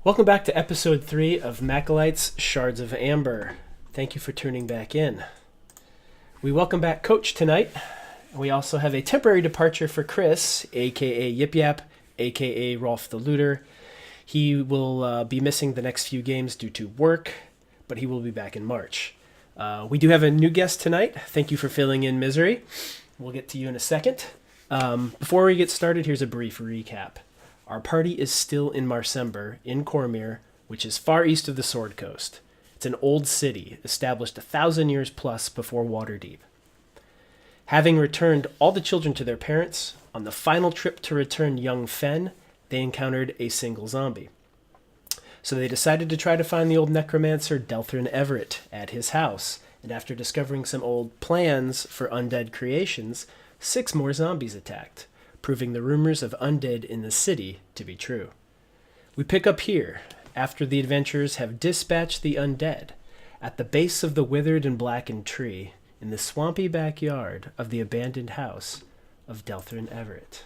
Welcome back to episode 3 of Macolites Shards of Amber. Thank you for tuning back in. We welcome back Coach tonight. We also have a temporary departure for Chris, aka Yip Yap, aka Rolf the Looter. He will be missing the next few games due to work, but he will be back in March. We do have a new guest tonight. Thank you for filling in, Misery. We'll get to you in a second. Before we get started, here's a brief recap. Our party is still in Marsember, in Cormyr, which is far east of the Sword Coast. It's an old city, established 1,000 years plus before Waterdeep. Having returned all the children to their parents, on the final trip to return young Fen, they encountered a single zombie. So they decided to try to find the old necromancer Delthrin Everett at his house, and after discovering some old plans for undead creations, 6 more zombies attacked, proving the rumors of undead in the city to be true. We pick up here, after the adventurers have dispatched the undead, at the base of the withered and blackened tree, in the swampy backyard of the abandoned house of Delthrin Everett.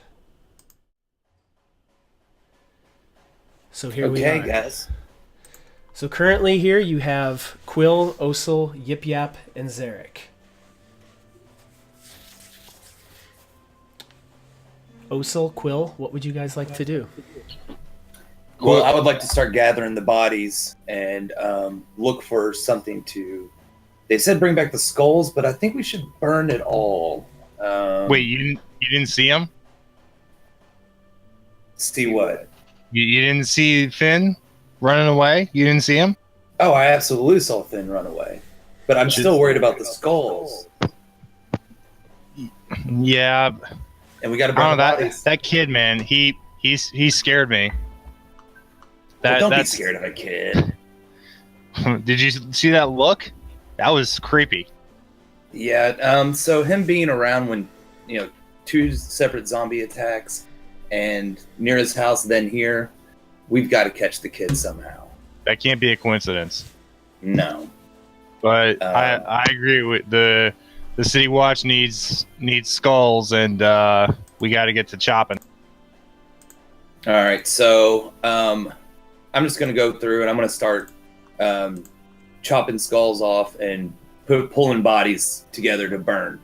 So here we are. Okay, guys. So currently here you have Quill, Osel, Yip Yap, and Zarek. Osel, Quill, what would you guys like to do? Well, I would like to start gathering the bodies and look for something to... They said bring back the skulls, but I think we should burn it all. Wait, you didn't see him? See what? You didn't see Finn running away? You didn't see him? Oh, I absolutely saw Finn run away. But I'm still worried about the skulls. Yeah. And we got to I burn don't the know, bodies. that kid, man, he scared me. Well, don't be That's scared of a kid. Did you see that look? That was creepy. Yeah, so him being around when, 2 separate zombie attacks and near his house, then here, we've got to catch the kid somehow. That can't be a coincidence. No. But I agree with the City Watch needs skulls, and we got to get to chopping. All right, so I'm just going to go through and I'm going to start chopping skulls off and pulling bodies together to burn.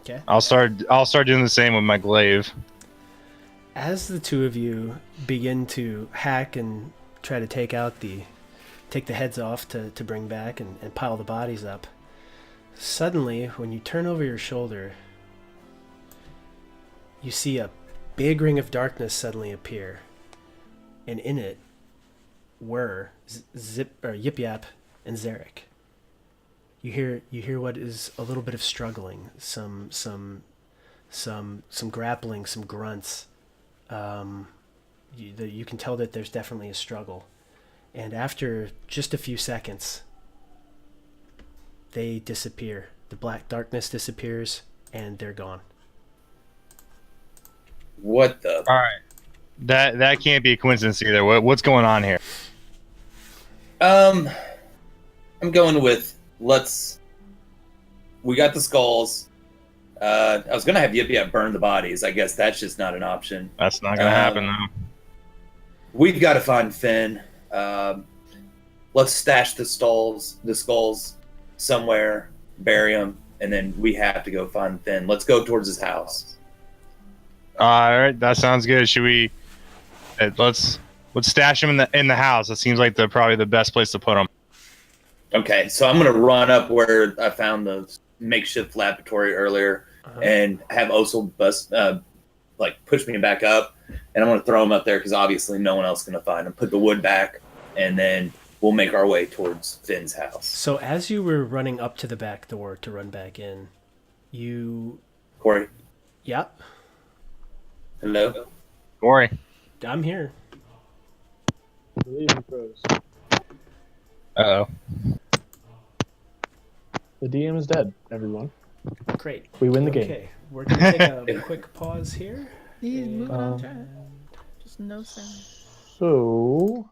Okay. I'll start doing the same with my glaive. As the two of you begin to hack and try to take the heads off to bring back and pile the bodies up, suddenly, when you turn over your shoulder, you see a big ring of darkness suddenly appear, and in it were Yip Yap and Zarek. You hear what is a little bit of struggling, some grappling, some grunts. You can tell that there's definitely a struggle, and after just a few seconds, they disappear. The black darkness disappears, and they're gone. What the? All right. That can't be a coincidence either. What's going on here? I'm going with we got the skulls. I was gonna have Yip Yap burn the bodies. I guess that's just not an option. That's not gonna happen now. We've got to find Finn. Let's stash the skulls somewhere, bury them, and then we have to go find Finn. Let's go towards his house. All right, that sounds good. Should we? Let's stash him in the house. That seems like probably the best place to put him. Okay, so I'm gonna run up where I found the makeshift laboratory earlier, and have Osel push me back up, and I'm gonna throw him up there because obviously no one else is gonna find him. Put the wood back, and then we'll make our way towards Finn's house. So as you were running up to the back door to run back in, Corey. Yep. Hello. Corey. I'm here. Uh-oh. The DM is dead, everyone. Great. We win the game. Okay, we're going to take a quick pause here. He's moving on track. Just no sound. So,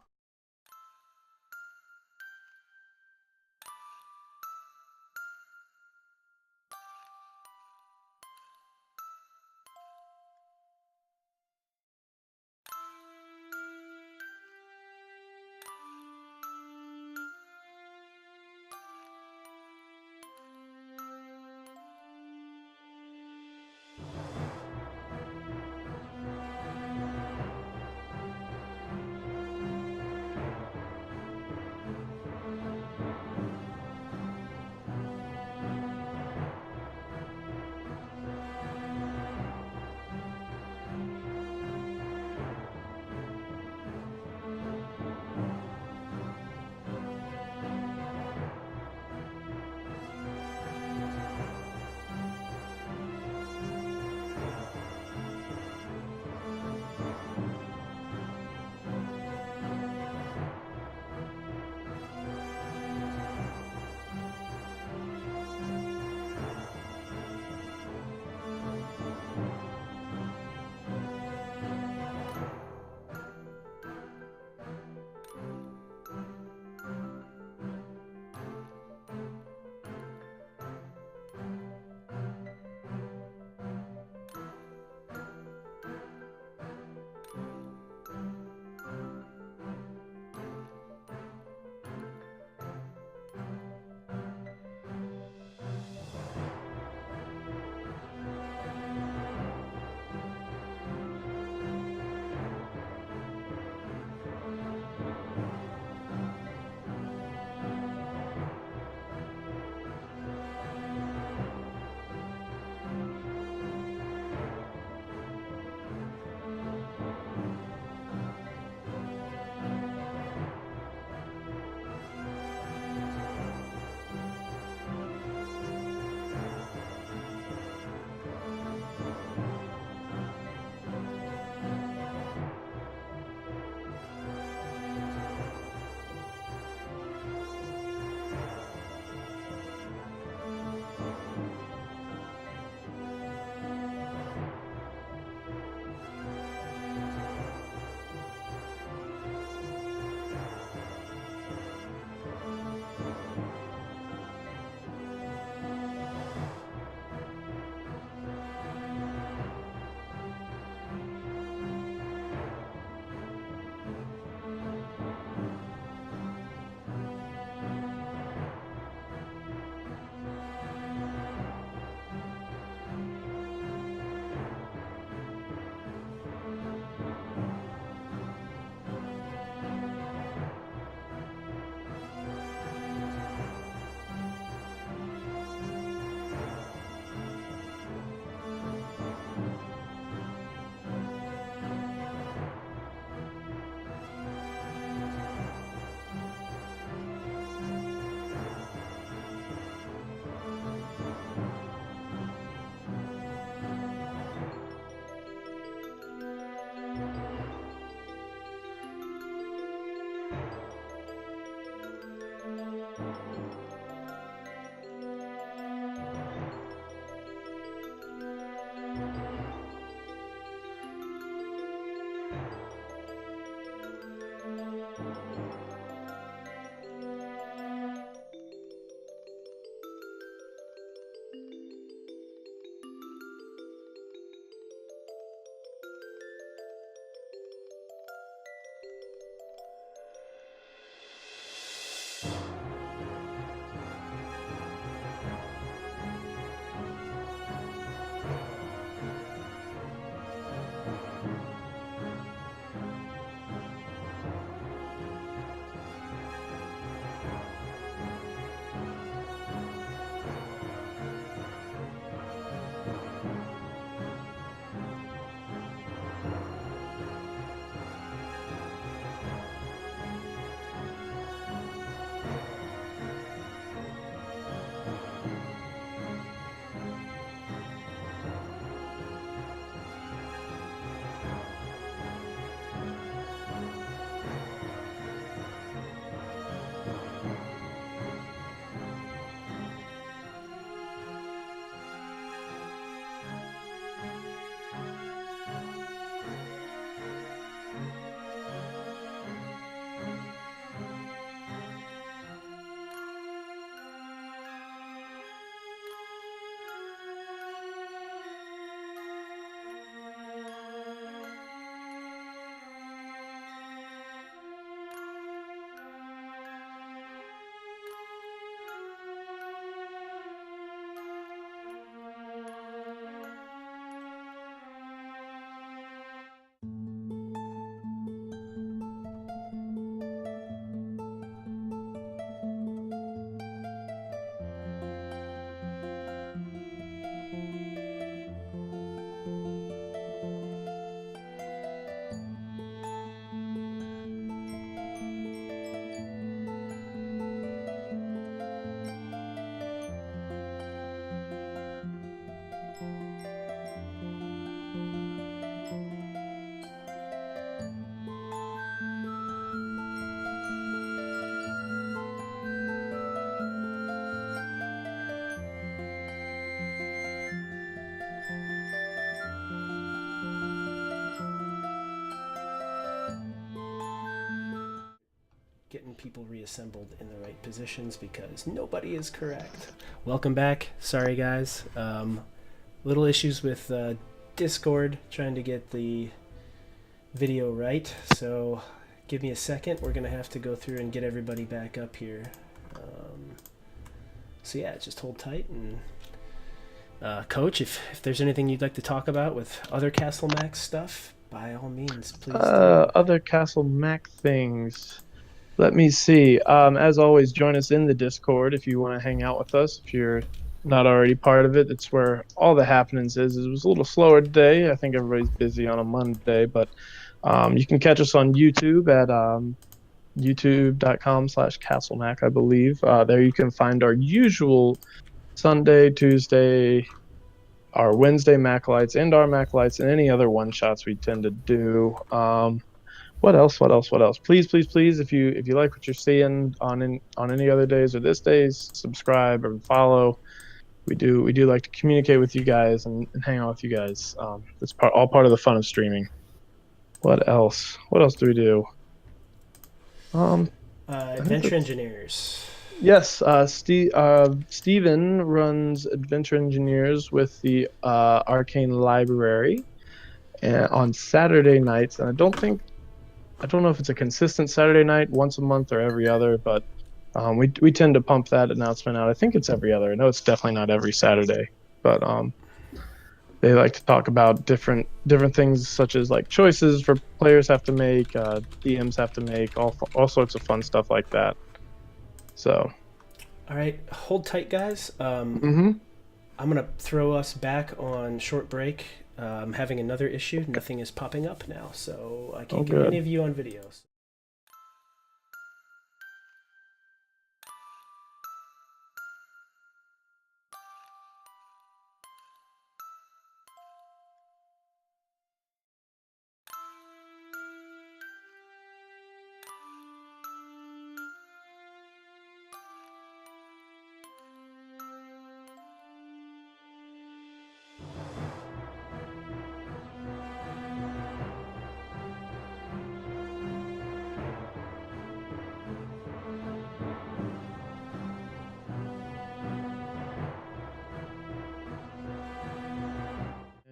people reassembled in the right positions because nobody is correct. Welcome back. Sorry, guys. Little issues with Discord trying to get the video right. So give me a second. We're going to have to go through and get everybody back up here. So yeah, just hold tight. And Coach, if there's anything you'd like to talk about with other Castle Max stuff, by all means, please do. Other Castle Mac things. Let me see. As always, join us in the Discord if you want to hang out with us. If you're not already part of it, it's where all the happenings is. It was a little slower today. I think everybody's busy on a Monday, but you can catch us on YouTube at youtube.com/CastleMac, I believe. There you can find our usual Sunday, Tuesday, our Wednesday Maclights, and our Maclights, and any other one-shots we tend to do. What else? Please, if you like what you're seeing on any other days or this days, subscribe or follow. We do like to communicate with you guys and hang out with you guys. It's all part of the fun of streaming. What else? What else do we do? Adventure Engineers. Yes, Steven runs Adventure Engineers with the Arcane Library on Saturday nights, and I don't know if it's a consistent Saturday night, once a month or every other, but we tend to pump that announcement out. I think it's every other. I know it's definitely not every Saturday, but they like to talk about different things such as like choices for players have to make, DMs have to make, all sorts of fun stuff like that. So, all right, hold tight, guys. mm-hmm. I'm gonna throw us back on short break. I'm having another issue. Nothing is popping up now, so I can't get any of you on videos.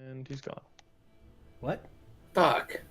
And he's gone. What? Fuck.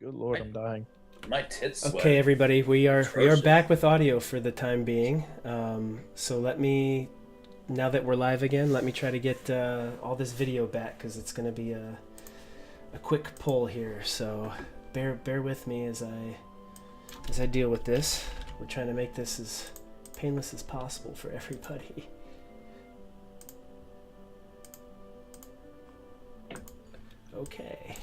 Good lord, I'm dying. My tits sweat. Okay, everybody, we are Atrocious. back with audio for the time being. So let me, now that we're live again, let me try to get all this video back because it's going to be a quick pull here. So bear with me as I deal with this. We're trying to make this as painless as possible for everybody. Okay.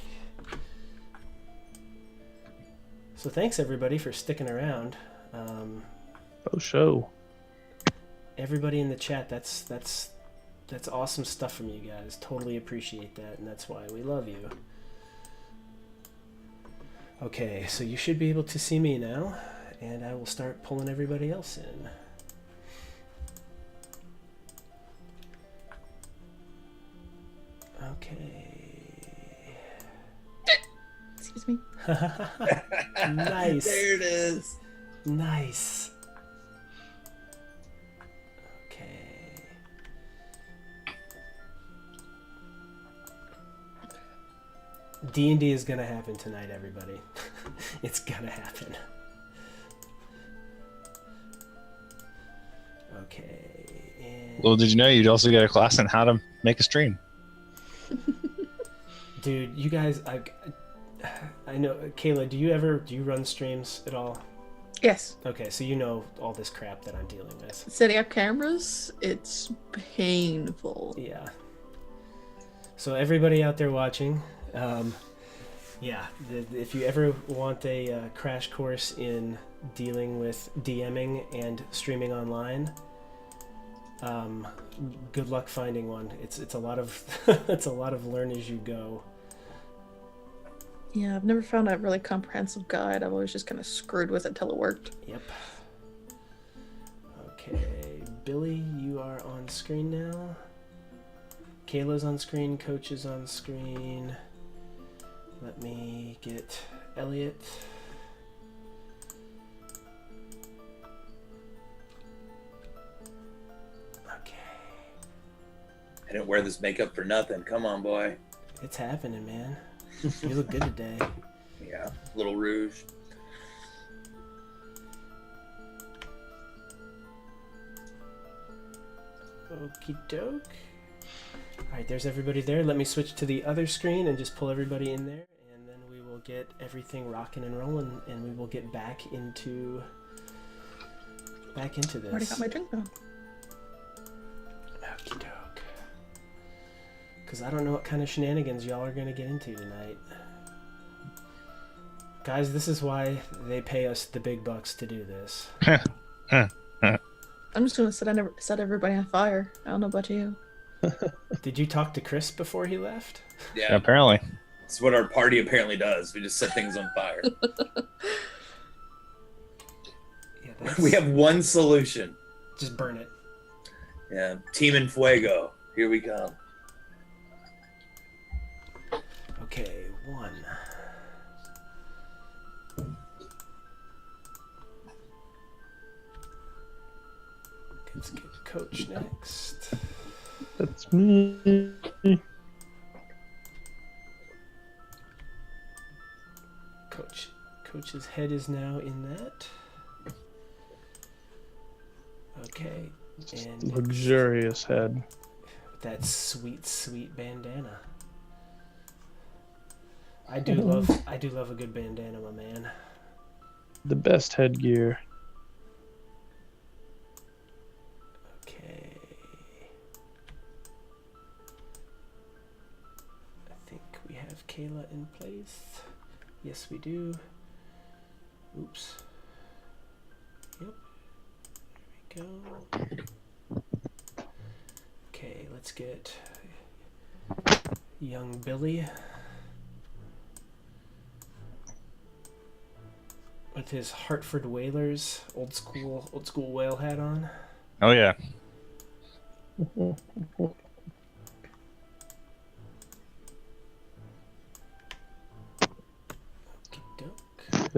So thanks everybody for sticking around. Oh, show. Everybody in the chat, that's awesome stuff from you guys. Totally appreciate that, and that's why we love you. Okay, so you should be able to see me now, and I will start pulling everybody else in. Okay. Excuse me. Nice. There it is. Nice. Okay. D&D is gonna happen tonight, everybody. It's gonna happen. Okay. And Well, did you know you'd also get a class on how to make a stream? dude, you guys, I know, Kayla, do you run streams at all? Yes. Okay, so you know all this crap that I'm dealing with. Setting up cameras, it's painful. Yeah. So everybody out there watching, if you ever want a crash course in dealing with DMing and streaming online, good luck finding one. It's a lot of it's a lot of learn as you go. Yeah, I've never found a really comprehensive guide. I've always just kind of screwed with it till it worked. Yep. Okay, Billy, you are on screen now. Kayla's on screen. Coach is on screen. Let me get Elliot. Okay. I didn't wear this makeup for nothing. Come on, boy. It's happening, man. You look good today. Yeah, little rouge. Okie doke. Alright, there's everybody there. Let me switch to the other screen and just pull everybody in there, and then we will get everything rocking and rolling, and we will get back into this. Already got my drink on. Okie doke. Because I don't know what kind of shenanigans y'all are going to get into tonight. Guys, this is why they pay us the big bucks to do this. I'm just gonna set everybody on fire. I don't know about you. Did you talk to Chris before he left? Yeah, Apparently. it's what our party apparently does. We just set things on fire. Yeah, We have one solution. just burn it. Yeah, Team en Fuego. Here we come. Okay, one. Let's get Coach next. That's me. Coach's head is now in that. Okay, and Luxurious head. that sweet bandana. I do love a good bandana, my man. The best headgear. Okay. I think we have Kayla in place. Yes, we do. Oops. Yep. There we go. Okay, let's get young Billy with his Hartford Whalers old school whale hat on. Oh, yeah. Okey-doke.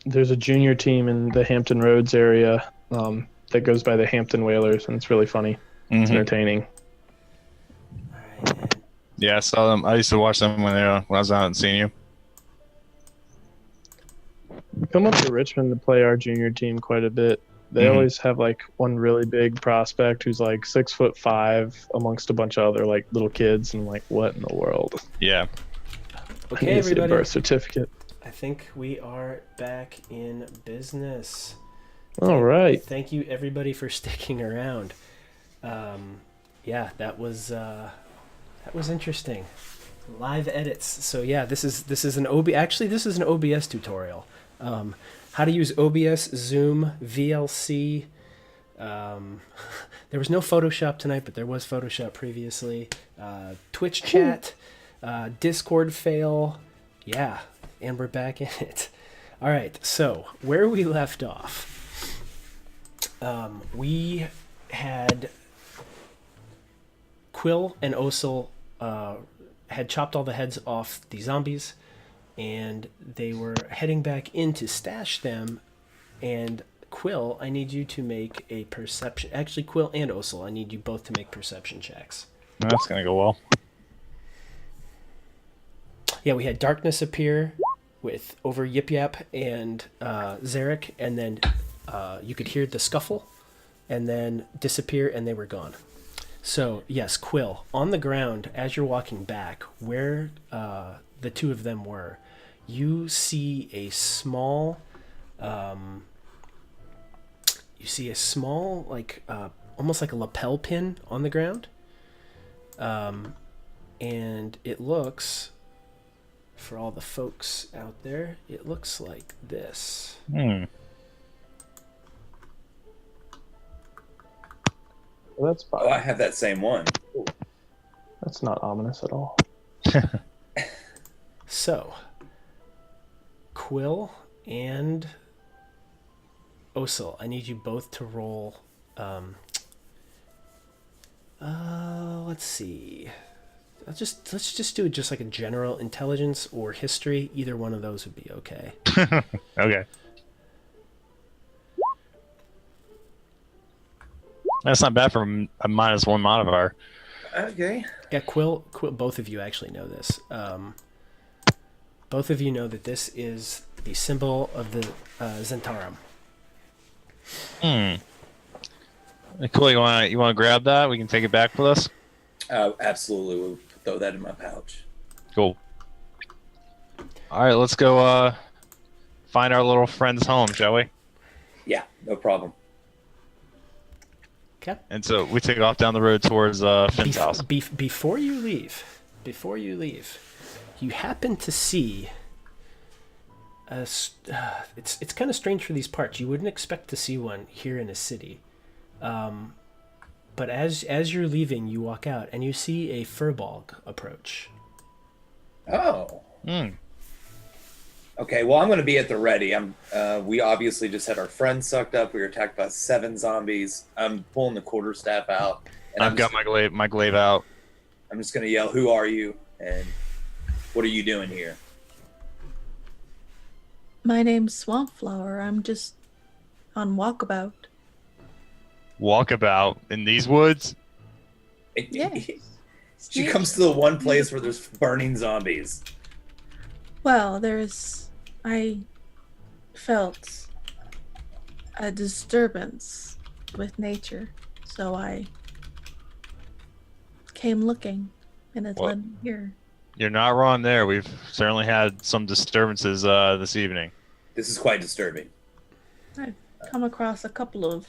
There's a junior team in the Hampton Roads area that goes by the Hampton Whalers, and it's really funny. It's Mhm. entertaining. All right, and Yeah, I saw them. I used to watch them when I was out and seeing you. come up to Richmond to play our junior team quite a bit. They always have like one really big prospect who's like 6'5" amongst a bunch of other like little kids, and I'm like, what in the world? Yeah. I Okay, need to see a everybody. birth certificate. I think we are back in business. All right. Thank you, everybody, for sticking around. Yeah, that was interesting. Live edits. So yeah, this is an this is an OBS tutorial. How to use OBS, Zoom, VLC. There was no Photoshop tonight, but there was Photoshop previously. Twitch chat, Discord fail. Yeah, and we're back in it. All right, so where we left off, we had Quill and Osel had chopped all the heads off the zombies, and they were heading back in to stash them. And Quill, I need you to make a perception. Actually, Quill and Osel, I need you both to make perception checks. That's gonna go well. Yeah, we had darkness appear with over Yip Yap and Zarek, and then you could hear the scuffle, and then disappear, and they were gone. So yes, Quill, on the ground as you're walking back, where the two of them were, you see a small, like almost like a lapel pin on the ground, and it looks, for all the folks out there, it looks like this. Well, that's fine. Oh, I have that same one. Ooh. That's not ominous at all. So, Quill and Osel, I need you both to roll. Let's see. Let's just do just like a general intelligence or history. Either one of those would be okay. Okay. That's not bad for a -1 modifier. Okay. Yeah, Quill, both of you actually know this. Both of you know that this is the symbol of the Zentarum. Cool. You want to grab that? We can take it back with us. Absolutely. We'll throw that in my pouch. Cool. All right, let's go find our little friend's home, shall we? Yeah, no problem. Okay. And so we take off down the road towards Finn's house. Before you leave, you happen to see it's kind of strange for these parts. You wouldn't expect to see one here in a city. But as you're leaving, you walk out and you see a furbolg approach. Oh. Okay, well, I'm going to be at the ready. We obviously just had our friends sucked up. We were attacked by 7 zombies. I'm pulling the quarterstaff out. And I've got my glaive out. I'm just going to yell, "Who are you? And what are you doing here?" My name's Swampflower. I'm just on walkabout. Walkabout in these woods? Yeah. She comes to the one place where there's burning zombies. Well, I felt a disturbance with nature, so I came looking, and it led me here. You're not wrong there. We've certainly had some disturbances this evening. This is quite disturbing. I've come across a couple of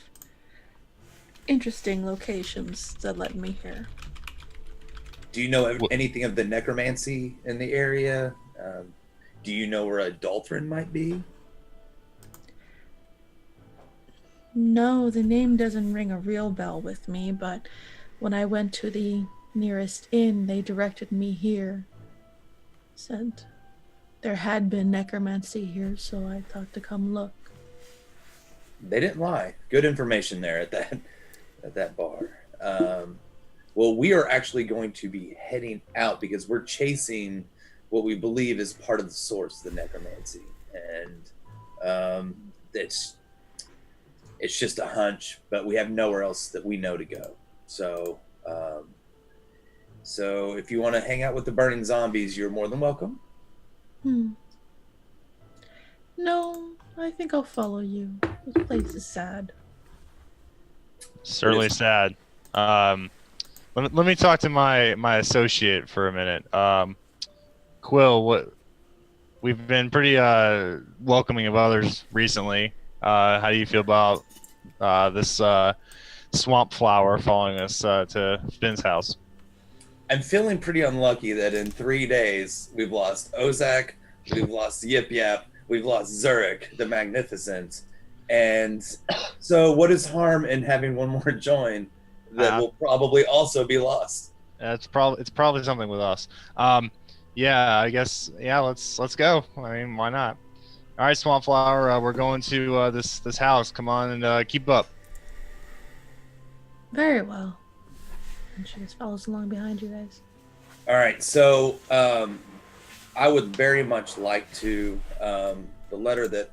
interesting locations that led me here. Do you know anything of the necromancy in the area? Do you know where a Daltrin might be? No, the name doesn't ring a real bell with me, but when I went to the nearest inn, they directed me here. Said there had been necromancy here, so I thought to come look. They didn't lie. Good information there at that bar. Well, we are actually going to be heading out because we're chasing what we believe is part of the source of the necromancy, and it's just a hunch, but we have nowhere else that we know to go. So if you want to hang out with the burning zombies, you're more than welcome. No, I think I'll follow you. This place is sad. Certainly sad. Let me talk to my associate for a minute. Quill, we've been pretty welcoming of others recently. How do you feel about this swamp flower following us to Finn's house? I'm feeling pretty unlucky that in 3 days we've lost Ozak, we've lost Yip Yap, we've lost Zurich the Magnificent, and so what is harm in having one more join that will probably also be lost? It's probably something with us. Yeah, I guess. Yeah, let's go. I mean, why not? All right, Swamp Flower, we're going to this house. Come on and keep up. Very well. And she just follows along behind you guys. All right, so I would very much like to. The letter that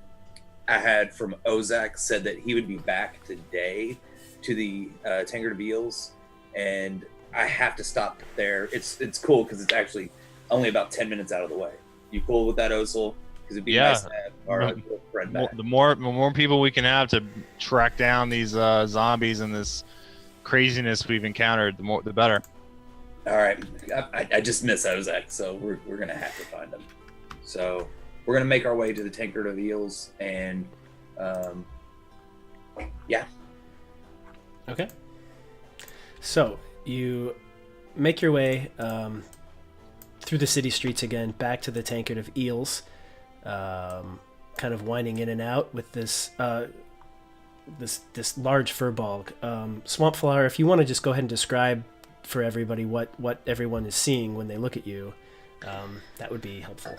I had from Ozak said that he would be back today to the Tankard of Eels, and I have to stop there. It's cool because it's actually only about 10 minutes out of the way. You cool with that, Osel? Because it'd be nice to have our little friend back. The more people we can have to track down these zombies and this craziness we've encountered, the better. All right, I just miss Ozak, so we're gonna have to find him. So we're gonna make our way to the Tankard of Eels, and yeah. Okay. So you make your way through the city streets again, back to the Tankard of Eels, kind of winding in and out with this this large furball. Swamp Flower, if you want to just go ahead and describe for everybody what everyone is seeing when they look at you, that would be helpful.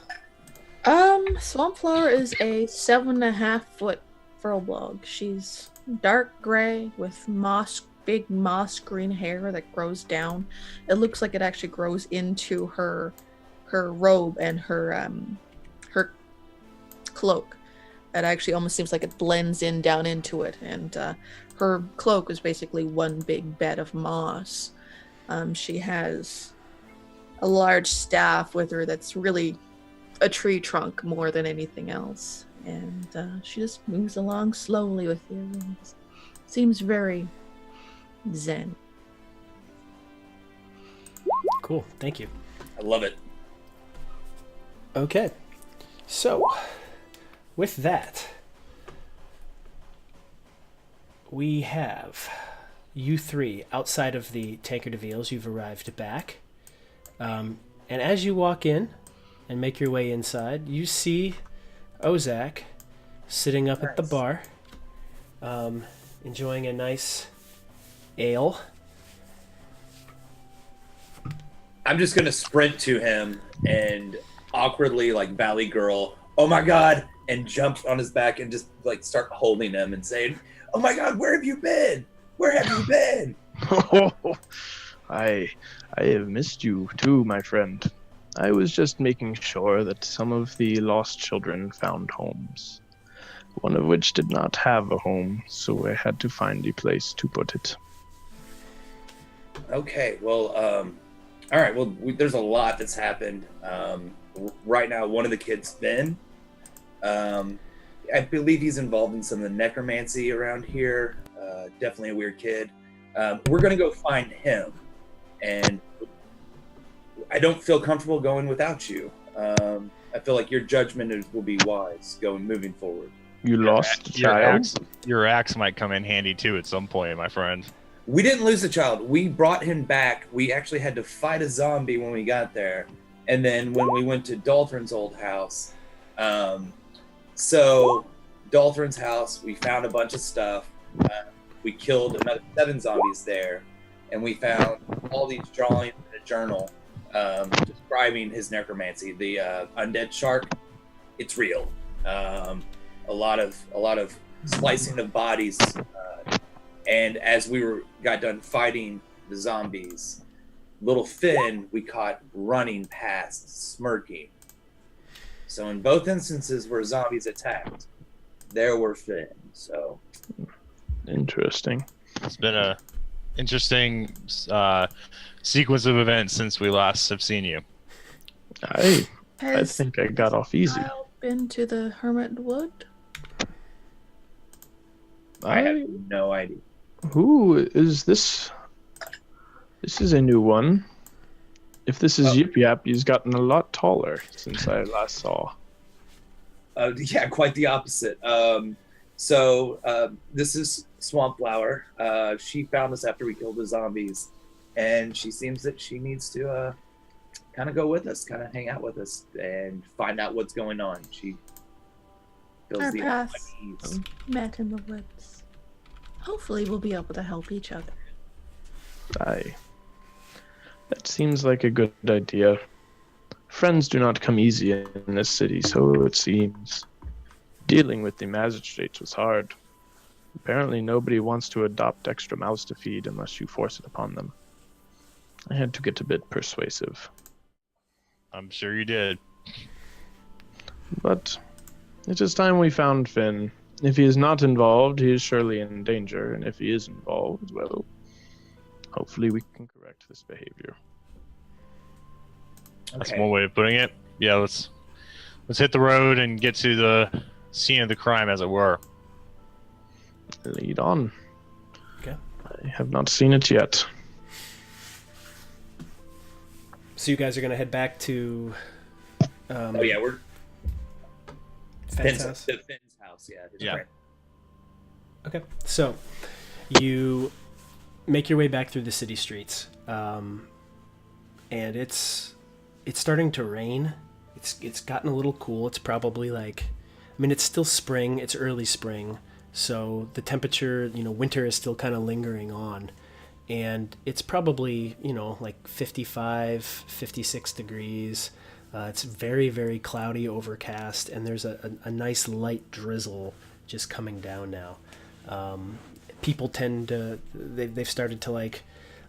Swamp Flower is a 7.5 foot furbolg. She's dark gray with big moss green hair that grows down. It looks like it actually grows into her robe and her cloak. It actually almost seems like it blends in down into it, and her cloak is basically one big bed of moss. She has a large staff with her that's really a tree trunk more than anything else, and she just moves along slowly with you and seems very zen. Cool, thank you. I love it. Okay, so with that, we have you three outside of the Tankard of Eels. You've arrived back, and as you walk in and make your way inside, you see Ozak sitting up at the bar, enjoying a nice ale. I'm just gonna sprint to him and awkwardly, like Valley Girl, oh my god, and jump on his back and just like start holding him and saying, oh my god, where have you been? Where have you been? I have missed you too, my friend. I was just making sure that some of the lost children found homes. One of which did not have a home, so I had to find a place to put it. Okay, well, all right, well, there's a lot that's happened. Right now, one of the kids, Finn, I believe he's involved in some of the necromancy around here. Definitely a weird kid. We're going to go find him, and I don't feel comfortable going without you. I feel like your judgment will be wise moving forward. You lost a child? Your axe might come in handy too at some point, my friend. We didn't lose the child. We brought him back. We actually had to fight a zombie when we got there. And then when we went to Daltron's old house, so Daltron's house, we found a bunch of stuff. We killed another 7 zombies there. And we found all these drawings in a journal describing his necromancy. The undead shark, it's real. A lot of slicing of bodies. And as we got done fighting the zombies, little Finn we caught running past, smirking. So in both instances where zombies attacked, there were Finn. So interesting. It's been a interesting sequence of events since we last have seen you. I think I got off easy. Been to the Hermit Wood? I have no idea. Who is this? This is a new one. If this is Yip Yap, he's gotten a lot taller since I last saw. Yeah, quite the opposite. This is Swamp Flower. She found us after we killed the zombies, and she seems that she needs to kind of go with us, kind of hang out with us, and find out what's going on. She feels Our the paths unease. met in the woods. Hopefully, we'll be able to help each other. Aye. That seems like a good idea. Friends do not come easy in this city, so it seems. Dealing with the magistrates was hard. Apparently nobody wants to adopt extra mouths to feed unless you force it upon them. I had to get a bit persuasive. I'm sure you did. But it is time we found Finn. If he is not involved, he is surely in danger, and if he is involved, well, hopefully we can correct this behavior. That's Okay. one way of putting it. Yeah, let's hit the road and get to the scene of the crime, as it were. Lead on. Okay. I have not seen it yet. So you guys are gonna head back to. Oh yeah, we're Fenn's house? The Finn's house. Yeah. his Yeah. friend. Okay, so you make your way back through the city streets, and it's starting to rain. It's gotten a little cool. It's probably it's still spring. It's early spring, so the temperature, winter is still kind of lingering on, and it's probably 55, 56 degrees. It's very, very cloudy, overcast, and there's a nice light drizzle just coming down now. People tend to they've started to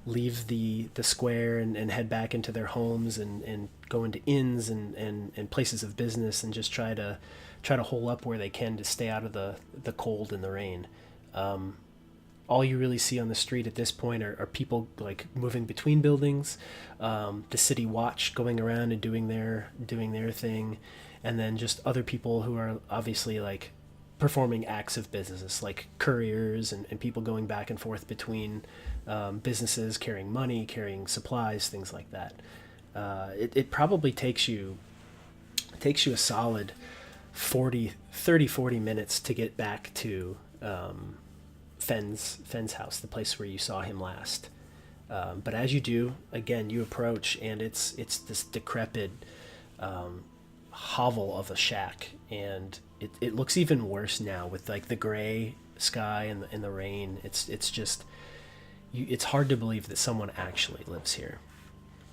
leave the square and head back into their homes and go into inns and places of business and just try to hole up where they can to stay out of the cold and the rain. All you really see on the street at this point are people moving between buildings, the city watch going around and doing their thing, and then just other people who are obviously performing acts of business, like couriers and people going back and forth between businesses, carrying money, carrying supplies, things like that. It probably takes you a solid 40 minutes to get back to Fenn's house, the place where you saw him last. But as you do, again, you approach, and it's this decrepit hovel of a shack, and it looks even worse now with the gray sky and the rain. It's just it's hard to believe that someone actually lives here.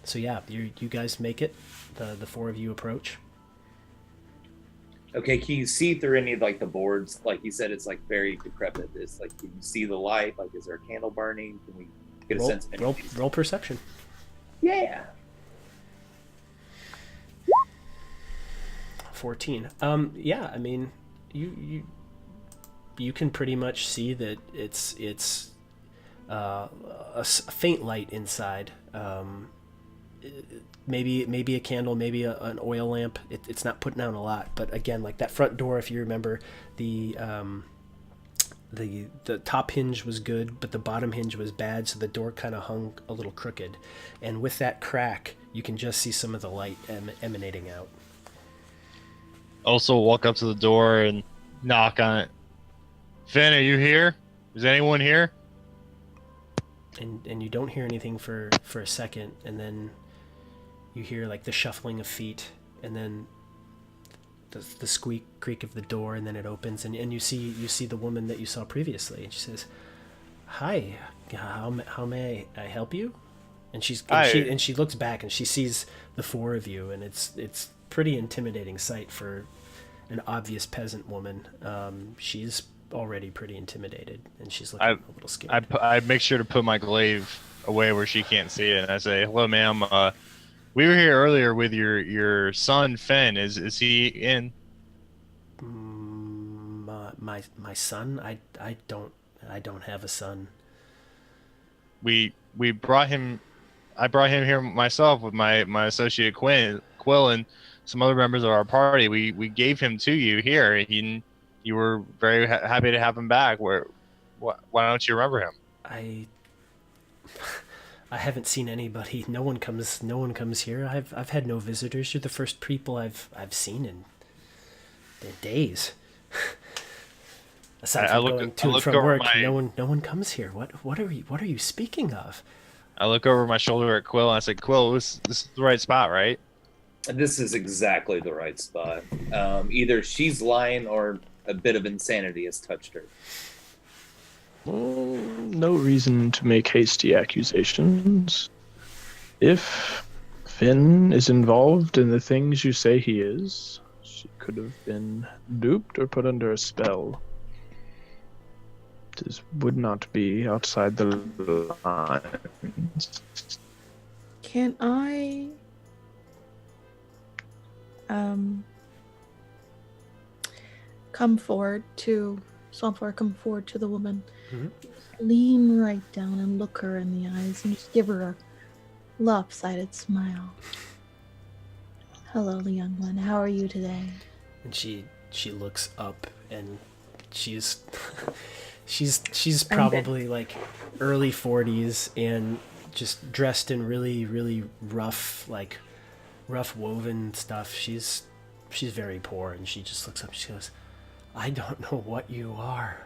So yeah, you guys make it. The four of you approach. Okay, can you see through any of the boards? Like you said, it's very decrepit. It's can you see the light? Is there a candle burning? Can we get a sense of any of these? Roll perception. Yeah. 14. Yeah, I mean, you can pretty much see that it's a faint light inside. Maybe a candle, maybe an oil lamp. It's not putting out a lot, but again, that front door, if you remember, the top hinge was good, but the bottom hinge was bad, so the door kind of hung a little crooked, and with that crack, you can just see some of the light emanating out. Also, walk up to the door and knock on it. Finn, are you here? Is anyone here? And you don't hear anything for a second, and then you hear the shuffling of feet, and then the creak of the door, and then it opens, and you see the woman that you saw previously, and she says, "Hi, how may I help you?" And she looks back and she sees the four of you, and it's pretty intimidating sight for an obvious peasant woman. She's already pretty intimidated, and she's looking a little scared. I make sure to put my glaive away where she can't see it, and I say, "Hello, ma'am. We were here earlier with your son Finn. Is he in?" My son? I don't have a son. We brought him. I brought him here myself with my associate Quill and some other members of our party. We gave him to you here. You were very happy to have him back. Why don't you remember him? I I haven't seen anybody. No one comes. No one comes here. I've had no visitors. You're the first people I've seen in days. Aside from going to and from work, no one comes here. What are you speaking of? I look over my shoulder at Quill and I say, Quill, this is the right spot, right? This is exactly the right spot. Either she's lying or a bit of insanity has touched her. No reason to make hasty accusations. If Finn is involved in the things you say he is, she could have been duped or put under a spell. This would not be outside the lines. Can I come forward to the woman, lean right down and look her in the eyes and just give her a lopsided smile. Hello, young one. How are you today? And she looks up and she's she's probably like early 40s and just dressed in really rough woven stuff. She's very poor and she just looks up and she goes, I don't know what you are,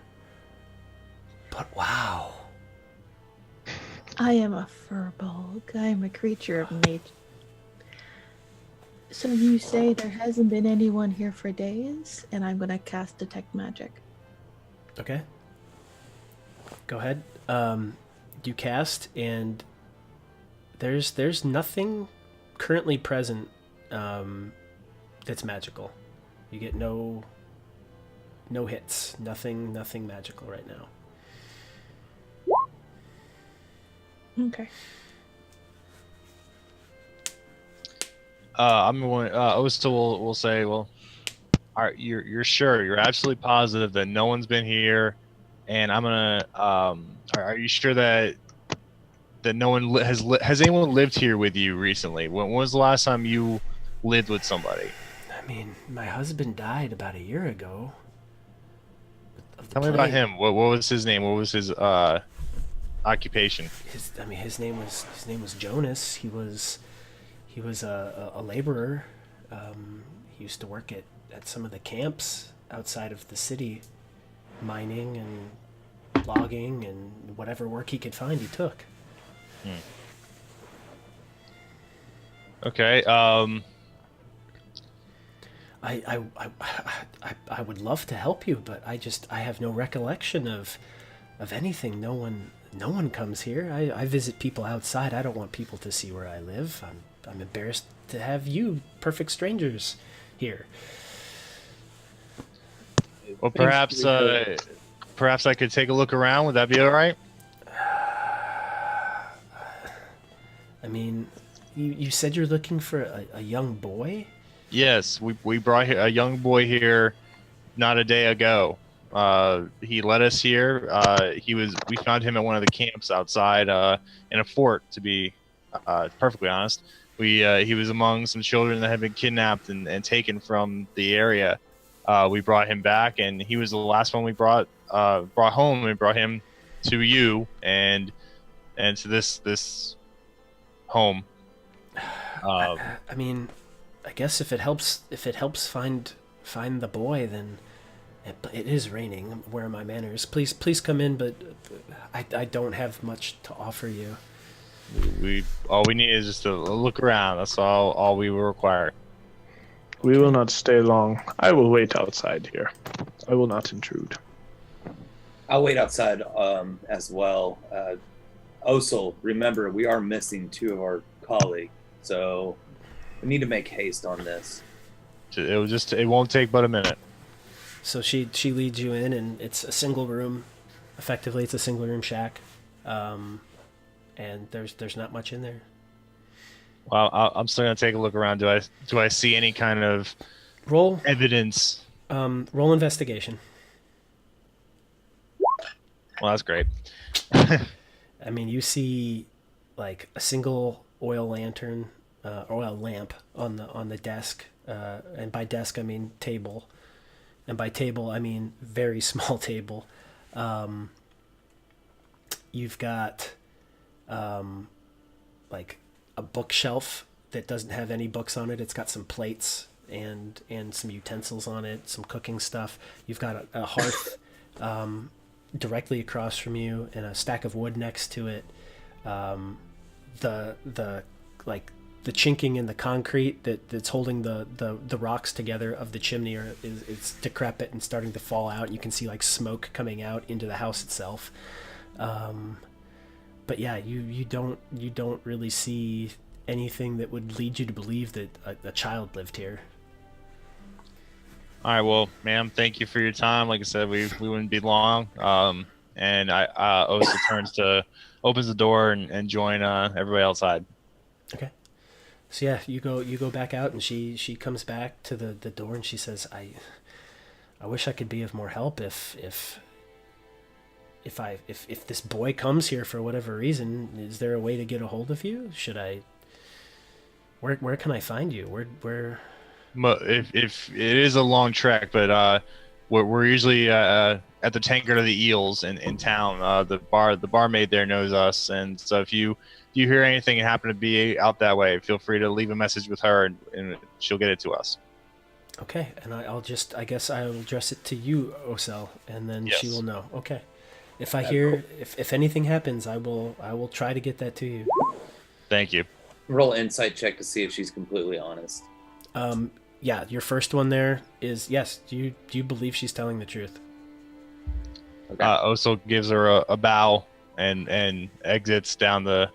but wow. I am a furball. I am a creature of nature. So you say there hasn't been anyone here for days, and I'm gonna cast Detect Magic. Okay. Go ahead. You cast, and there's nothing currently present that's magical. You get no hits. Nothing magical right now. Okay. I'm going. Osta will say, "Well, you're sure? You're absolutely positive that no one's been here, and I'm gonna. Are you sure that no one has anyone lived here with you recently? When was the last time you lived with somebody? I mean, my husband died about a year ago. Tell me about him. What was his name? What was his occupation? His name was Jonas. He was a laborer. He used to work at some of the camps outside of the city, mining and logging and whatever work he could find he took. Okay. I would love to help you, but I have no recollection of anything. No one comes here. I visit people outside. I don't want people to see where I live. I'm embarrassed to have you, perfect strangers, here. Well, perhaps I could take a look around. Would that be all right? I mean, you said you're looking for a young boy? Yes, we brought a young boy here not a day ago. He led us here. We found him at one of the camps outside in a fort, to be perfectly honest. He was among some children that had been kidnapped and taken from the area. We brought him back, and he was the last one we brought home. We brought him to you and to this home. I mean, I guess if it helps find the boy, then it is raining. Where are my manners? Please come in, but I don't have much to offer you. All we need is just to look around. That's all we will require. We will not stay long. I will wait outside here. I will not intrude. I'll wait outside as well. Osel, remember, we are missing two of our colleagues, so we need to make haste on this. It won't take but a minute. So she leads you in, and it's a single room. Effectively, it's a single room shack, and there's not much in there. Well, I'm still gonna take a look around. Do I see any kind of roll evidence? Roll investigation. Well, that's great. I mean, you see like a single oil lamp on the desk, and by desk I mean table, and by table I mean very small table. you've got like a bookshelf that doesn't have any books on it. It's got some plates and some utensils on it, some cooking stuff. You've got a hearth directly across from you and a stack of wood next to it. The chinking in the concrete that's holding the rocks together of the chimney it's decrepit and starting to fall out. You can see like smoke coming out into the house itself. But yeah, you don't really see anything that would lead you to believe that a child lived here. All right, well, ma'am, thank you for your time. Like I said, we wouldn't be long. And I Osa opens the door and join everybody outside. Okay. So yeah, you go back out, and she comes back to the door, and she says, I wish I could be of more help if this boy comes here for whatever reason. Is there a way to get a hold of you? Should I? Where can I find you? Where? If it is a long trek, but we're usually at the Tankard of the Eels in town. The barmaid there knows us, and so if you hear anything and happen to be out that way, feel free to leave a message with her, and she'll get it to us. Okay, and I guess I will address it to you, Osel, and then Yes. she will know. Okay. If I hear if anything happens, I will try to get that to you. Thank you. Roll an insight check to see if she's completely honest. Yeah, your first one there is yes. Do you believe she's telling the truth? Okay. Osa gives her a bow and exits down the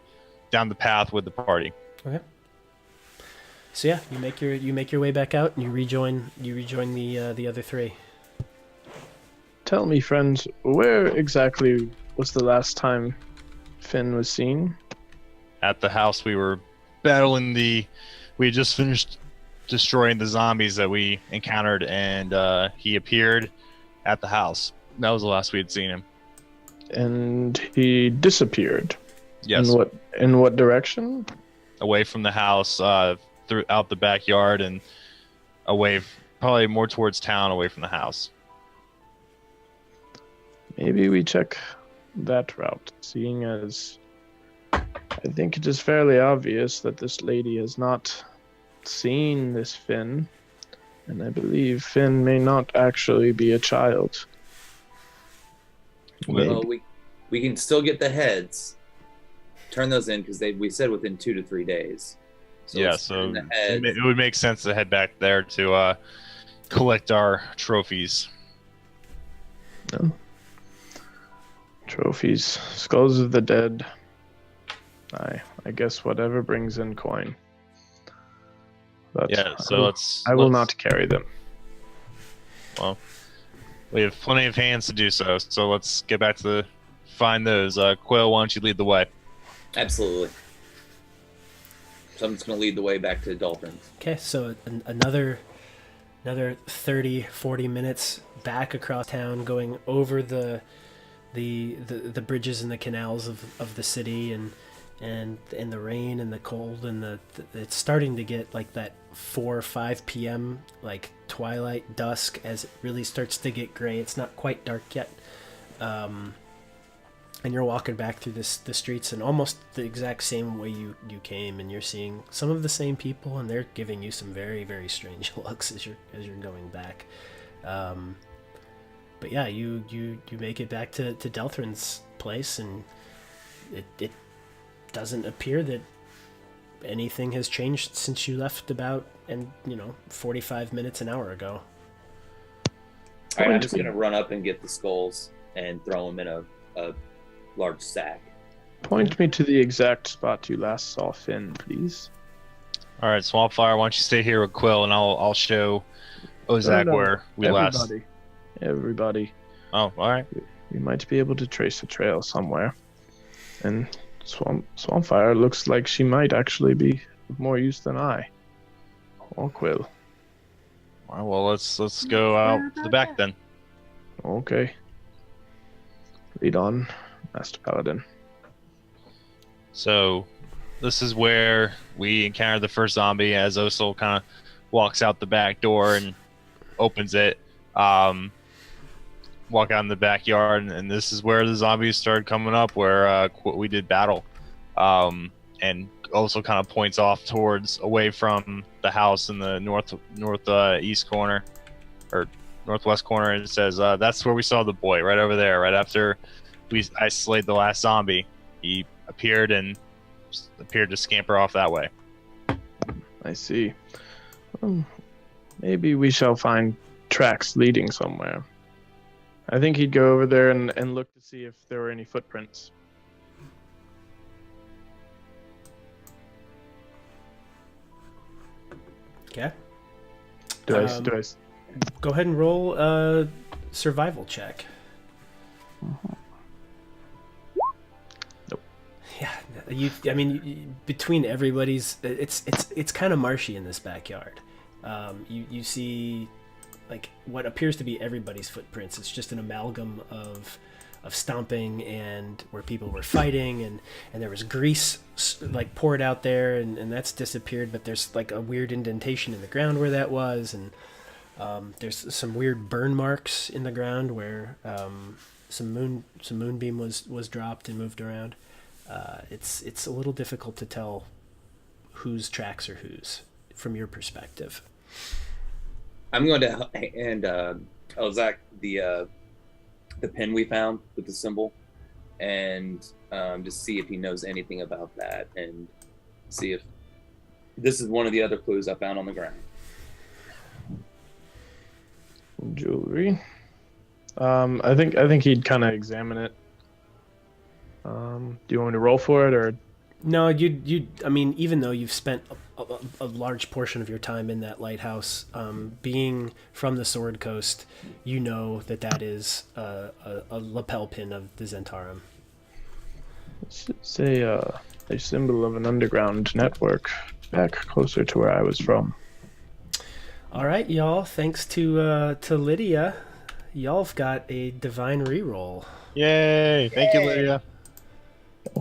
path with the party. Okay. So yeah, you make your way back out, and you rejoin the other three. Tell me, friends, where exactly was the last time Finn was seen? At the house we were battling we had just finished destroying the zombies that we encountered, and he appeared at the house. That was the last we had seen him. And he disappeared. Yes. In what direction? Away from the house, throughout the backyard, and away, probably more towards town, away from the house. Maybe we check that route, seeing as I think it is fairly obvious that this lady has not seen this Finn, and I believe Finn may not actually be a child. Well, we can still get the heads. Turn those in because we said within 2 to 3 days. So Yeah, let's so turn the heads. it would make sense to head back there to collect our trophies. No. Trophies, skulls of the dead. I guess whatever brings in coin. But Yeah, so I will not carry them. Well, we have plenty of hands to do so. So let's get back to find those. Quill, why don't you lead the way? Absolutely. So I'm just going to lead the way back to Dolphins. Okay, so another 30, 40 minutes back across town, going over the bridges and the canals of the city, and the rain and the cold, and it's starting to get like that 4 or 5 p.m. like twilight dusk as it really starts to get gray. It's not quite dark yet. And you're walking back through the streets in almost the exact same way you came, and you're seeing some of the same people, and they're giving you some very, very strange looks as you're going back. But yeah, you make it back to Delthrin's place, and it doesn't appear that anything has changed since you left about 45 minutes, an hour ago. All right, I'm just going to run up and get the skulls and throw them in a large sack. Point me to the exact spot you last saw Finn, please. All right, Swampfire, why don't you stay here with Quill, and I'll show Ozak where we last. Everybody. Oh, all right. We might be able to trace a trail somewhere. And Swampfire looks like she might actually be of more use than I. Or Quill. All right, well, let's go out the back then. Okay. Lead on, Master Paladin. So, this is where we encounter the first zombie as Osel kind of walks out the back door and opens it. walk out in the backyard, and this is where the zombies started coming up, where we did battle, and also kind of points off towards away from the house in the northeast corner or northwest corner, and it says that's where we saw the boy, right over there, right after I slayed the last zombie. He appeared to scamper off that way. I see. Maybe we shall find tracks leading somewhere. I think he'd go over there and look to see if there were any footprints. Okay. Do I Go ahead and roll a survival check. Nope. Yeah, between everybody's, it's kind of marshy in this backyard. You see, like, what appears to be everybody's footprints. It's just an amalgam of stomping and where people were fighting, and there was grease like poured out there, and that's disappeared, but there's like a weird indentation in the ground where that was, and there's some weird burn marks in the ground where some moonbeam was dropped and moved around. It's a little difficult to tell whose tracks are whose from your perspective. I'm going to hand Ozak the pin we found with the symbol, and just see if he knows anything about that, and see if this is one of the other clues I found on the ground. Jewelry. I think he'd kind of examine it. Do you want me to roll for it, or? No, even though you've spent a large portion of your time in that lighthouse, being from the Sword Coast, you know that is a lapel pin of the Zentarum. It's a symbol of an underground network back closer to where I was from. All right, y'all. Thanks to Lydia, y'all've got a divine reroll. Yay! Thank you, Lydia.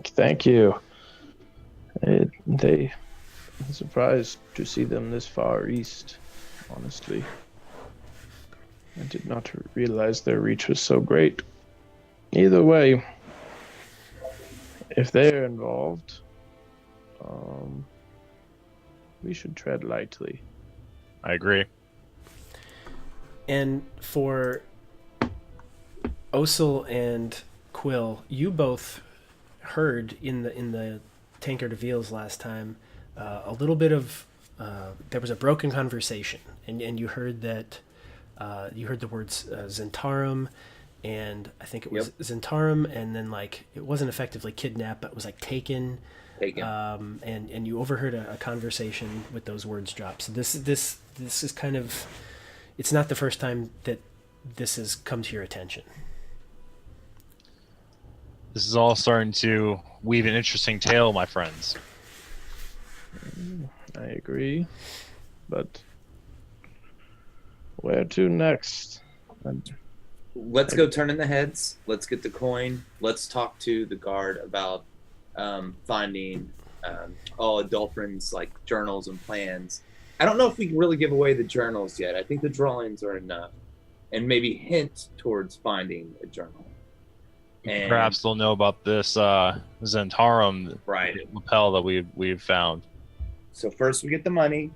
Thank you. I'm surprised to see them this far east, honestly. I did not realize their reach was so great. Either way, if they're involved, we should tread lightly. I agree. And for Osil and Quill, you both heard in the Tankard of Eels last time a little bit of there was a broken conversation, and you heard that you heard the words Zentarum, and I think it was Zentarum, and then like it wasn't effectively kidnapped, but it was like taken. And you overheard a conversation with those words dropped. So this is kind of, it's not the first time that this has come to your attention. This is all starting to weave an interesting tale, my friends. I agree, but where to next? Let's go turn in the heads. Let's get the coin. Let's talk to the guard about finding all Adolphrin's like journals and plans. I don't know if we can really give away the journals yet. I think the drawings are enough, and maybe hint towards finding a journal. And perhaps they'll know about this Zentarum lapel that we've found. So first we get the money,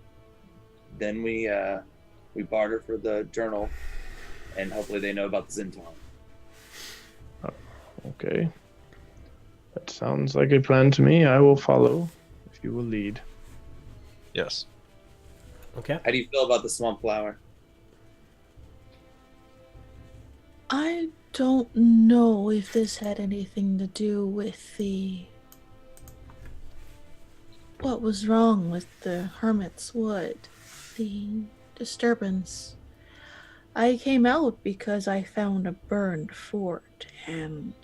then we barter for the journal, and hopefully they know about the Zentarum. Okay. That sounds like a plan to me. I will follow if you will lead. Yes. Okay. How do you feel about the swamp flower? I don't know if this had anything to do with what was wrong with the Hermit's Wood, the disturbance. I came out because I found a burned fort, and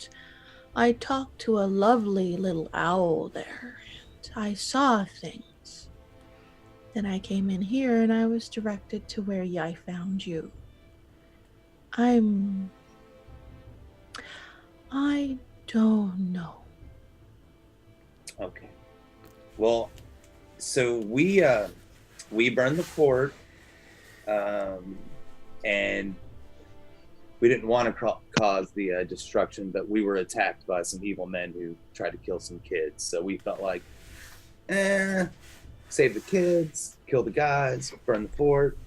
I talked to a lovely little owl there, and I saw things. Then I came in here and I was directed to where I found you. I don't know. Okay. Well, so we burned the fort, and we didn't want to cause the destruction, but we were attacked by some evil men who tried to kill some kids. So we felt like, save the kids, kill the guys, burn the fort.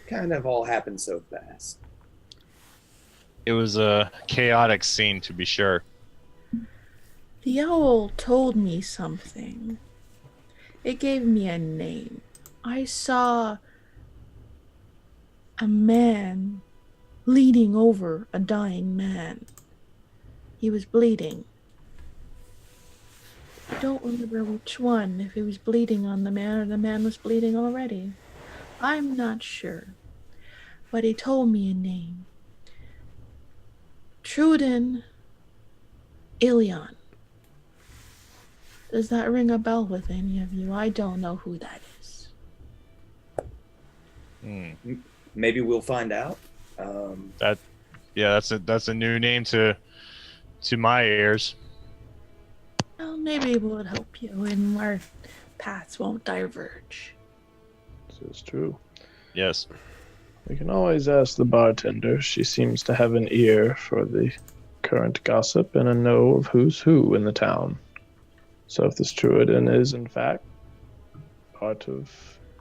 Kind of all happened so fast. It was a chaotic scene, to be sure. The owl told me something. It gave me a name. I saw a man leaning over a dying man. He was bleeding. I don't remember which one, if he was bleeding on the man or the man was bleeding already. I'm not sure. But he told me a name. Truden Ilion. Does that ring a bell with any of you? I don't know who that is. Maybe we'll find out. That's a new name to my ears. Well, maybe it will help you and our paths won't diverge. This is true. Yes. We can always ask the bartender. She seems to have an ear for the current gossip and a know of who's who in the town. So if this Truden is, in fact, part of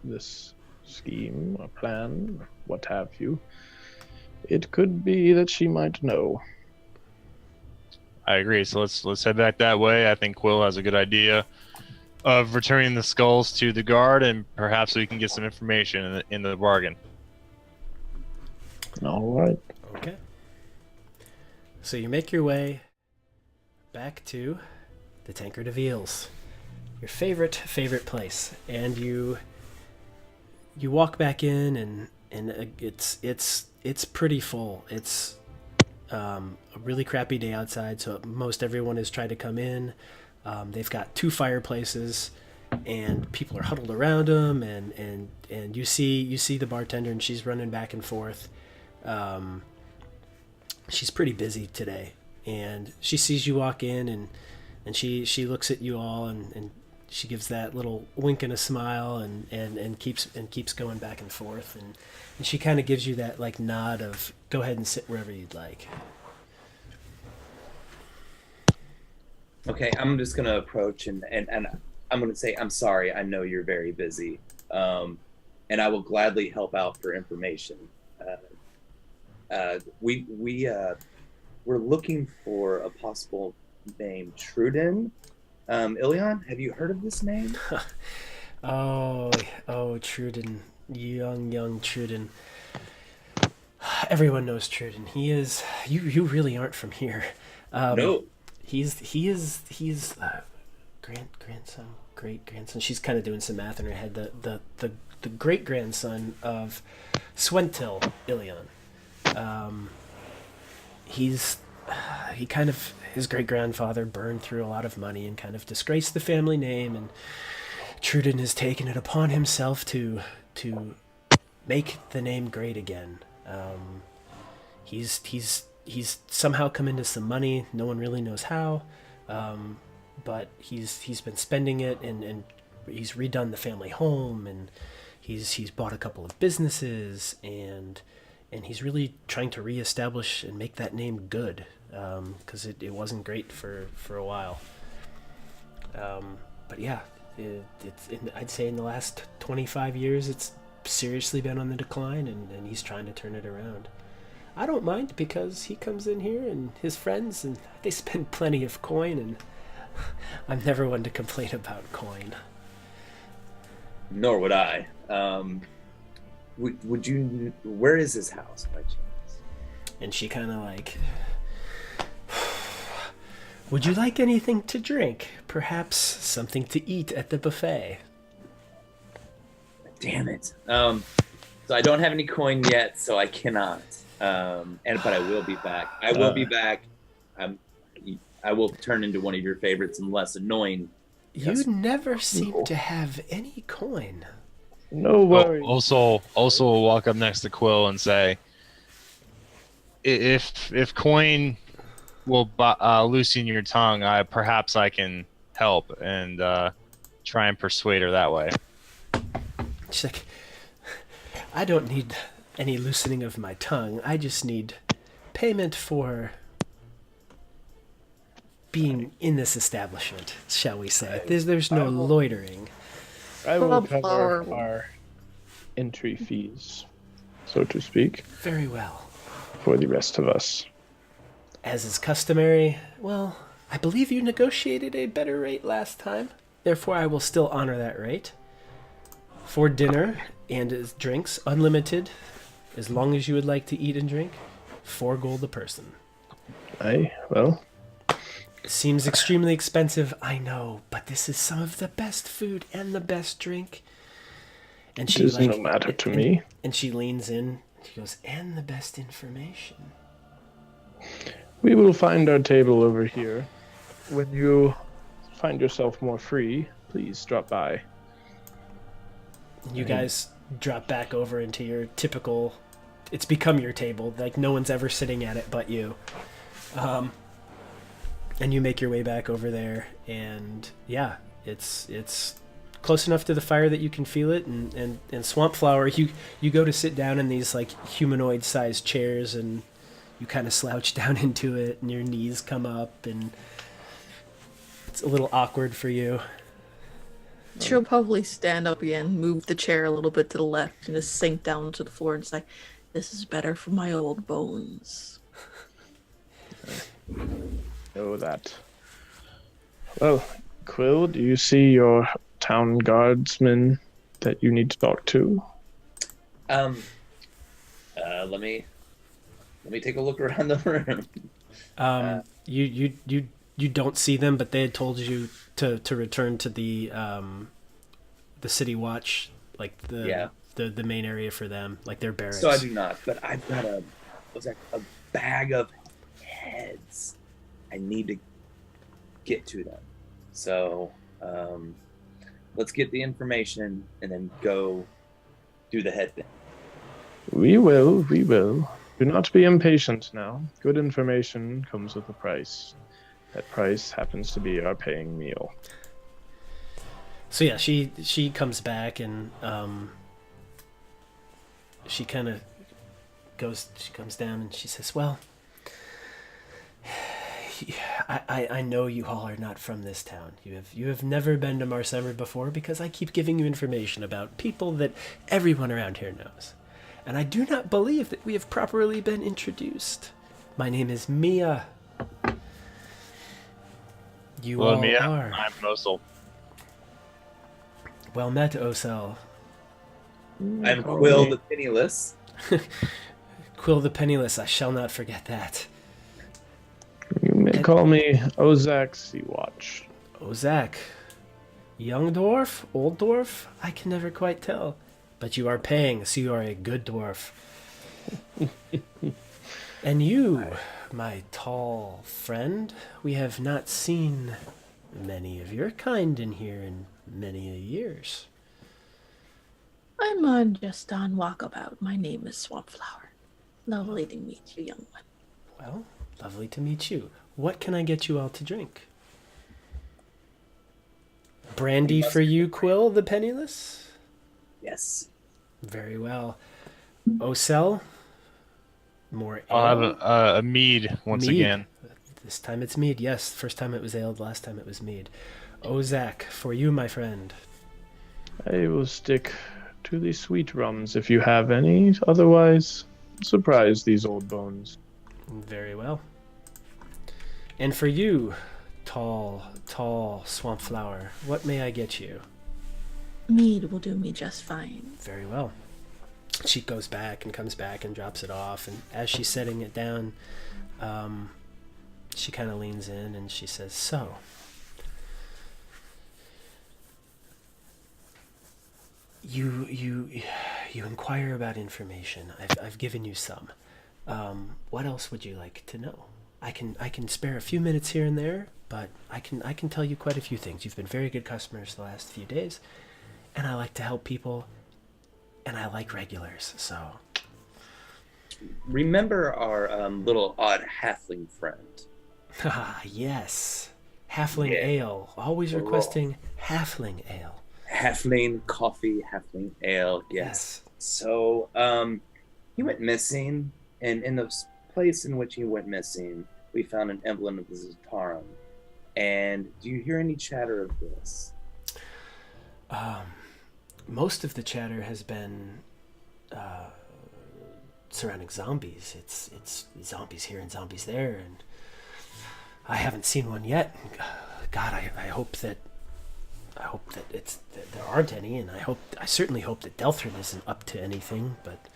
this scheme or plan, or what have you, it could be that she might know. I agree. So let's head back that way. I think Quill has a good idea of returning the skulls to the guard, and perhaps we can get some information in the bargain. All right. Okay. So you make your way back to the Tankard of Eels, your favorite place, and you walk back in, and it's pretty full. It's a really crappy day outside, so most everyone has tried to come in. They've got 2 fireplaces, and people are huddled around them, and you see the bartender, and she's running back and forth. She's pretty busy today, and she sees you walk in, and she looks at you all, and she gives that little wink and a smile, and keeps going back and forth, and she kind of gives you that like nod of go ahead and sit wherever you'd like. Okay, I'm just gonna approach and I'm gonna say, I'm sorry, I know you're very busy, and I will gladly help out for information. We're looking for a possible name, Truden Ilion. Have you heard of this name? Oh, Truden, young Truden. Everyone knows Truden. He is. You really aren't from here. No. He is grandson, great grandson. She's kind of doing some math in her head. The great grandson of Swentil Ilion. He kind of, his great grandfather burned through a lot of money and kind of disgraced the family name, and Truden has taken it upon himself to make the name great again. He's somehow come into some money. No one really knows how, but he's been spending it, and he's redone the family home, and he's bought a couple of businesses, and he's really trying to reestablish and make that name good, because it wasn't great for a while. But yeah, I'd say in the last 25 years, it's seriously been on the decline, and he's trying to turn it around. I don't mind, because he comes in here and his friends, and they spend plenty of coin, and I'm never one to complain about coin. Nor would I. Would you? Where is his house by chance? And she kind of like, would you like anything to drink? Perhaps something to eat at the buffet? Damn it. So I don't have any coin yet, so I cannot. But I will be back. I will be back. I will turn into one of your favorites and less annoying. You never seem to have any coin. No worries. Also will walk up next to Quill and say, if coin will loosen your tongue, perhaps I can help, and try and persuade her that way. She's like, I don't need any loosening of my tongue. I just need payment for being in this establishment, shall we say. There's no loitering. I will Bob cover Flower. our entry fees, so to speak, Very well. for the rest of us. As is customary, well, I believe you negotiated a better rate last time. Therefore, I will still honor that rate. For dinner and as drinks, unlimited, as long as you would like to eat and drink, 4 gold a person. Well, Seems extremely expensive, I know, but this is some of the best food and the best drink. And it is no matter to me. And she leans in. She goes, and the best information. We will find our table over here. When you find yourself more free, please drop by. You guys drop back over into your typical. It's become your table. Like no one's ever sitting at it but you. And you make your way back over there, and yeah, it's close enough to the fire that you can feel it. And Swamp Flower, you go to sit down in these like humanoid-sized chairs, and you kind of slouch down into it, and your knees come up, and it's a little awkward for you. She'll probably stand up again, move the chair a little bit to the left, and just sink down to the floor and say, "This is better for my old bones." Know that. Well, Quill, do you see your town guardsman that you need to talk to? Let me take a look around the room. You don't see them, but they had told you to return to the city watch, like the main area for them, like their barracks. So I do not, but I've got a bag of heads. I need to get to them. So let's get the information and then go do the head thing. We will. Do not be impatient now. Good information comes with a price. That price happens to be our paying meal. So yeah, she comes back and she kind of comes down and she says, "Well, I know you all are not from this town. You have never been to Marsember before because I keep giving you information about people that everyone around here knows. And I do not believe that we have properly been introduced. My name is Mia. You Hello, all Mia. are. I'm Mosel. Well met, Osel. I'm Quill the Penniless. Quill the Penniless, I shall not forget that. You may call me Ozak Seawatch. Ozak. Young dwarf? Old dwarf? I can never quite tell. But you are paying, so you are a good dwarf. And you, my tall friend, we have not seen many of your kind in here in many a years. I'm just on walkabout. My name is Swampflower. Lovely to meet you, young one. Well, lovely to meet you. What can I get you all to drink? Brandy for you, Quill the Penniless? Yes. Very well. Osel? More ale? I'll have a mead once Mead. again. This time it's mead, yes. First time it was ale, last time it was mead. Ozak, for you, my friend. I will stick to the sweet rums if you have any. Otherwise, surprise these old bones. Very well. And for you, tall swamp flower, what may I get you? Mead will do me just fine. Very well. She goes back and comes back and drops it off, and as she's setting it down, she kind of leans in and she says, "So, you inquire about information. I've given you some. What else would you like to know? I can spare a few minutes here and there, but I can tell you quite a few things. You've been very good customers the last few days, and I like to help people, and I like regulars, so." Remember our little odd halfling friend? Ah, yes. Halfling Yeah. ale. Always requesting halfling ale. Halfling coffee, halfling ale. Yes. So, he went missing, and in the place in which he went missing, we found an emblem of the Zentarum. And do you hear any chatter of this? Most of the chatter has been surrounding zombies. It's zombies here and zombies there, and I haven't seen one yet. God, I hope that that there aren't any, and I certainly hope that Delthrin isn't up to anything. But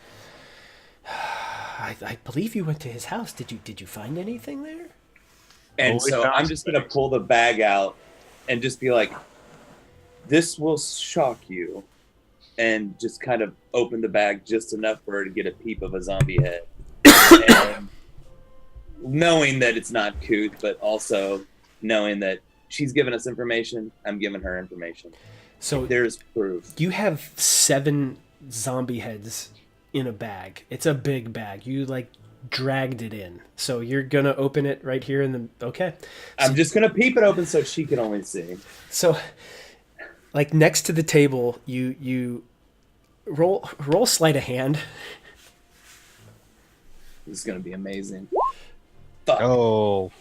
I believe you went to his house. Did you find anything there? And so I'm just gonna pull the bag out and just be like, "This will shock you," and just kind of open the bag just enough for her to get a peep of a zombie head, and knowing that it's not Cooth, but also knowing that she's given us information, I'm giving her information. So there's proof. You have 7 zombie heads in a bag. It's a big bag. You like dragged it in. So you're gonna open it right here in the okay. I'm just gonna peep it open so she can only see. So like next to the table, you roll sleight of hand. This is gonna be amazing. Fuck. Oh.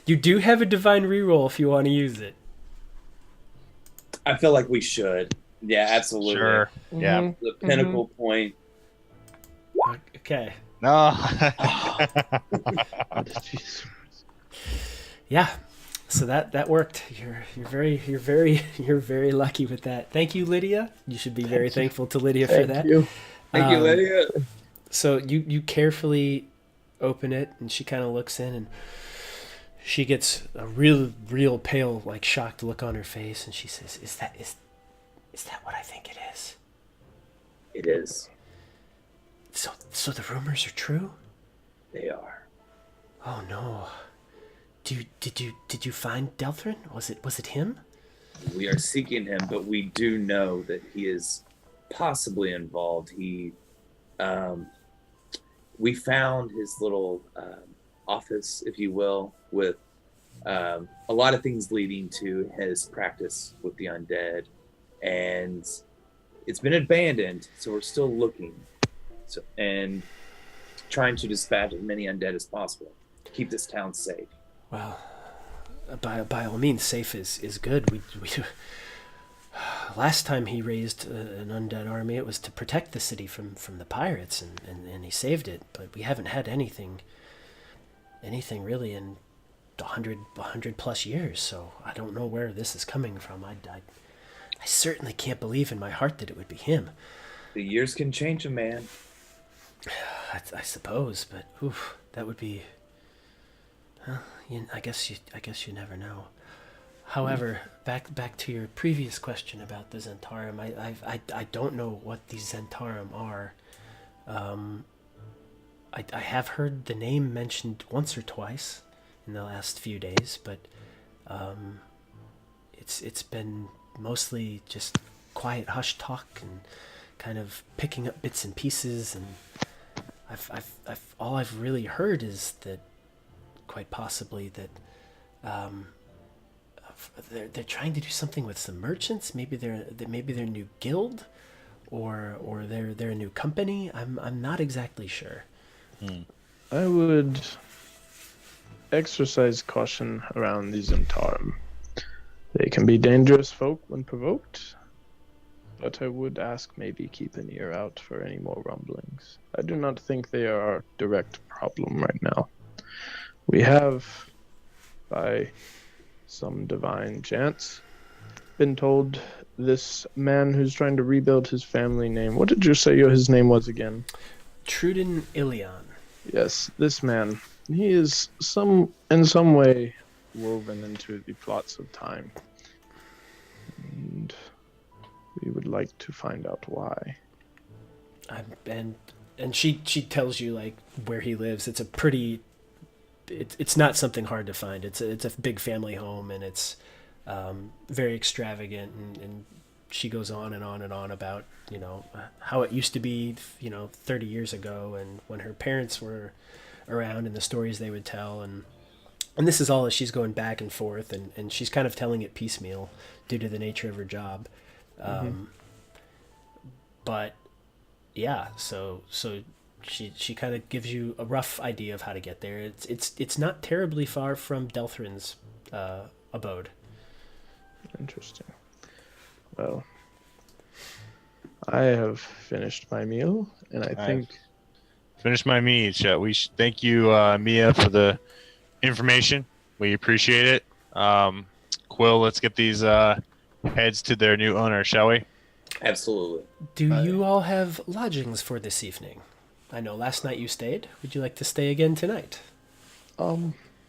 You do have a divine reroll if you want to use it. I feel like we should. Yeah, absolutely. Sure. Mm-hmm. Yeah. The pinnacle point. Okay. No. Yeah. So that worked. You're very lucky with that. Thank you, Lydia. You should be very thankful to Lydia for that. Thank you, Lydia. So you carefully open it, and she kind of looks in, and she gets a real pale, like shocked look on her face, and she says, "Is that what I think it is?" It is. So the rumors are true? They are. Oh no. Did you find Delthrin? Was it him? We are seeking him, but we do know that he is possibly involved. We found his little office, if you will, with a lot of things leading to his practice with the undead, and it's been abandoned, so we're still looking and trying to dispatch as many undead as possible to keep this town safe. Well, by all means, safe is good. We last time he raised an undead army, it was to protect the city from the pirates, and he saved it. But we haven't had anything really in 100 plus years. So I don't know where this is coming from. I certainly can't believe in my heart that it would be him. The years can change a man. I suppose, but oof, that would be. I guess you never know. However, back to your previous question about the Zentarum, I don't know what these Zentarum are. I have heard the name mentioned once or twice in the last few days, but it's been mostly just quiet hush talk and kind of picking up bits and pieces, and all I've really heard is that quite possibly that they're trying to do something with some merchants. Maybe they're a new guild, or they're a new company. I'm not exactly sure. I would exercise caution around these Zentarum. They can be dangerous folk when provoked, but I would ask maybe keep an ear out for any more rumblings. I do not think they are our direct problem right now. We have, by some divine chance, been told this man who's trying to rebuild his family name. What did you say his name was again? Truden Ilion. Yes, this man. He is in some way woven into the plots of time. And we would like to find out why. And she tells you like where he lives. It's a pretty. It's not something hard to find. It's a big family home, and it's very extravagant. And she goes on and on and on about how it used to be 30 years ago, and when her parents were around, and the stories they would tell, and this is all as she's going back and forth, and she's kind of telling it piecemeal due to the nature of her job. But yeah, so she kind of gives you a rough idea of how to get there. It's not terribly far from Delthrin's abode. Interesting. Well, I have finished my meal, and I think Finish my meat. We thank you, Mia, for the information. We appreciate it. Quill, let's get these heads to their new owner, shall we? Absolutely. Do you all have lodgings for this evening? I know last night you stayed. Would you like to stay again tonight?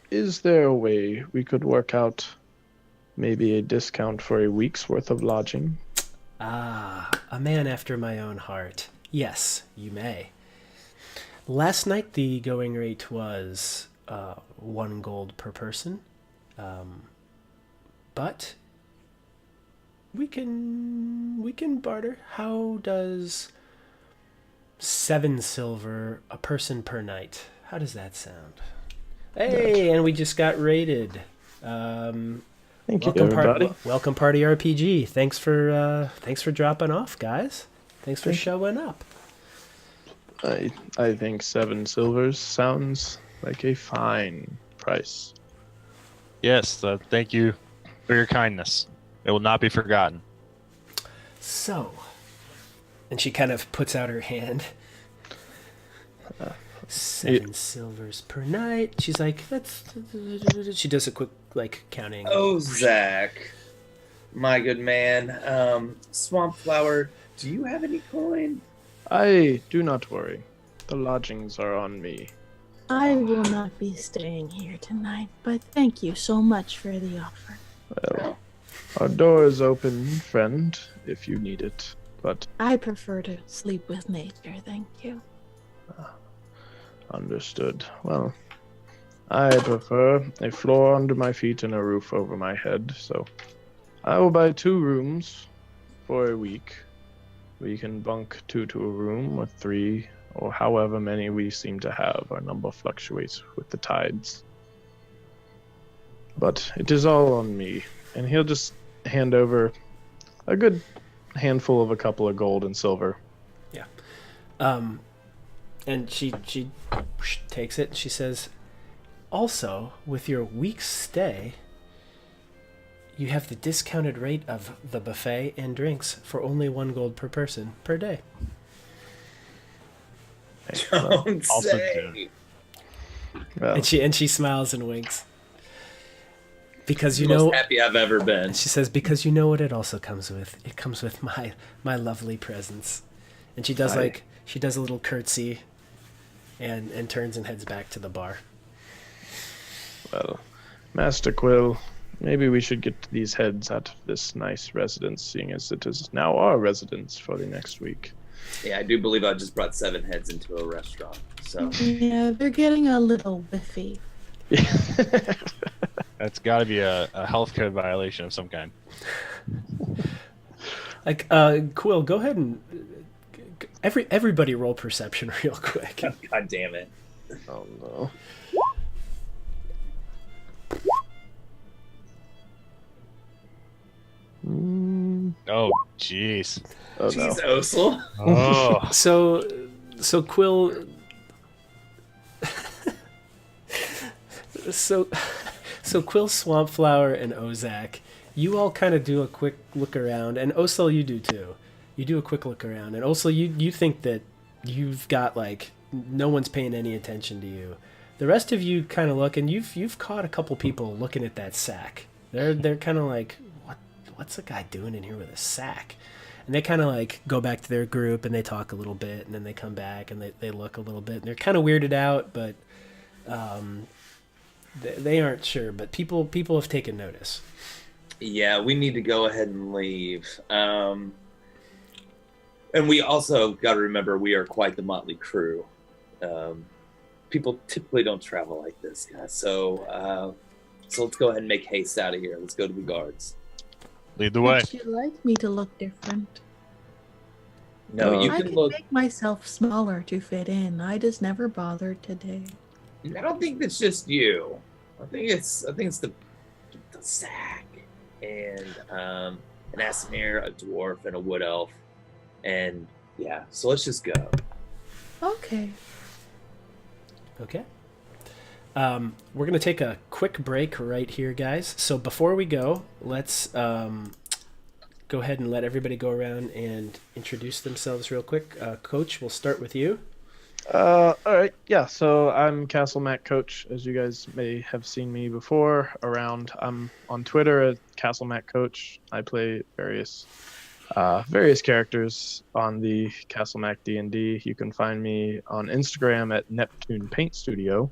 is there a way we could work out maybe a discount for a week's worth of lodging? Ah, a man after my own heart. Yes, you may. Last night the going rate was 1 gold per person. But we can barter. How does 7 silver a person per night? How does that sound? Hey, and we just got raided. Thank you, everybody. Welcome, Party RPG. Thanks for dropping off, guys. Thanks for showing up. I think 7 silvers sounds like a fine price. Yes, thank you for your kindness. It will not be forgotten. So, and she kind of puts out her hand. 7 silvers per night. She's like, she does a quick, counting. Oh, Zach, my good man. Swamp Flower, do you have any coin? Do not worry. The lodgings are on me. I will not be staying here tonight, but thank you so much for the offer. Well, our door is open, friend, if you need it, but I prefer to sleep with nature, thank you. understood. Well, I prefer a floor under my feet and a roof over my head, so I will buy 2 rooms for a week. We can bunk 2 to a room, or 3, or however many we seem to have. Our number fluctuates with the tides. But it is all on me. And he'll just hand over a good handful of a couple of gold and silver. Yeah. And she takes it and she says, also, with your week's stay, you have the discounted rate of the buffet and drinks for only 1 gold per person per day. Don't Also say. Well, And she smiles and winks. Because The most happy I've ever been. she says, because you know what it also comes with. It comes with my lovely presence. And she does she does a little curtsy and turns and heads back to the bar. well, Master Quill, maybe we should get these heads out of this nice residence, seeing as it is now our residence for the next week. Yeah, I do believe I just brought 7 heads into a restaurant. So Yeah, they're getting a little whiffy. That's got to be a health code violation of some kind. Quill, go ahead and everybody roll perception real quick. God damn it. Oh no. Oh, jeez. Oh no. Jeez, Osel. Oh, So Quill. So Quill, Swampflower, and Ozak, you all kind of do a quick look around, and Osel, you do too. You do a quick look around, and Osel, you think that you've got no one's paying any attention to you. The rest of you kind of look, and you've caught a couple people looking at that sack. They're kind of like, what's the guy doing in here with a sack? And they kind of go back to their group and they talk a little bit, and then they come back and they look a little bit, and they're kind of weirded out, but they aren't sure. But people have taken notice. Yeah, we need to go ahead and leave. And we also got to remember we are quite the motley crew. People typically don't travel like this, guys. So let's go ahead and make haste out of here. Let's go to the guards. lead the way. Would you like me to look different? No, you I can can look. make myself smaller to fit in. I just never bothered today. I don't think it's just you. I think it's the sack and an Asimir, a dwarf, and a wood elf. And yeah, so let's just go. Okay. Okay. We're going to take a quick break right here, guys. So before we go, let's go ahead and let everybody go around and introduce themselves real quick. Coach, we'll start with you. All right. Yeah. So I'm Castle Mac Coach, as you guys may have seen me before around. I'm on Twitter at Castle Mac Coach. I play various characters on the Castle Mac D&D. You can find me on Instagram at Neptune Paint Studio.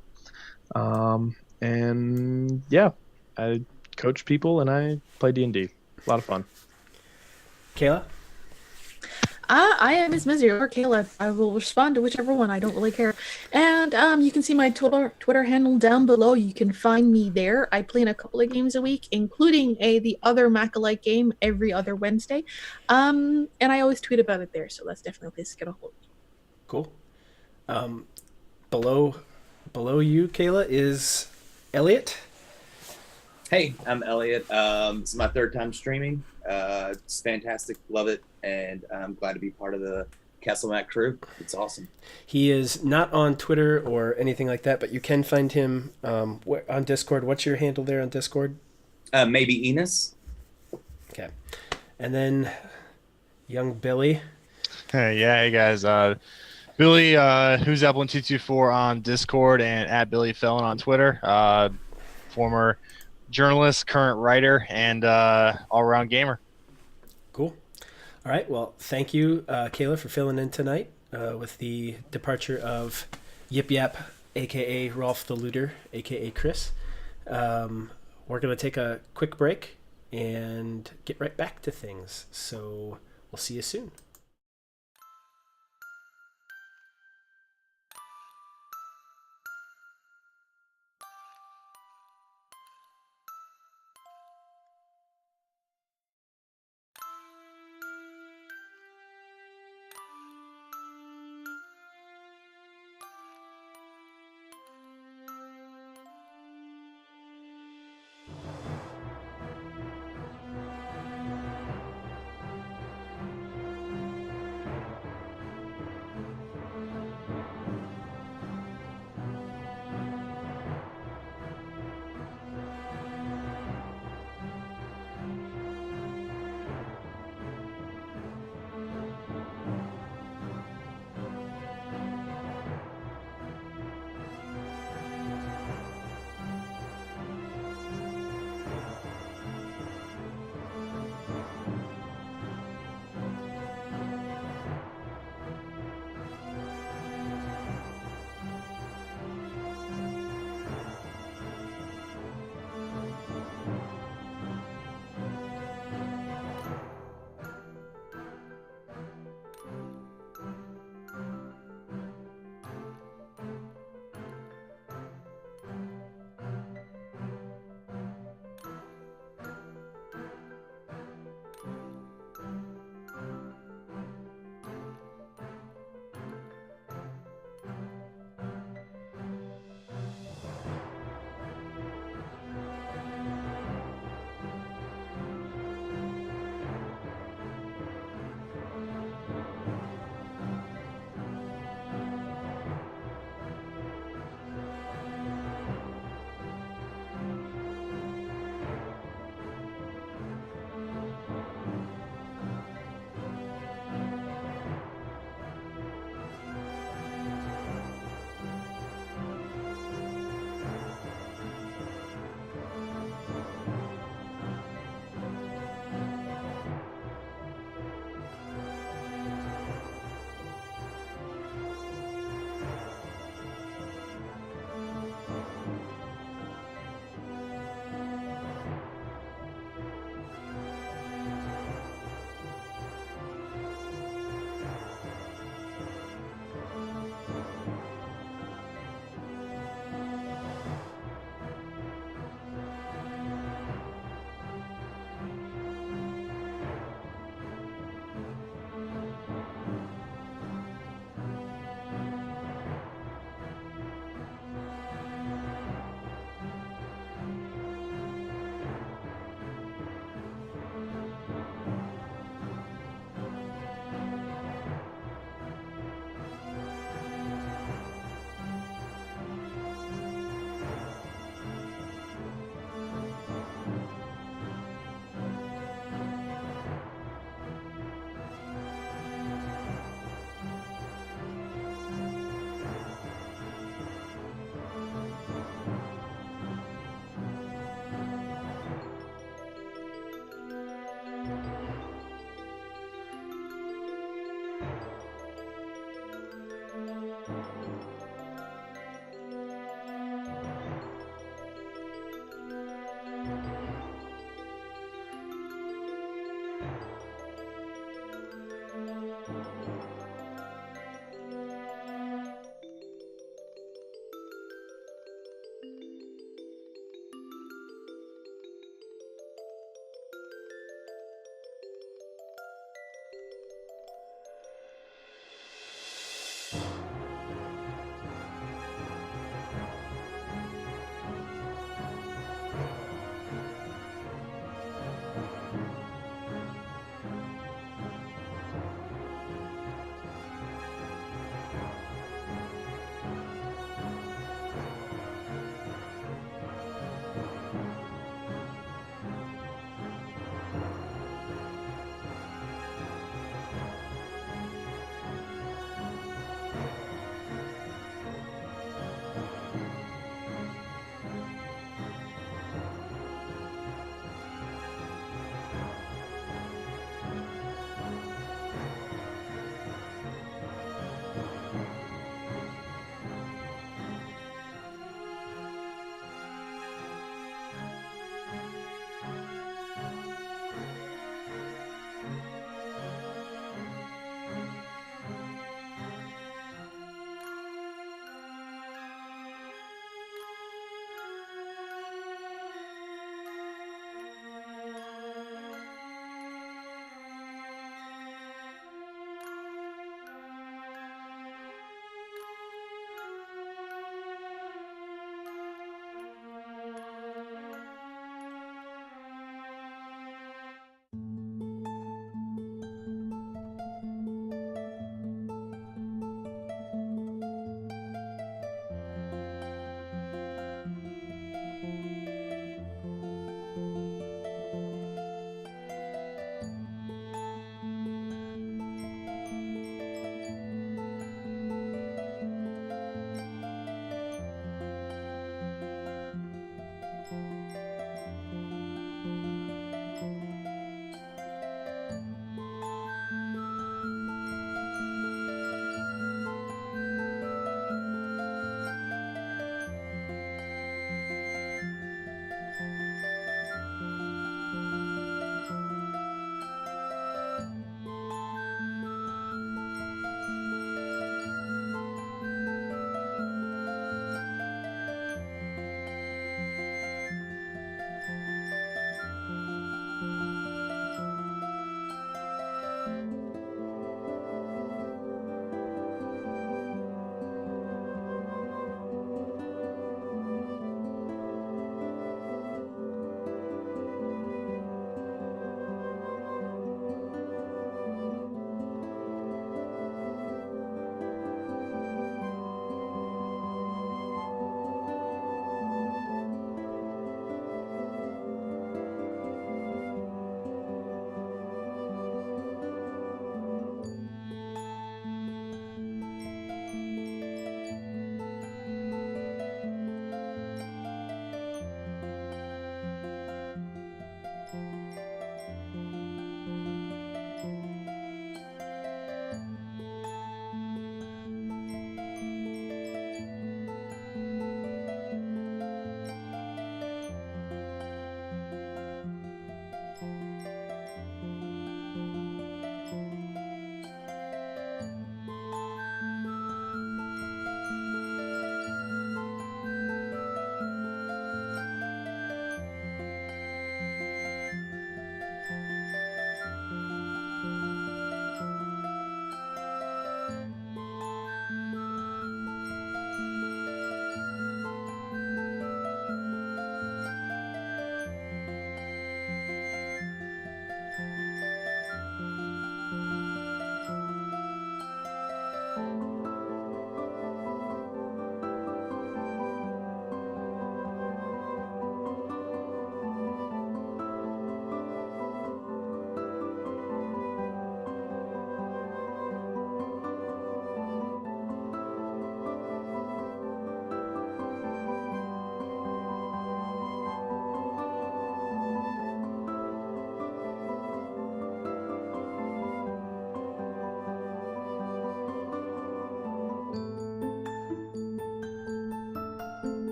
And yeah, I coach people and I play D&D. A lot of fun. Kayla? I am Miss Mizzy or Caleb. I will respond to whichever one. I don't really care. And you can see my Twitter handle down below. You can find me there. I play in a couple of games a week, including the other Macalite game every other Wednesday. And I always tweet about it there, so that's definitely a place to get a hold of me. Cool. Below you, Kayla, is Elliot. Hey, I'm Elliot. This is my third time streaming. It's fantastic. Love it. And I'm glad to be part of the Castle Mac crew. It's awesome. He is not on Twitter or anything like that, but you can find him on Discord. What's your handle there on Discord? Maybe Enos. Okay. And then young Billy. Hey guys. Billy, who's Evelyn224 on Discord and at Billy Felon on Twitter. Former journalist, current writer, and all-around gamer. Cool. All right. Well, thank you, Kayla, for filling in tonight with the departure of Yip Yap, a.k.a. Rolf the Looter, a.k.a. Chris. We're going to take a quick break and get right back to things. So we'll see you soon.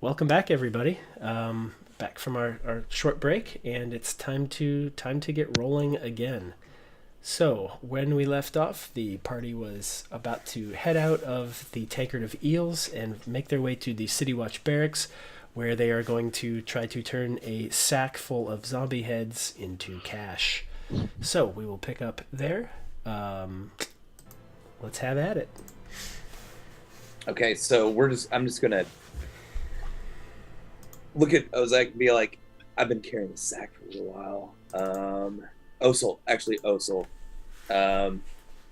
welcome back, everybody. Back from our short break, and it's time to get rolling again. So, when we left off, the party was about to head out of the Tankard of Eels and make their way to the City Watch barracks, where they are going to try to turn a sack full of zombie heads into cash. So, we will pick up there. Let's have at it. Okay, so I'm just gonna look at Ozak and be like, I've been carrying the sack for a little while. Osel,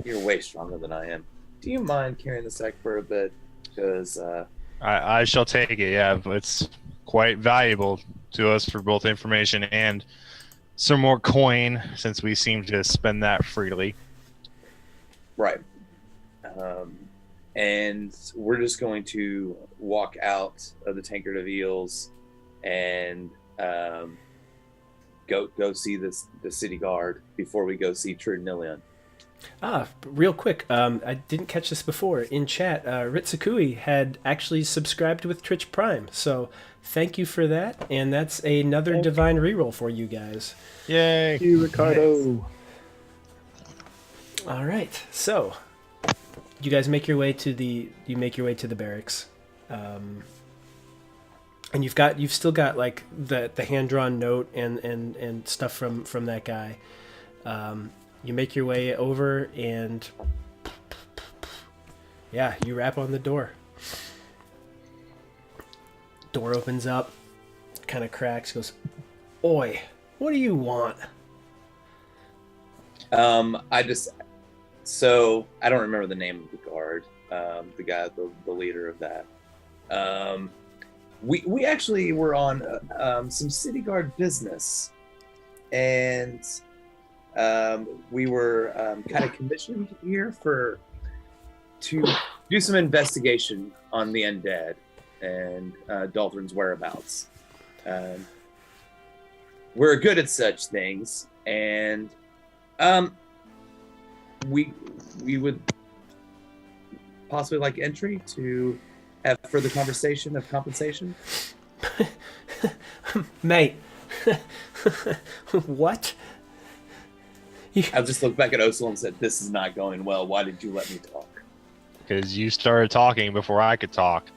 you're way stronger than I am. Do you mind carrying the sack for a bit? Because I shall take it. Yeah, it's quite valuable to us for both information and some more coin, since we seem to spend that freely. right. And we're just going to walk out of the Tankard of Eels and go see the city guard before we go see Trudnilion. Real quick, I didn't catch this before. In chat, Ritsukui had actually subscribed with Twitch Prime, so thank you for that, and that's another divine reroll for you guys. Yay! Thank you, Ricardo. All right, so you guys make your way to the barracks, and you've still got like the hand drawn note and stuff from that guy. You make your way over, and yeah, you rap on the door. Door opens up, kind of cracks, goes, "Oi, what do you want?" So I don't remember the name of the guard, the guy, the leader of that. We actually were on some city guard business, and we were kind of commissioned here to do some investigation on the undead and Dalton's whereabouts. We're good at such things, and we would possibly like entry to have further conversation of compensation. Mate, what? I'll just look back at Osel and said, "This is not going well. Why did you let me talk?" Because you started talking before I could talk.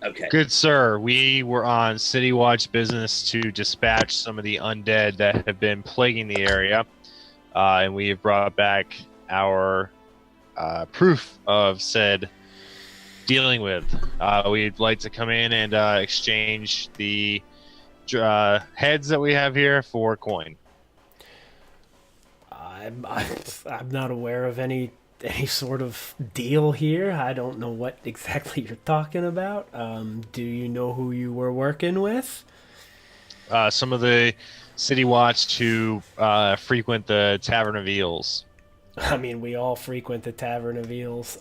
Okay. Good sir, we were on City Watch business to dispatch some of the undead that have been plaguing the area, and we have brought back our proof of said dealing with. We'd like to come in and exchange the heads that we have here for coin. I'm not aware of any sort of deal here. I don't know what exactly you're talking about. Do you know who you were working with? Some of the City Watch who frequent the Tavern of Eels. I mean, we all frequent the Tavern of Eels.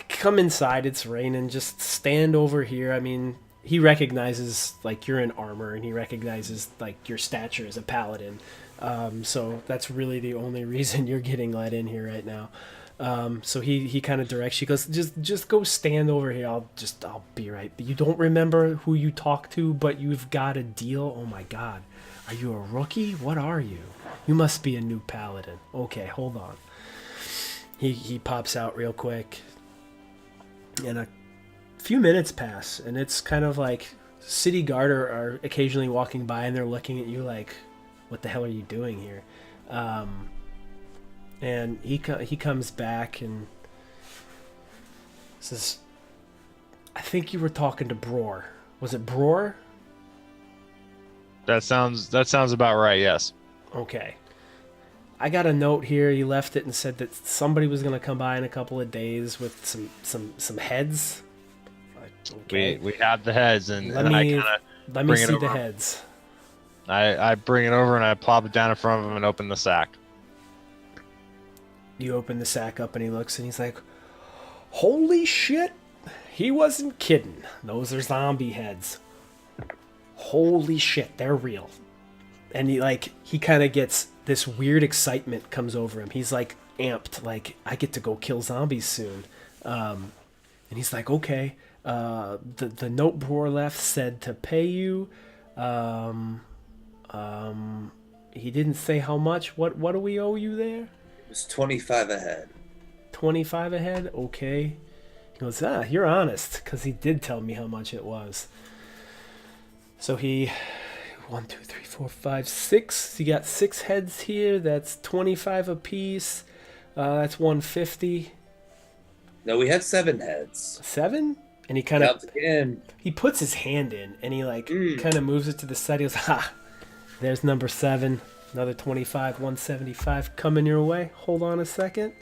Come inside, it's raining. Just stand over here. I mean, he recognizes, like, you're in armor, and he recognizes, like, your stature as a paladin. So that's really the only reason you're getting let in here right now. So he kind of directs you. He goes, just go stand over here. I'll be right. But you don't remember who you talked to, but you've got a deal. Oh my God, are you a rookie? What are you? You must be a new paladin. Okay, hold on. He pops out real quick, and a few minutes pass, and it's kind of like city guard are occasionally walking by, and they're looking at you like, what the hell are you doing here? And he comes back and says, I think you were talking to Bror. Was it Bror? That sounds about right, yes. Okay. I got a note here. You left it and said that somebody was going to come by in a couple of days with some heads. Okay. We have the heads, and Let me see the heads. I bring it over and I plop it down in front of him and open the sack. You open the sack up and he looks and he's like, holy shit, he wasn't kidding. Those are zombie heads. Holy shit, they're real. And he kind of gets this weird excitement comes over him. He's like amped, like, I get to go kill zombies soon. And he's like, okay. The note before left said to pay you. He didn't say how much. What do we owe you there? It was 25 ahead. 25 ahead? Okay. He goes, you're honest, because he did tell me how much it was. So he, 1, 2, 3, 4, 5, 6. He got 6 heads here. That's 25 apiece. That's 150. No, we had 7 heads. 7? And he kind of, again. He puts his hand in, and he kind of moves it to the side. He goes, there's number 7. Another 25, 175 coming your way. Hold on a second.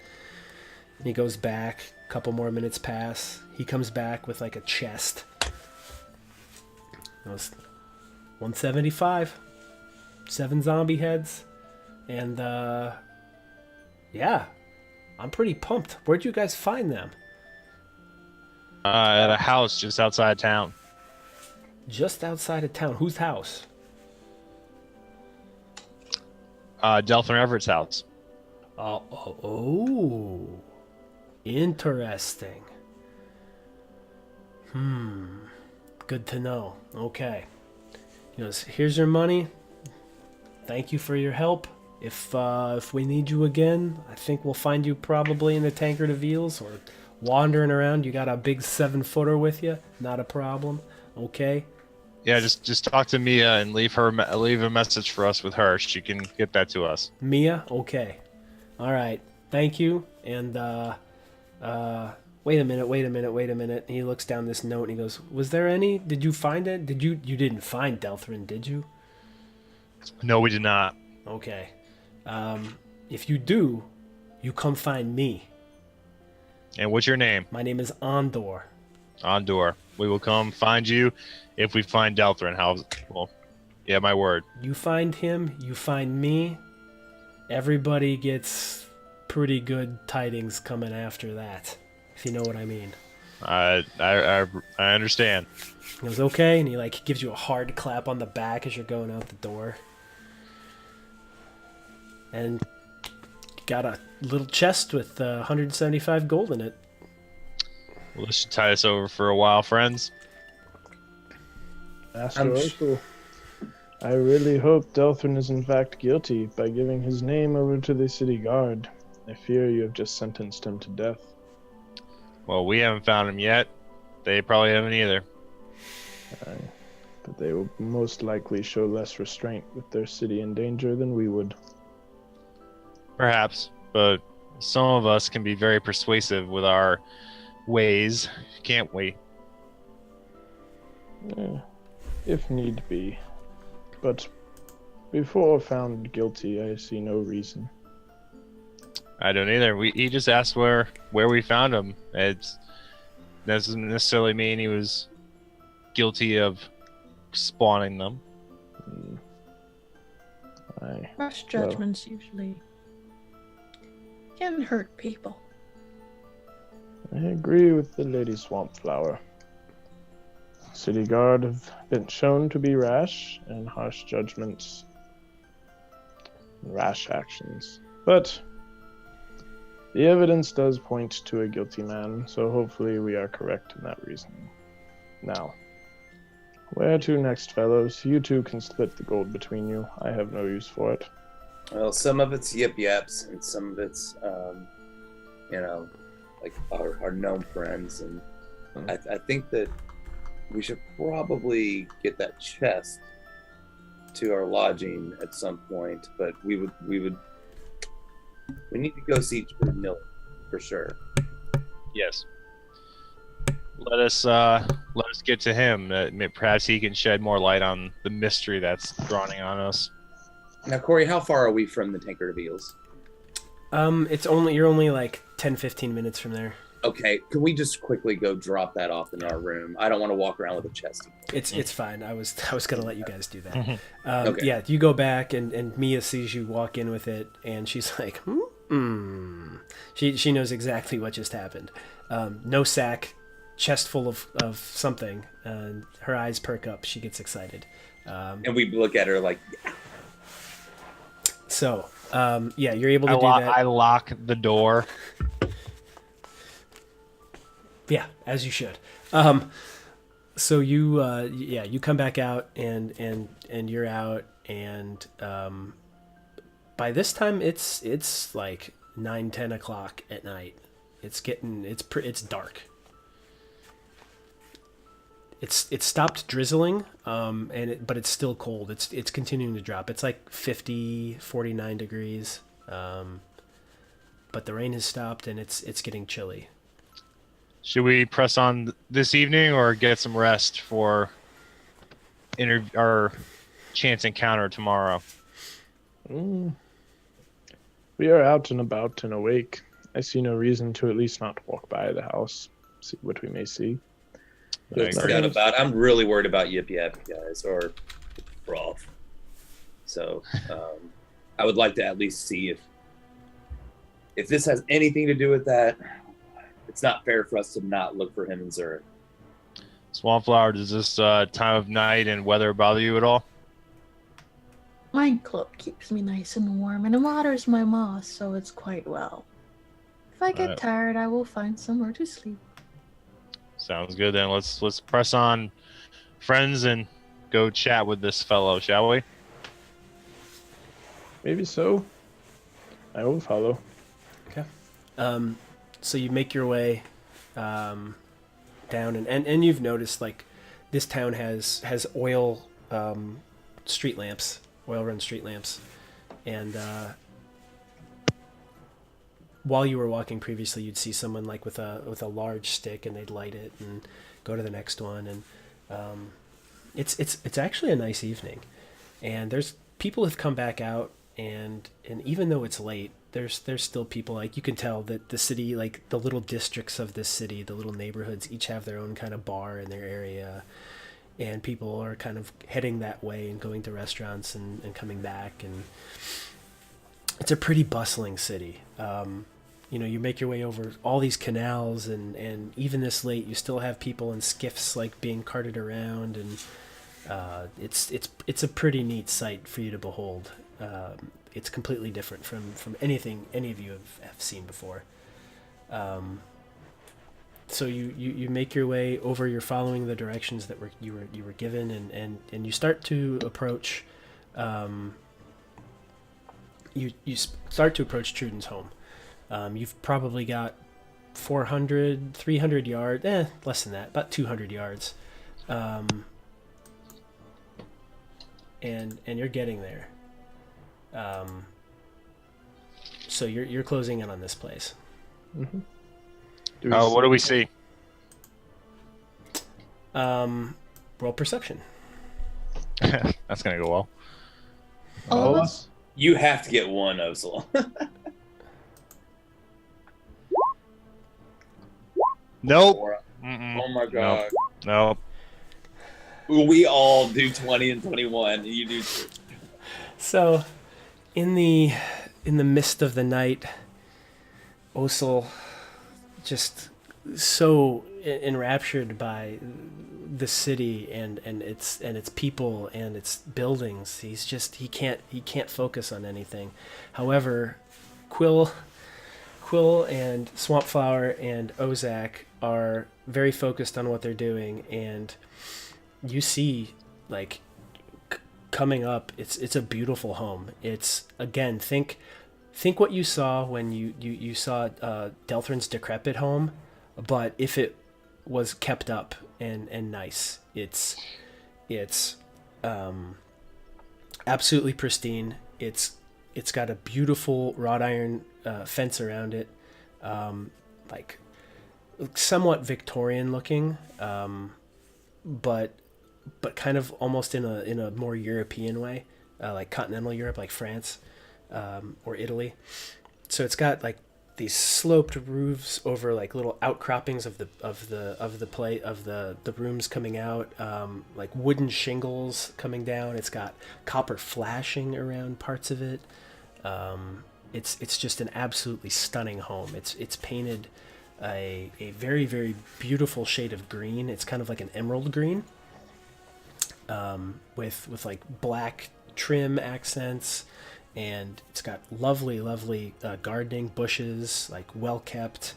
And he goes back. A couple more minutes pass. He comes back with like a chest. It was 175. 7 zombie heads. And, yeah. I'm pretty pumped. Where'd you guys find them? At a house just outside town. Just outside of town. Whose house? Delthan Everett's house. Oh. Interesting. Good to know. Okay. He goes, here's your money. Thank you for your help. If we need you again, I think we'll find you probably in the Tankard of Eels or wandering around. You got a big 7-footer with you. Not a problem. Okay. Yeah, just talk to Mia and leave a message for us with her. She can get that to us. Mia? Okay. All right. Thank you. And wait a minute. He looks down this note and he goes, was there any? Did you find it? You didn't find Delthrin, did you? No, we did not. Okay. If you do, you come find me. And what's your name? My name is Andor. Andor. We will come find you if we find Delthrin. Well, yeah, my word. You find him, you find me. Everybody gets pretty good tidings coming after that, if you know what I mean. I understand. He goes, okay, and he gives you a hard clap on the back as you're going out the door. And got a little chest with 175 gold in it. Well, this should tie us over for a while, friends. Master Oracle, I really hope Delthrin is in fact guilty by giving his name over to the city guard. I fear you have just sentenced him to death. Well, we haven't found him yet. They probably haven't either. But they will most likely show less restraint with their city in danger than we would. Perhaps, but some of us can be very persuasive with our ways, can't we? If need be. But before found guilty, I see no reason. I don't either. He just asked where we found him. It doesn't necessarily mean he was guilty of spawning them. Harsh judgments usually can hurt people. I agree with the Lady Swampflower. City Guard have been shown to be rash and harsh judgments and rash actions. But the evidence does point to a guilty man, so hopefully we are correct in that reasoning. Now, where to next, fellows? You two can split the gold between you. I have no use for it. Well, some of it's yip yaps, and some of it's, our known friends. And I think that we should probably get that chest to our lodging at some point. But we need to go see Nil for sure. Yes. Let us get to him. Perhaps he can shed more light on the mystery that's dawning on us. Now, Corey, how far are we from the Tankard of Eels? You're only 10-15 minutes from there. Okay, can we just quickly go drop that off in our room? I don't want to walk around with a chest. It's fine. I was gonna let you guys do that. Okay. Yeah, you go back and Mia sees you walk in with it, and she's like, She knows exactly what just happened. No sack, chest full of something, and her eyes perk up. She gets excited. And we look at her like. So, you're able to do that. I lock the door. Yeah, as you should. So you come back out and you're out, and by this time it's like 9-10 o'clock at night. It's dark. It's stopped drizzling, but it's still cold. It's continuing to drop. It's like 49 degrees, but the rain has stopped and it's getting chilly. Should we press on this evening or get some rest for our chance encounter tomorrow? We are out and about and awake. I see no reason to at least not walk by the house, see what we may see. I agree. I'm really worried about Yip Yap, guys, or Rolf. So I would like to at least see if this has anything to do with that. It's not fair for us to not look for him in Zurich. Swampflower, does this time of night and weather bother you at all? My cloak keeps me nice and warm, and it waters my moss, so it's quite well. If I get tired, I will find somewhere to sleep. Sounds good. Then let's press on, friends, and go chat with this fellow, shall we? Maybe so. I will follow. Okay. So you make your way down, and you've noticed like this town has oil street lamps, oil-run street lamps, and while you were walking previously, you'd see someone like with a large stick, and they'd light it and go to the next one, and it's actually a nice evening, and there's people have come back out, and even though it's late, there's still people. Like, you can tell that the city, like the little districts of this city, the little neighborhoods, each have their own kind of bar in their area, and people are kind of heading that way and going to restaurants and coming back, and it's a pretty bustling city. You make your way over all these canals, and even this late, you still have people in skiffs like being carted around, and it's a pretty neat sight for you to behold. It's completely different from anything any of you have seen before. So you make your way over. You're following the directions that you were given, and you start to approach. You start to approach Truden's home. You've probably got 300 yards, less than that, about 200 yards. And you're getting there. So you're closing in on this place. Mm-hmm. What do we see? Roll perception. That's gonna go well. All of us? You have to get one, Ozel. Nope. Oh my god. Nope. We all do 20 and 21, and you do 2. So, in the mist of the night, Osel, just so enraptured by the city and its people and its buildings, he can't focus on anything. However, Quill and Swampflower and Ozak are very focused on what they're doing, and you see, like, coming up, it's a beautiful home. It's, again, think what you saw when you saw Delthrin's decrepit home, but if it was kept up and nice. It's absolutely pristine. It's got a beautiful wrought iron fence around it, like somewhat Victorian looking, but kind of almost in a more European way, like continental Europe, like France or Italy. So it's got like these sloped roofs over like little outcroppings of the rooms coming out, like wooden shingles coming down. It's got copper flashing around parts of it. It's just an absolutely stunning home. It's painted a very, very beautiful shade of green. It's kind of like an emerald green, with like black trim accents, and it's got lovely gardening bushes, like well kept.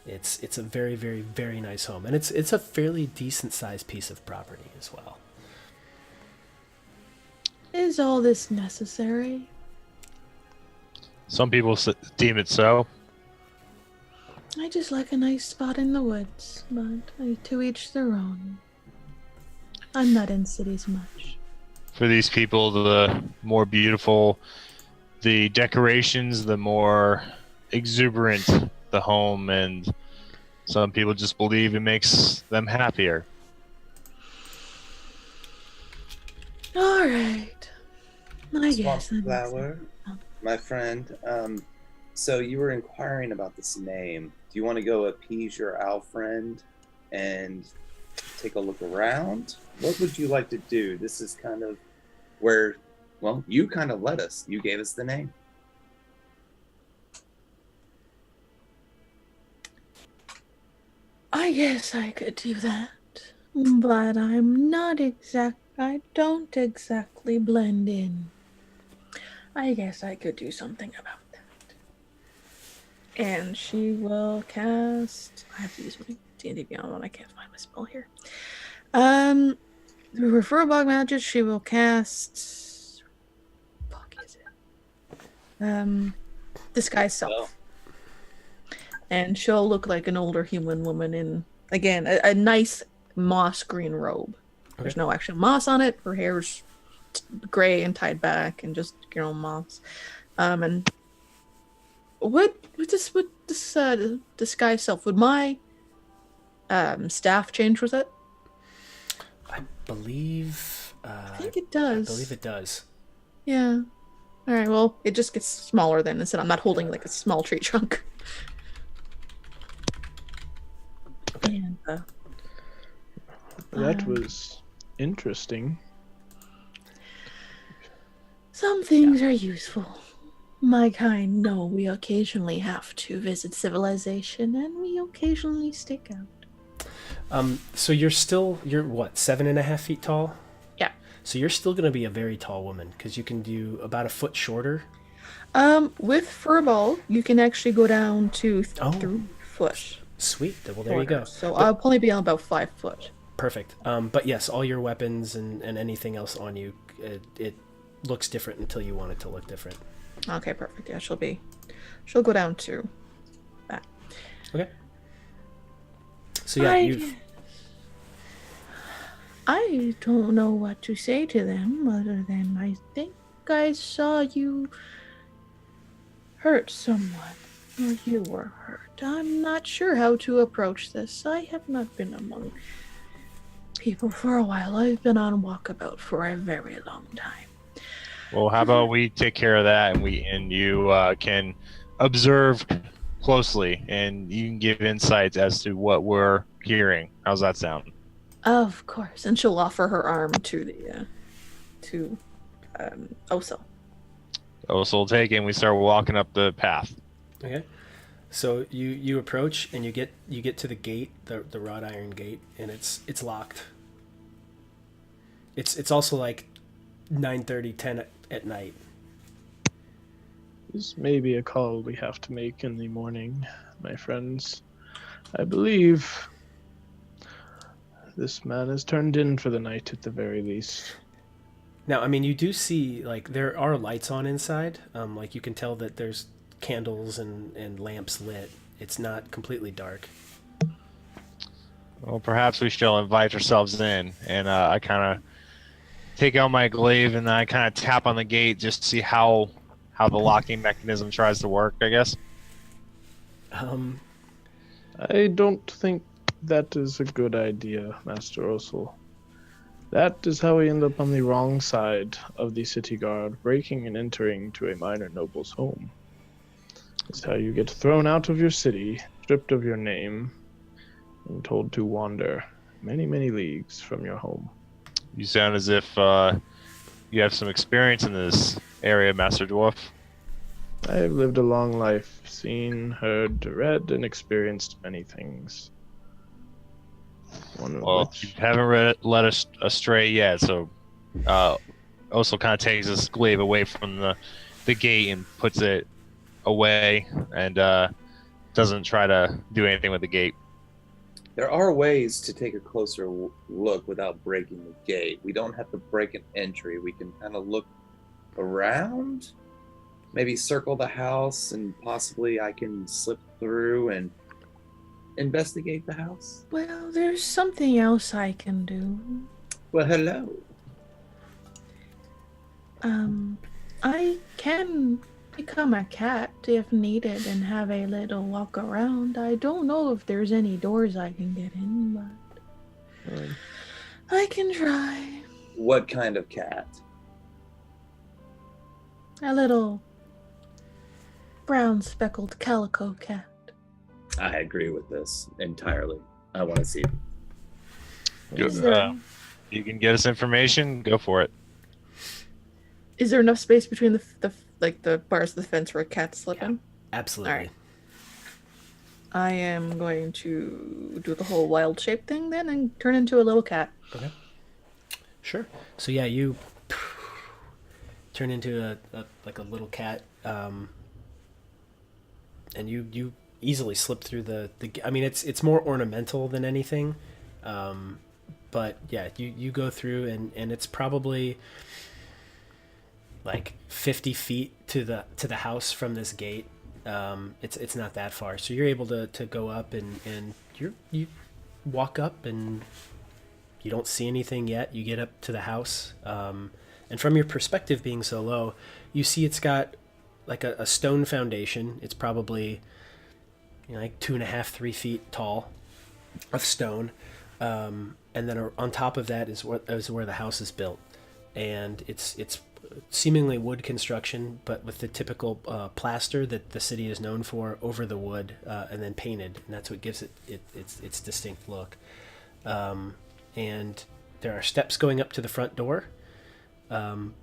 It's a very, very, very nice home, and it's a fairly decent sized piece of property as well. Is all this necessary? Some people deem it so. I just like a nice spot in the woods, but to each their own. I'm not in cities much. For these people, the more beautiful the decorations, the more exuberant the home, and some people just believe it makes them happier. All right. I guess that makes Flower, sense. my friend. So you were inquiring about this name. Do you want to go appease your owl friend and take a look around? What would you like to do? This is kind of where, well, you kind of led us. You gave us the name. I guess I could do that, but I don't exactly blend in. I guess I could do something about that. And she will cast. I have to use my D&D Beyond one. I can't find my spell here. Refer bug magic. She will cast. Fuck is it? Disguise self. Oh. And she'll look like an older human woman in, again, a nice moss green robe. Okay. There's no actual moss on it. Her hair's gray and tied back and just, moss. And what this disguise self, would my staff change with it? I believe. I think it does. I believe it does. Yeah. All right. Well, it just gets smaller then. Instead, I'm not holding like a small tree trunk. And, That was interesting. some things are useful. My kind know we occasionally have to visit civilization, and we occasionally stick out. So you're what, 7.5 feet tall? Yeah. So you're still going to be a very tall woman because you can do about a foot shorter. With furball, you can actually go down to 3 foot. Sweet. Well, there you go. So I'll probably be on about 5 foot. Perfect. But yes, all your weapons and anything else on you, it looks different until you want it to look different. Okay, perfect. Yeah, she'll go down to that. Okay. So yeah, I don't know what to say to them other than I think I saw you hurt someone, or you were hurt. I'm not sure how to approach this. I have not been among people for a while. I've been on walkabout for a very long time. Well, how about we take care of that, and you can observe closely, and you can give insights as to what we're hearing. How's that sound? Of course, and she'll offer her arm to Oso. Oso will take it, and we start walking up the path. Okay. So you approach and you get to the gate, the wrought iron gate, and it's locked. It's also like 9:30, 10 at night. This may be a call we have to make in the morning, my friends. I believe this man is turned in for the night at the very least. Now, I mean, you do see, like, there are lights on inside. Like, you can tell that there's candles and lamps lit. It's not completely dark. Well, perhaps we shall invite ourselves in, and I kind of take out my glaive and I kind of tap on the gate just to see how the locking mechanism tries to work, I guess. I don't think that is a good idea, Master Osel. That is how we end up on the wrong side of the city guard, breaking and entering to a minor noble's home. It's how you get thrown out of your city, stripped of your name, and told to wander many, many leagues from your home. You sound as if you have some experience in this area, Master Dwarf. I have lived a long life, seen, heard, read, and experienced many things. One of Well, which... you haven't led us astray yet, so Oso kind of takes his glaive away from the gate and puts it away and doesn't try to do anything with the gate. There are ways to take a closer look without breaking the gate. We don't have to break an entry. We can kind of look around, maybe circle the house, and possibly I can slip through and investigate the house. Well, there's something else I can do. Well, hello. I can become a cat if needed and have a little walk around. I don't know if there's any doors I can get in, but I can try. What kind of cat? A little brown speckled calico cat. I agree with this entirely. I want to see it. Is there, You can get us information. Go for it. is there enough space between the bars of the fence where a cat's slipping? Absolutely. All right. I am going to do the whole wild shape thing then and turn into a little cat. Okay. Sure. So yeah, you turn into a little cat, and you easily slip through the. I mean, it's more ornamental than anything, but yeah, you go through and it's probably like 50 feet to the house from this gate. It's not that far, so you're able to go up and you walk up and you don't see anything yet. You get up to the house, and from your perspective being so low, you see it's got like a stone foundation. It's probably like 2.5, 3 feet tall of stone, and then on top of that is where the house is built, and it's seemingly wood construction, but with the typical plaster that the city is known for over the wood, and then painted, and that's what gives it its distinct look. And there are steps going up to the front door, and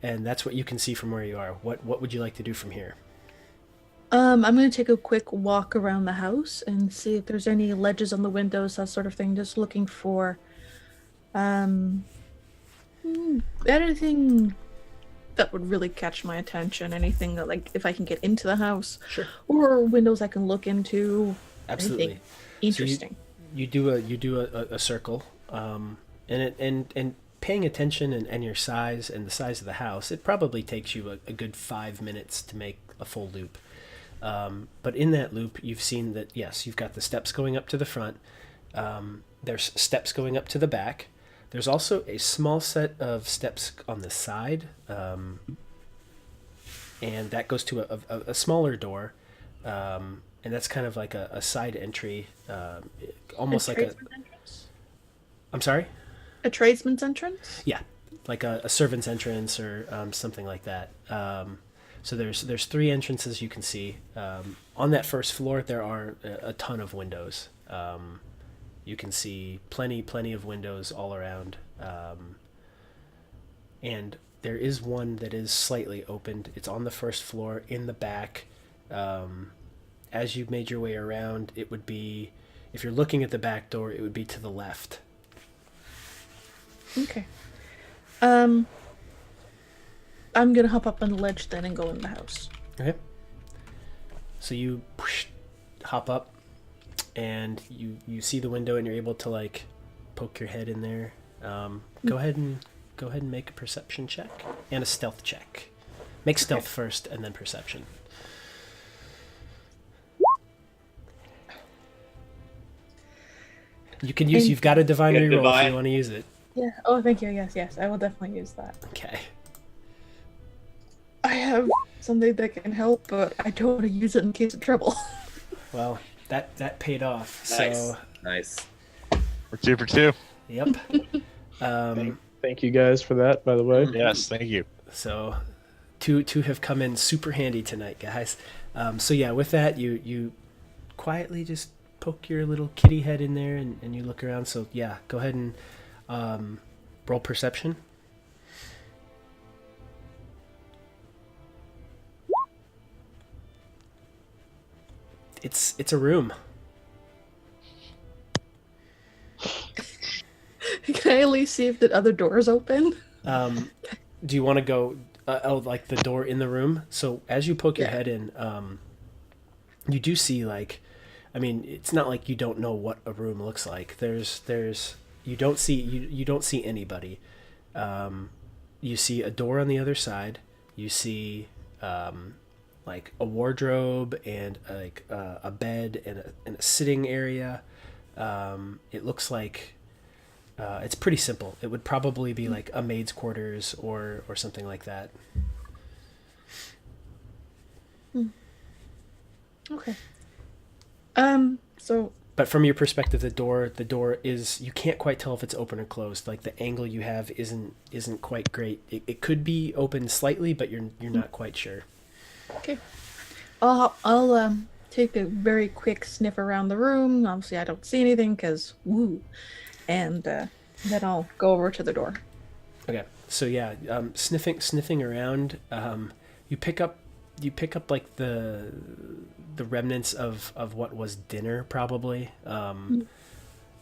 that's what you can see from where you are. What would you like to do from here? I'm going to take a quick walk around the house and see if there's any ledges on the windows, that sort of thing. Just looking for anything that would really catch my attention. Anything that, like, if I can get into the house, Sure. or windows I can look into. Absolutely. Anything interesting. So you do a circle, and paying attention and your size and the size of the house, it probably takes you a good 5 minutes to make a full loop. But in that loop, you've seen that, yes, you've got the steps going up to the front. There's steps going up to the back. There's also a small set of steps on the side, and that goes to a smaller door, and that's kind of like a side entry, almost like a... Entrance? I'm sorry? A tradesman's entrance? Yeah, like a servant's entrance or something like that. So there's 3 entrances you can see. On that first floor, there are a ton of windows. You can see plenty of windows all around. And there is one that is slightly opened. It's on the first floor in the back. As you've made your way around, it would be, if you're looking at the back door, it would be to the left. Okay. I'm gonna hop up on the ledge then and go in the house. Okay. So you hop up, and you see the window, and you're able to like poke your head in there. Go ahead and make a perception check and a stealth check. Make stealth first, and then perception. You can use. You've got a divine You got reroll if divine? you want to use it. Yeah. Oh, thank you. Yes. I will definitely use that. Okay. I have something that can help, but I don't want to use it in case of trouble. Well, that paid off. Nice. So, Nice. We're 2 for 2. yep. Thank you guys for that, by the way. Yes, thank you. So, two have come in super handy tonight, guys. So yeah, with that, you quietly just poke your little kitty head in there, and you look around. So yeah, go ahead and roll perception. It's a room. Can I at least see if the other door is open? Do you want to go like the door in the room? So as you poke your Yeah. head in, you do see like, I mean, it's not like you don't know what a room looks like. You don't see anybody. You see a door on the other side. You see like a wardrobe and like a bed and a sitting area. It looks like it's pretty simple. It would probably be like a maid's quarters or something like that. Okay. So. But from your perspective, the door is, you can't quite tell if it's open or closed. Like the angle you have isn't quite great. It could be open slightly, but you're not quite sure. Okay. I'll take a very quick sniff around the room. Obviously, I don't see anything because woo, and then I'll go over to the door. Okay. So yeah, sniffing around. You pick up like the remnants of what was dinner, probably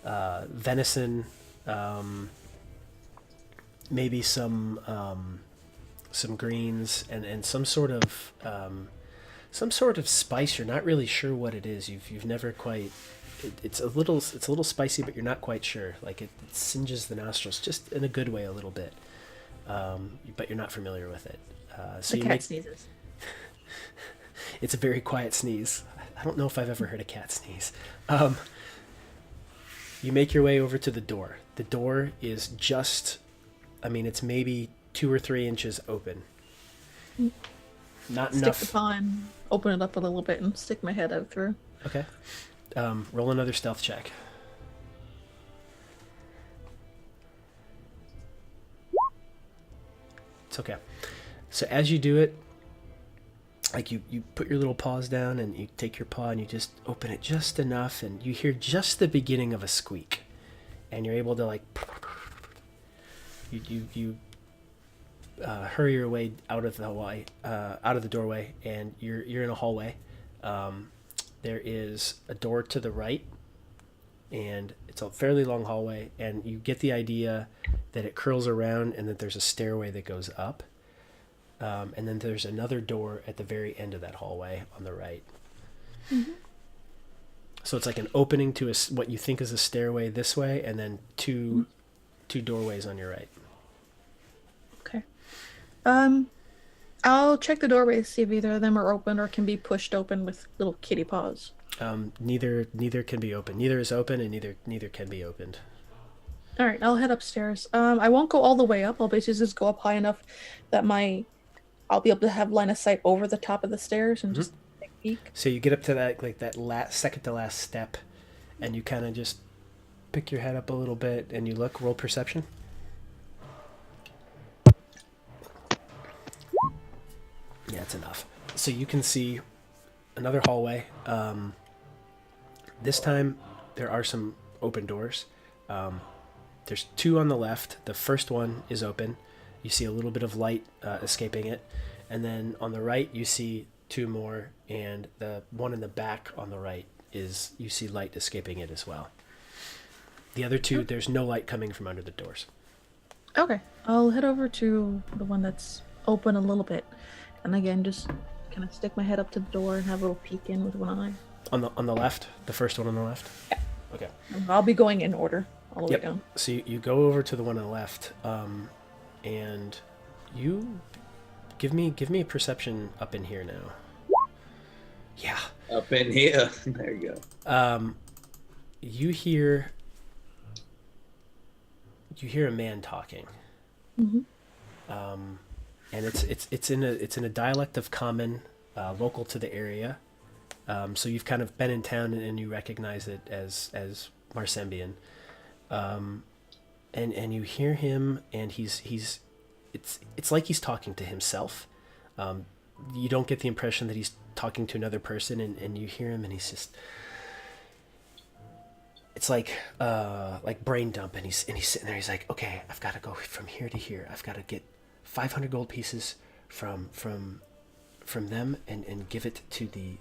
venison, maybe some greens and some sort of spice. You're not really sure what it is. You've never quite. It's a little spicy, but you're not quite sure. Like it singes the nostrils just in a good way a little bit, but you're not familiar with it. So the cat sneezes. It's a very quiet sneeze. I don't know if I've ever heard a cat sneeze. You make your way over to the door. The door is just, I mean, it's maybe 2 or 3 inches open. Not enough. Stick the paw and open it up a little bit and stick my head out through. Okay. Roll another stealth check. It's okay. So as you do it, like you put your little paws down and you take your paw and you just open it just enough and you hear just the beginning of a squeak, and you're able to like you hurry your way out of the doorway, and you're in a hallway. There is a door to the right, and it's a fairly long hallway, and you get the idea that it curls around and that there's a stairway that goes up. And then there's another door at the very end of that hallway on the right. Mm-hmm. So it's like an opening to what you think is a stairway this way, and then two doorways on your right. Okay. I'll check the doorways, see if either of them are open or can be pushed open with little kitty paws. Neither can be open. Neither is open, and neither can be opened. All right, I'll head upstairs. I won't go all the way up. I'll basically just go up high enough that I'll be able to have line of sight over the top of the stairs and just take a peek. So you get up to that second to last step, and you kind of just pick your head up a little bit, and you look. Roll perception. Yeah, it's enough. So you can see another hallway. This time there are some open doors. There's 2 on the left. The first one is open. You see a little bit of light escaping it. And then on the right, you see 2 more. And the one in the back on the right you see light escaping it as well. The other 2, there's no light coming from under the doors. Okay. I'll head over to the one that's open a little bit. And again, just kind of stick my head up to the door and have a little peek in with one eye. On the left? The first one on the left? Yeah. Okay. I'll be going in order all the Yep. way down. So you go over to the one on the left, and you give me a perception up in here now. Yeah. Up in here. There you go. You hear a man talking. Mm-hmm. And it's in a dialect of common, local to the area. So you've kind of been in town and you recognize it as Marsembian. And you hear him, and it's like he's talking to himself. You don't get the impression that he's talking to another person, and you hear him, and he's just, it's like brain dump, and he's sitting there. He's like, okay, I've got to go from here to here. I've got to get 500 gold pieces from them and give it to the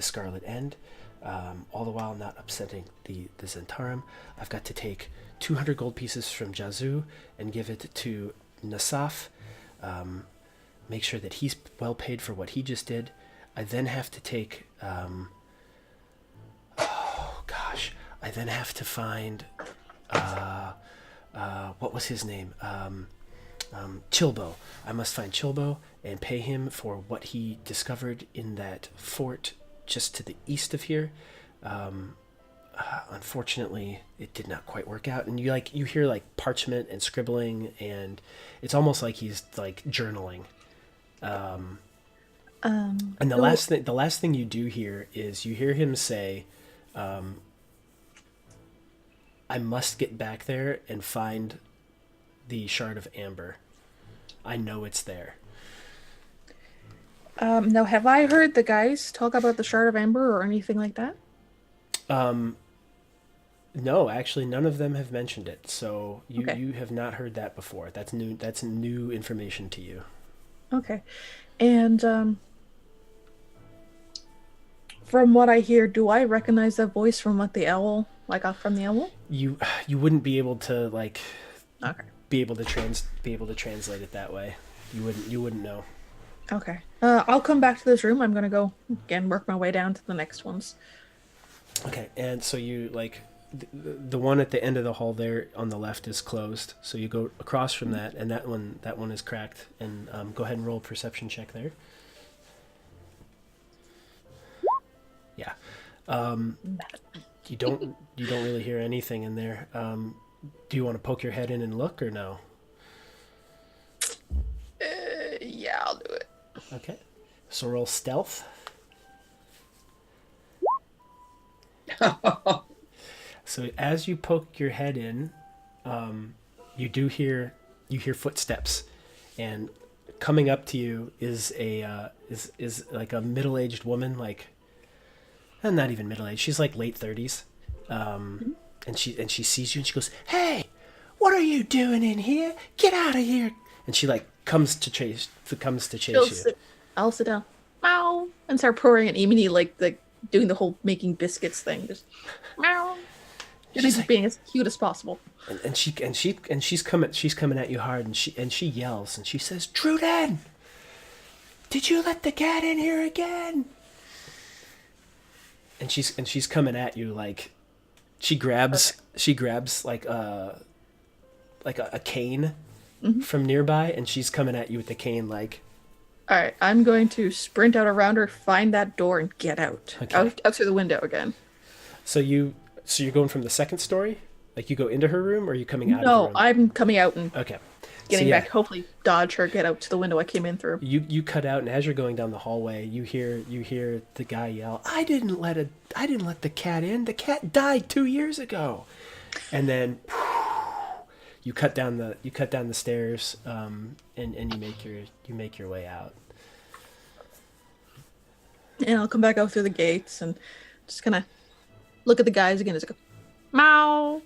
Scarlet End. All the while not upsetting the Zentarum. I've got to take 200 gold pieces from Jazu and give it to Nasaf. Make sure that he's well paid for what he just did. I then have to take. Oh gosh, I then have to find. What was his name? Chilbo. I must find Chilbo and pay him for what he discovered in that fort just to the east of here. Unfortunately, it did not quite work out, and you hear like parchment and scribbling, and it's almost like he's like journaling. And the last thing you do hear is you hear him say, "I must get back there and find the Shard of Amber. I know it's there." Now, have I heard the guys talk about the Shard of Amber or anything like that? No, actually, none of them have mentioned it. So Okay. you have not heard that before. That's new. That's new information to you. Okay. And from what I hear, do I recognize that voice from what the owl, like from the owl? You wouldn't be able to like Okay. be able to translate it that way. You wouldn't know. Okay. I'll come back to this room. I'm gonna go again work my way down to the next ones. Okay, and so you like the one at the end of the hall there on the left is closed. So you go across from that, and that one is cracked. And go ahead and roll a perception check there. Yeah. You don't really hear anything in there. Do you want to poke your head in and look, or no? Yeah, I'll do it. Okay. So roll stealth. So as you poke your head in, you hear footsteps, and coming up to you is is like a middle-aged woman, like not even middle-aged. She's like late 30s, and she sees you and she goes, "Hey, what are you doing in here? Get out of here!" And she like comes to chase you. I'll sit down. Meow, and start purring at Emily like doing the whole making biscuits thing. Just meow. She's like- being as cute as possible. And she's coming at you hard, and she yells and she says, "Truden, did you let the cat in here again?" And she's coming at you like she grabs like a cane from nearby, and she's coming at you with the cane like. All right, I'm going to sprint out around her, find that door, and get out. Okay. Out through the window again. So you're going from the second story, like you go into her room, or are you coming out of the No, room? I'm coming out and Okay. getting So, yeah, back. Hopefully, dodge her, get out to the window I came in through. You cut out, and as you're going down the hallway, you hear the guy yell, "I didn't let the cat in. The cat died 2 years ago." And then you cut down the stairs, and you make your way out. And I'll come back out through the gates and just kind of look at the guys again. Just go, meow,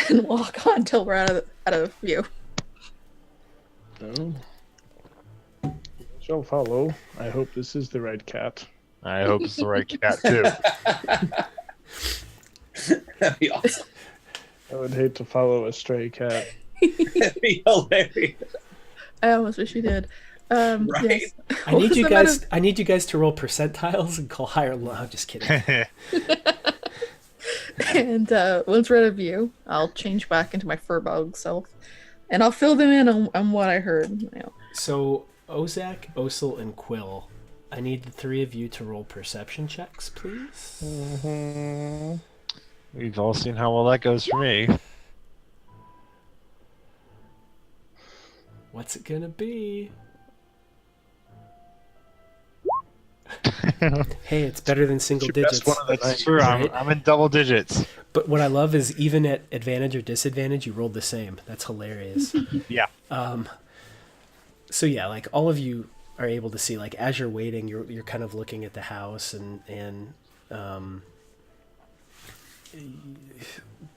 and walk on until we're out of view. No. Shall follow. I hope this is the right cat. I hope it's the right cat too. That'd be awesome. I would hate to follow a stray cat. That'd be hilarious. I almost wish you did. Right. Yes. I need you What's the matter- guys. I need you guys to roll percentiles and call higher. Low. I'm just kidding. And once we're out of view, I'll change back into my furbug self, and I'll fill them in on what I heard. You know. So Ozak, Osel, and Quill, I need the three of you to roll perception checks, please. We've all seen how well that goes for me. What's it gonna be? Hey, it's better than single digits. Best one of the That's night, true. right? I'm in double digits. But what I love is even at advantage or disadvantage, you rolled the same. That's hilarious. Yeah. So yeah, like all of you are able to see, like as you're waiting, you're kind of looking at the house and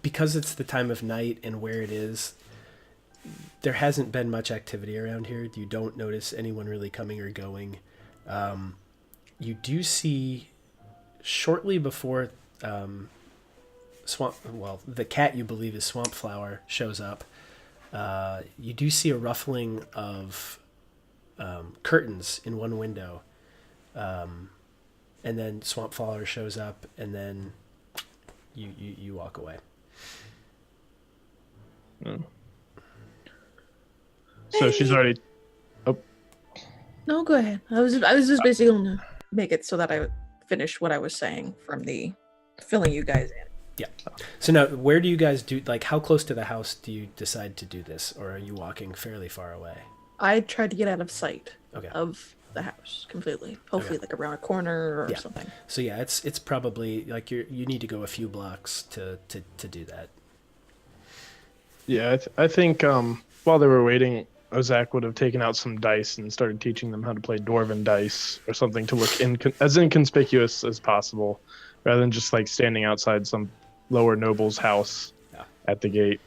because it's the time of night and where it is, there hasn't been much activity around here. You don't notice anyone really coming or going. You do see shortly before the cat you believe is Swamp Flower shows up. You do see a ruffling of curtains in one window, and then Swamp Flower shows up, and then you walk away. So she's already. No, go ahead. I was just basically going to make it so that I would finish what I was saying from the filling you guys in. Yeah. So now, where do you guys do, like, how close to the house do you decide to do this, or are you walking fairly far away? I tried to get out of sight Okay. of the house completely. Hopefully, like around a corner or something. So yeah, it's probably like you need to go a few blocks to do that. Yeah, I think while they were waiting, Ozak would have taken out some dice and started teaching them how to play Dwarven dice or something to look as inconspicuous as possible, rather than just like standing outside some lower noble's house at the gate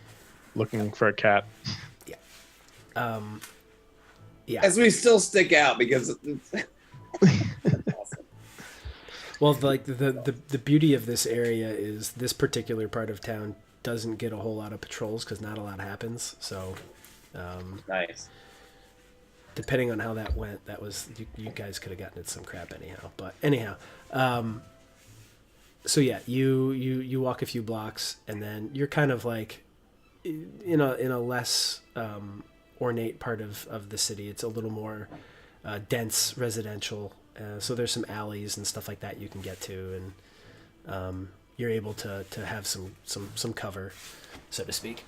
looking for a cat. Yeah. Yeah. As we still stick out because it's awesome. Well, like the beauty of this area is this particular part of town doesn't get a whole lot of patrols because not a lot happens. So, Nice. depending on how that went, that was you guys could have gotten it some crap anyhow. But anyhow, so yeah, you walk a few blocks and then you're kind of like in a less ornate part of the city. It's a little more dense residential. So there's some alleys and stuff like that you can get to, and you're able to have some cover, so to speak.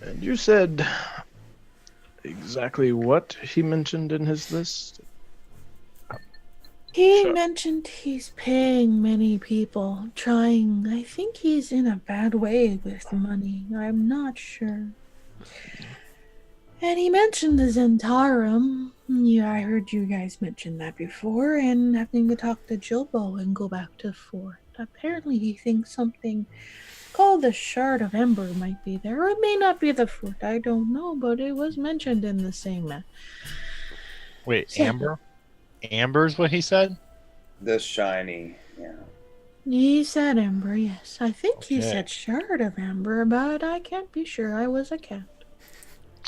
And you said exactly what he mentioned in his list? He Sure. mentioned he's paying many people, trying. I think he's in a bad way with money. I'm not sure. And he mentioned the Zentarum. Yeah, I heard you guys mention that before, and having to talk to Jilbo and go back to Fort. Apparently he thinks something called the Shard of Ember might be there. Or it may not be the fort, I don't know, but it was mentioned in the same... Wait, Yeah. Amber? Amber's what he said? The shiny, yeah. He said Ember, yes. I think he Okay. said Shard of Ember, but I can't be sure. I was a cat.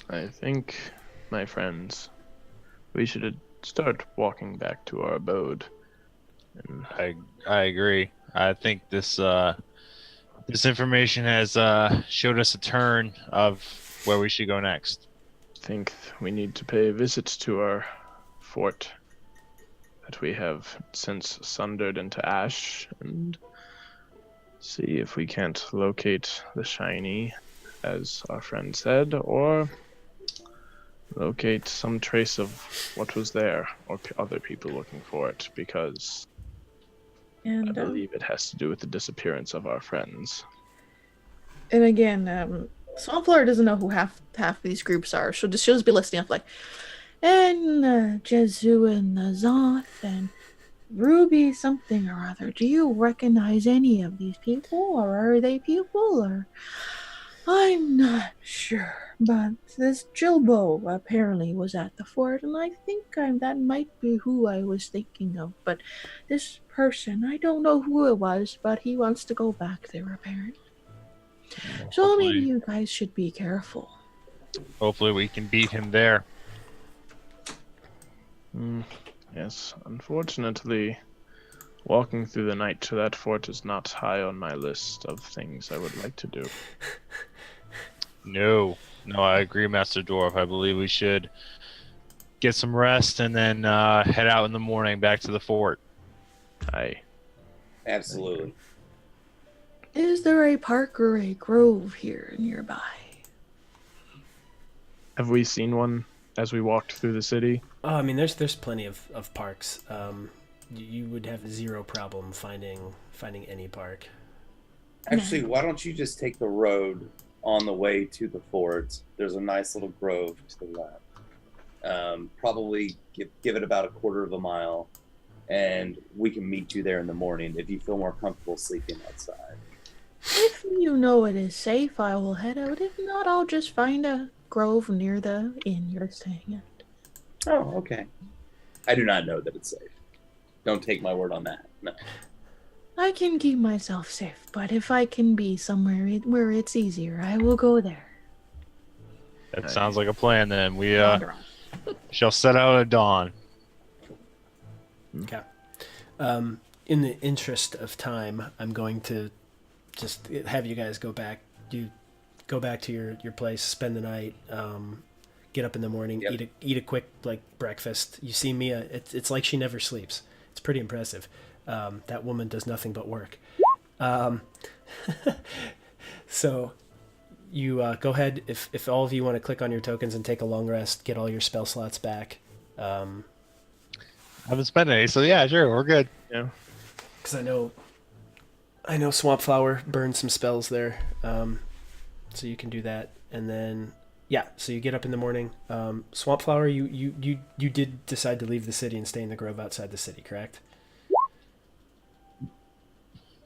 I think, my friends, we should start walking back to our abode. And I agree. I think this information has showed us a turn of where we should go next. think we need to pay a visit to our fort that we have since sundered into ash and see if we can't locate the shiny, as our friend said, or locate some trace of what was there, or other people looking for it, because I And believe it has to do with the disappearance of our friends. and again, Swampflower doesn't know who half these groups are. She'll just be listing off like, and Jesu and Zoth and Ruby something or other. Do you recognize any of these people, or are they people, or I'm not sure. But this Jilbo apparently was at the fort, and I think that might be who I was thinking of. But this person, I don't know who it was, but he wants to go back there apparently. So maybe you guys should be careful. Hopefully we can beat him there. Yes, unfortunately, walking through the night to that fort is not high on my list of things I would like to do. No, I agree, Master Dwarf. I believe we should get some rest and then head out in the morning back to the fort. Aye. Absolutely. Is there a park or a grove here nearby? Have we seen one as we walked through the city? Oh, I mean, there's plenty of parks. You would have zero problem finding any park. Actually, why don't you just take the road on the way to the fort? There's a nice little grove to the left. Probably give it about a quarter of a mile, and we can meet you there in the morning if you feel more comfortable sleeping outside. If you know it is safe, I will head out. If not, I'll just find a grove near the inn you're staying at. Oh, okay. I do not know that it's safe. Don't take my word on that. No. I can keep myself safe, but if I can be somewhere where it's easier, I will go there. That sounds like a plan then. We Wander on. shall set out at dawn. Okay. In the interest of time, I'm going to just have you guys go back. You go back to your place, spend the night, get up in the morning, Yep. eat a quick breakfast. You see Mia, it's like she never sleeps. It's pretty impressive. That woman does nothing but work. So you go ahead, if all of you want to click on your tokens and take a long rest, get all your spell slots back. I haven't spent any, so yeah, sure, we're good. Yeah. Because I know Swamp Flower burned some spells there, so you can do that. And then so you get up in the morning. Swamp Flower, you did decide to leave the city and stay in the grove outside the city, correct?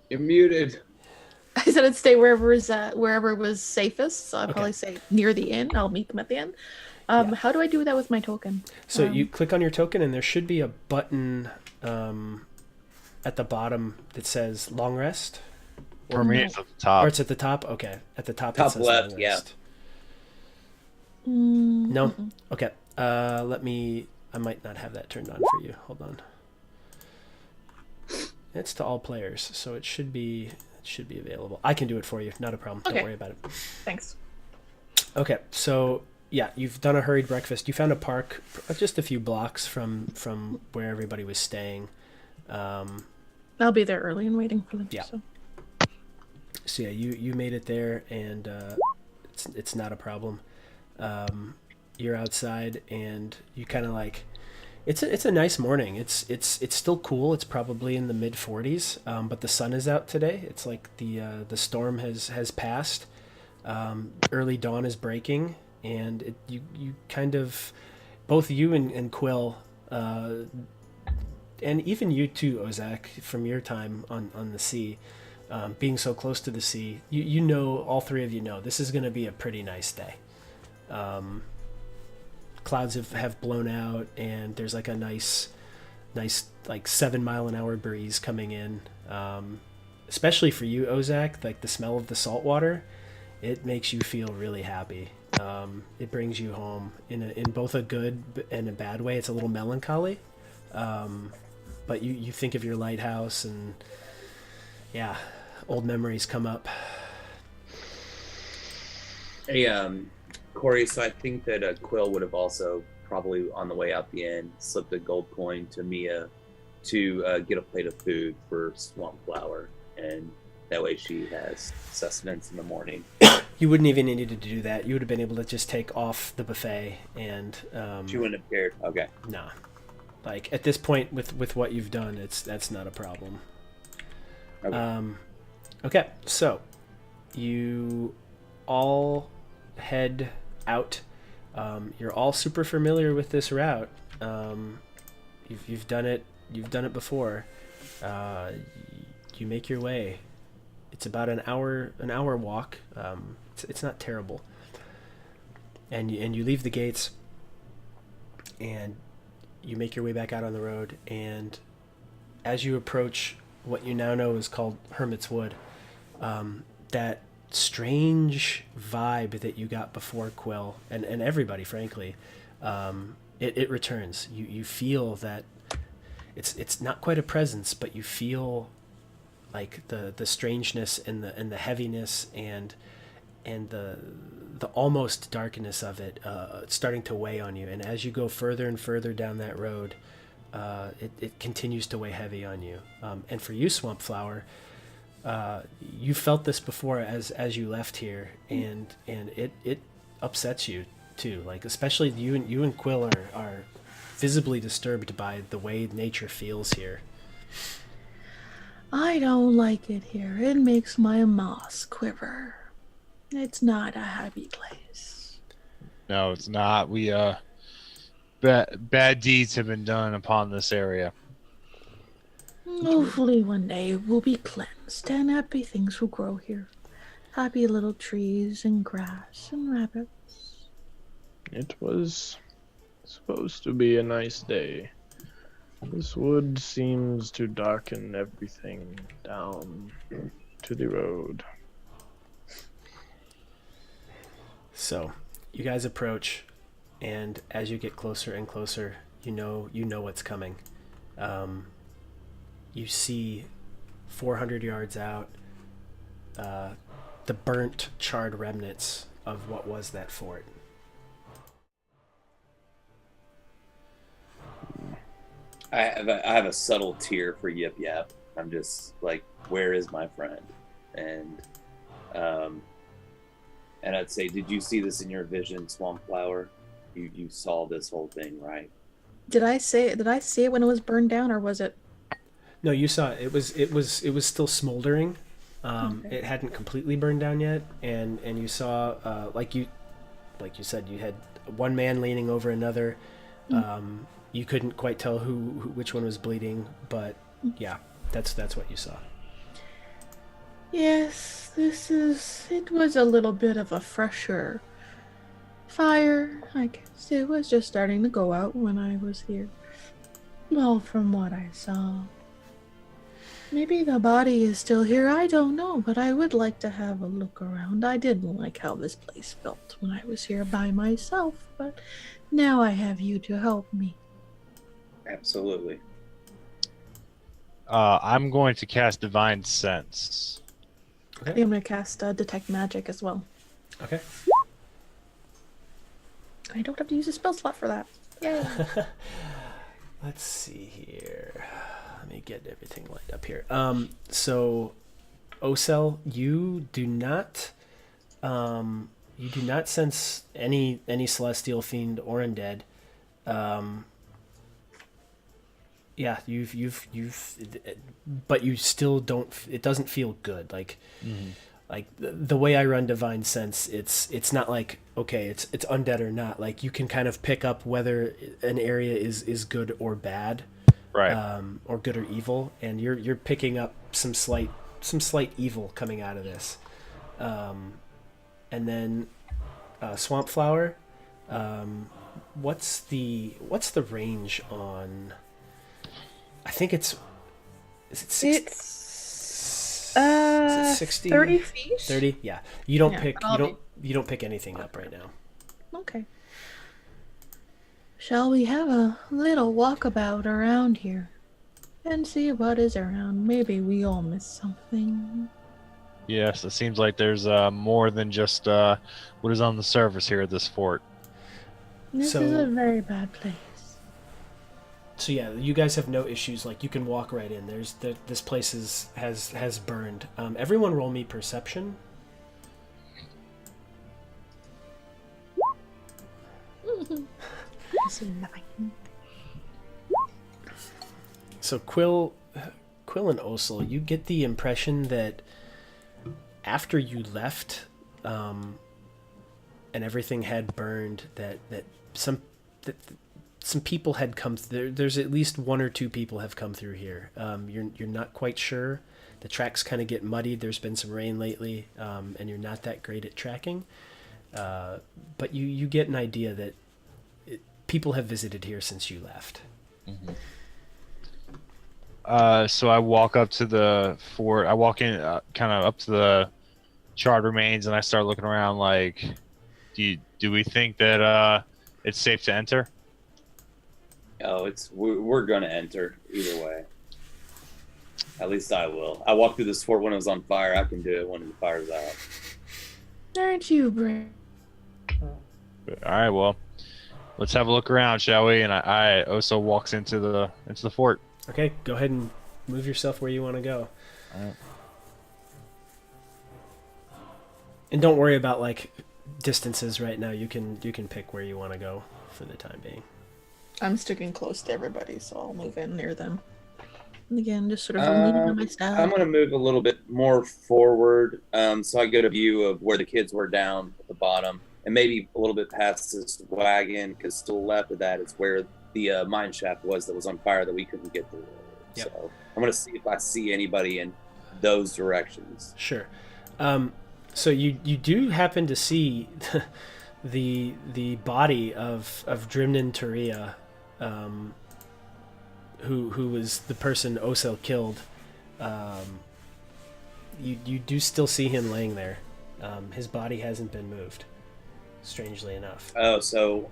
You're muted. I said I'd stay wherever was safest. So I'd probably say near the inn. I'll meet them at the inn. How do I do that with my token? So you click on your token, and there should be a button at the bottom that says long rest. For me, it's at the top. Or it's at the top? Okay. At the top, Top it says left, long yeah. rest. Mm-hmm. No? Okay. I might not have that turned on for you. Hold on. It's to all players, so it should be available. I can do it for you. Not a problem. Okay. Don't worry about it. Thanks. Okay. So, you've done a hurried breakfast. You found a park just a few blocks from where everybody was staying. I'll be there early and waiting for them. Yeah. So you made it there, and it's not a problem. You're outside, and you kind of it's a nice morning. It's still cool. It's probably in the mid 40s, but the sun is out today. It's like the storm has passed. Early dawn is breaking, and you kind of, both you and Quill, and even you too, Ozak, from your time on the sea, being so close to the sea, you know, all three of you know this is going to be a pretty nice day. Clouds have blown out, and there's like a nice 7 mile an hour breeze coming in. Especially for you, Ozak, like the smell of the salt water, it makes you feel really happy. It brings you home in both a good and a bad way. It's a little melancholy, but you think of your lighthouse, and old memories come up. Hey, Corey, so I think that Quill would have also probably on the way out the inn slipped a gold coin to Mia to get a plate of food for Swamp Flower, and that way she has sustenance in the morning. You wouldn't even need to do that. You would have been able to just take off the buffet, and She wouldn't have cared. Okay. nah. Like at this point with what you've done, that's not a problem. Okay. Okay, so you all head out. You're all super familiar with this route. You've done it before. You make your way. It's about an hour walk. It's not terrible. And you leave the gates, and you make your way back out on the road. And as you approach what you now know is called Hermit's Wood, that strange vibe that you got before, Quill, and everybody, frankly, it returns. You feel that it's not quite a presence, but you feel like the strangeness and the heaviness and the almost darkness of it starting to weigh on you. And as you go further and further down that road, it continues to weigh heavy on you. And for you, Swamp Flower, you felt this before as you left here, and it upsets you too. Like especially you and Quill are visibly disturbed by the way nature feels here. I don't like it here. It makes my moss quiver. It's not a happy place. No, it's not. We bad deeds have been done upon this area. Hopefully one day we'll be cleansed and happy things will grow here. Happy little trees and grass and rabbits. It was supposed to be a nice day. This wood seems to darken everything down to the road. So you guys approach, and as you get closer and closer, you know what's coming. You see 400 yards out the burnt, charred remnants of what was that fort. I have a subtle tear for Yip Yap. I'm just like, where is my friend? And I'd say, did you see this in your vision, Swamp Flower? You saw this whole thing, right? Did I see it when it was burned down, or was it? No, you saw it. It was still smoldering. Okay. It hadn't completely burned down yet, and you saw like you said, you had one man leaning over another. You couldn't quite tell which one was bleeding, but yeah, that's what you saw. Yes, it was a little bit of a fresher fire. I guess it was just starting to go out when I was here. Well, from what I saw. Maybe the body is still here, I don't know, but I would like to have a look around. I didn't like how this place felt when I was here by myself, but now I have you to help me. Absolutely. I'm going to cast Divine Sense. I think I'm going to cast Detect Magic as well. Okay. I don't have to use a spell slot for that. Yay! Let's see here. Let me get everything lined up here. So, Osel, you do not sense any celestial fiend or undead. Yeah, you've, but you still don't. It doesn't feel good. Like, like the way I run Divine Sense, it's not like, okay, it's undead or not. Like, you can kind of pick up whether an area is good or bad. Right. Or good or evil, and you're picking up some slight evil coming out of this, and then Swamp Flower. What's the range on? I think is it 60? It's Is it 60? 30 feet. 30. Yeah. You don't Yeah, pick. I'll You don't pick anything up right now. Okay. Shall we have a little walkabout around here and see what is around? Maybe we all missed something. Yes, it seems like there's more than just what is on the surface here at this fort. This So- is a very bad place. So yeah, you guys have no issues. Like, you can walk right in. This place has burned. Everyone, roll me perception. I see nothing. So Quill and Osel, you get the impression that after you left, and everything had burned, that some people had come. There's at least one or two people have come through here. You're not quite sure. The tracks kind of get muddied. There's been some rain lately, and you're not that great at tracking. But you get an idea that people have visited here since you left. So I walk up to the fort. I walk in kind of up to the charred remains, and I start looking around like, do we think that it's safe to enter? Oh, we're gonna enter either way. At least I will. I walked through this fort when it was on fire. I can do it when the fire's out. Aren't you brave? All right, well, let's have a look around, shall we? And I also walks into the fort. Okay, go ahead and move yourself where you want to go. All right. And don't worry about like distances right now. You can pick where you want to go for the time being. I'm sticking close to everybody, so I'll move in near them. And again, just sort of leaning on my staff. I'm gonna move a little bit more forward, so I get a view of where the kids were down at the bottom, and maybe a little bit past this wagon, because to the left of that is where the mine shaft was that was on fire that we couldn't get through. Yep. So I'm gonna see if I see anybody in those directions. Sure. So you do happen to see the body of Drimnin Turia, who was the person Osel killed. You do still see him laying there. His body hasn't been moved, strangely enough. Oh, so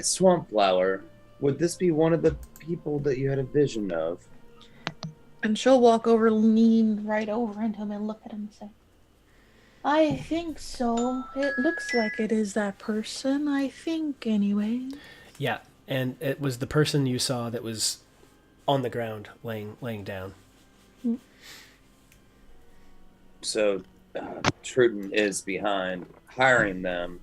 Swamp Flower, would this be one of the people that you had a vision of? And she'll walk over, lean right over into him and look at him and say, I think so. It looks like it is that person, I think, anyway. Yeah, and it was the person you saw that was on the ground, laying down. So Truden is behind hiring them.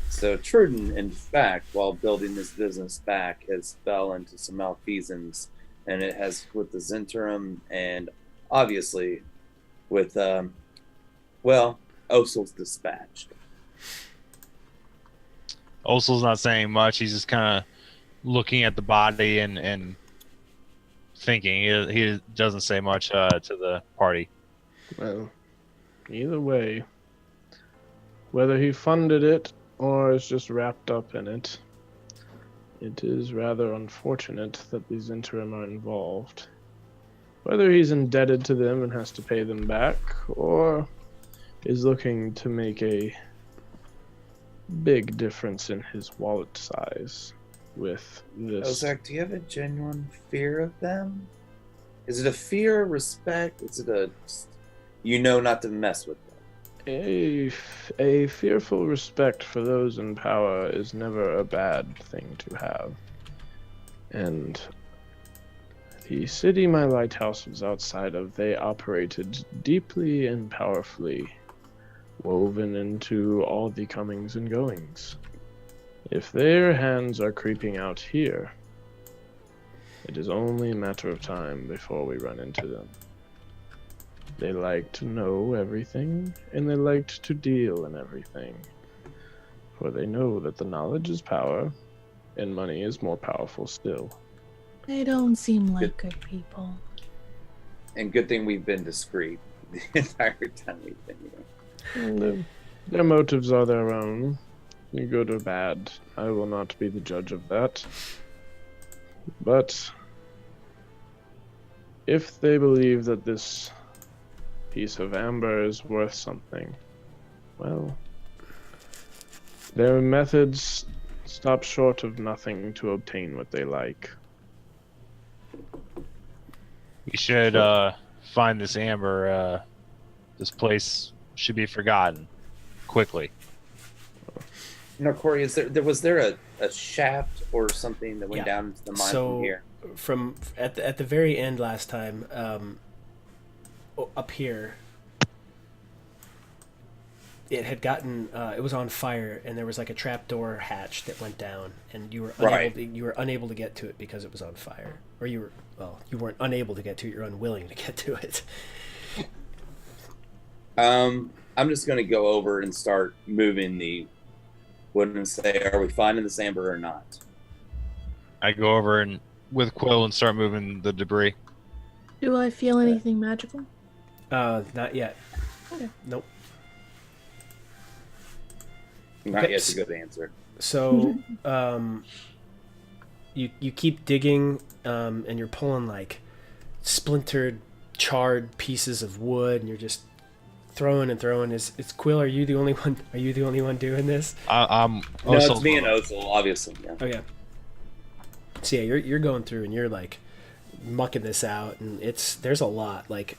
So Truden, in fact, while building this business back, has fell into some malfeasance, and it has with the Zentrum and obviously with, Osel's dispatched. Osel's not saying much. He's just kind of looking at the body and thinking. He doesn't say much to the party. Well, either way, whether he funded it or is just wrapped up in it, it is rather unfortunate that these interim are involved. Whether he's indebted to them and has to pay them back, or is looking to make a big difference in his wallet size with this. Ozak, do you have a genuine fear of them? Is it a fear, respect? Is it a not to mess with them? A fearful respect for those in power is never a bad thing to have. And the city my lighthouse was outside of, they operated deeply and powerfully, woven into all the comings and goings. If their hands are creeping out here, it is only a matter of time before we run into them. They like to know everything, and they liked to deal in everything. For they know that the knowledge is power, and money is more powerful still. They don't seem like good people. And good thing we've been discreet the entire time we've been here. Their motives are their own, good or bad. I will not be the judge of that. But if they believe that this piece of amber is worth something, well, their methods stop short of nothing to obtain what they like. We should find this amber. This place should be forgotten quickly. Now, Corey, was there a shaft or something that went down into the mine from here? From at the very end last time, up here, it had gotten it was on fire, and there was like a trapdoor hatch that went down, and you were unable to get to it because it was on fire, or you weren't unable to get to it, you're unwilling to get to it. I'm just going to go over and start moving the wood and say, are we finding this amber or not? I go over and with Quill and start moving the debris. Do I feel anything magical? Not yet. Okay. Nope. Not yet's a good answer. So, you keep digging, and you're pulling like splintered, charred pieces of wood, and you're just throwing and throwing. Is Quill? Are you the only one? Are you the only one doing this? I'm. No, it's me and Ozel, obviously. Yeah. Okay. So yeah, you're going through and you're like mucking this out, and there's a lot. Like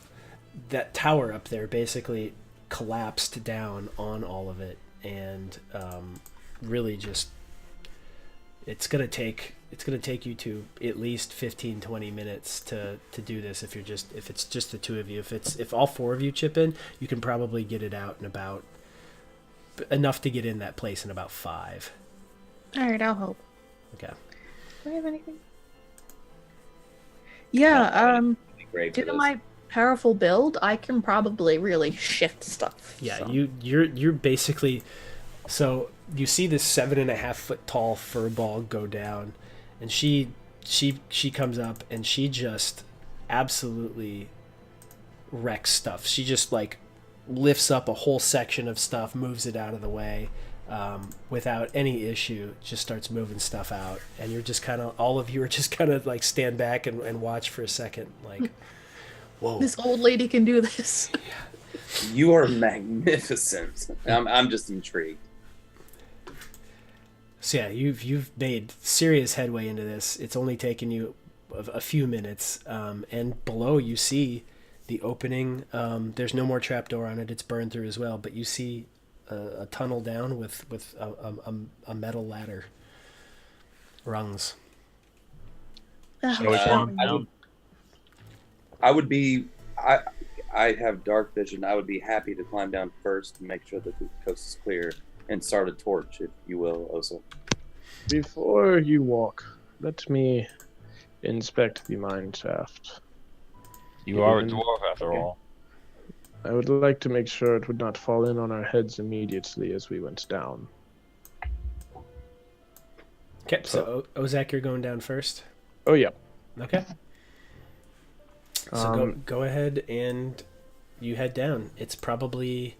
that tower up there basically collapsed down on all of it, and really just it's gonna take you to at least 15-20 minutes to do this if it's just the two of you. If all four of you chip in, you can probably get it out in about enough to get in that place in about 5. All right, I'll help. Okay. Do I have anything? Yeah, Great due to my powerful build, I can probably really shift stuff. Yeah, so. you're basically, so you see this 7.5 foot tall fur ball go down, and she comes up and she just absolutely wrecks stuff. She just like lifts up a whole section of stuff, moves it out of the way, without any issue, just starts moving stuff out, and you're just kind of, all of you are just kind of like stand back and watch for a second, like, whoa, this old lady can do this. You are magnificent. I'm just intrigued. So yeah, you've made serious headway into this. It's only taken you a few minutes, and below you see the opening. There's no more trapdoor on it; it's burned through as well. But you see a tunnel down with a metal ladder, rungs. So we climb down. I would be. I have dark vision. I would be happy to climb down first and make sure that the coast is clear and start a torch, if you will, Osil. Before you walk, let me inspect the mine shaft. You are a dwarf after all. I would like to make sure it would not fall in on our heads immediately as we went down. Okay, so Ozak, you're going down first. Oh yeah. Okay. So go ahead and you head down. It's probably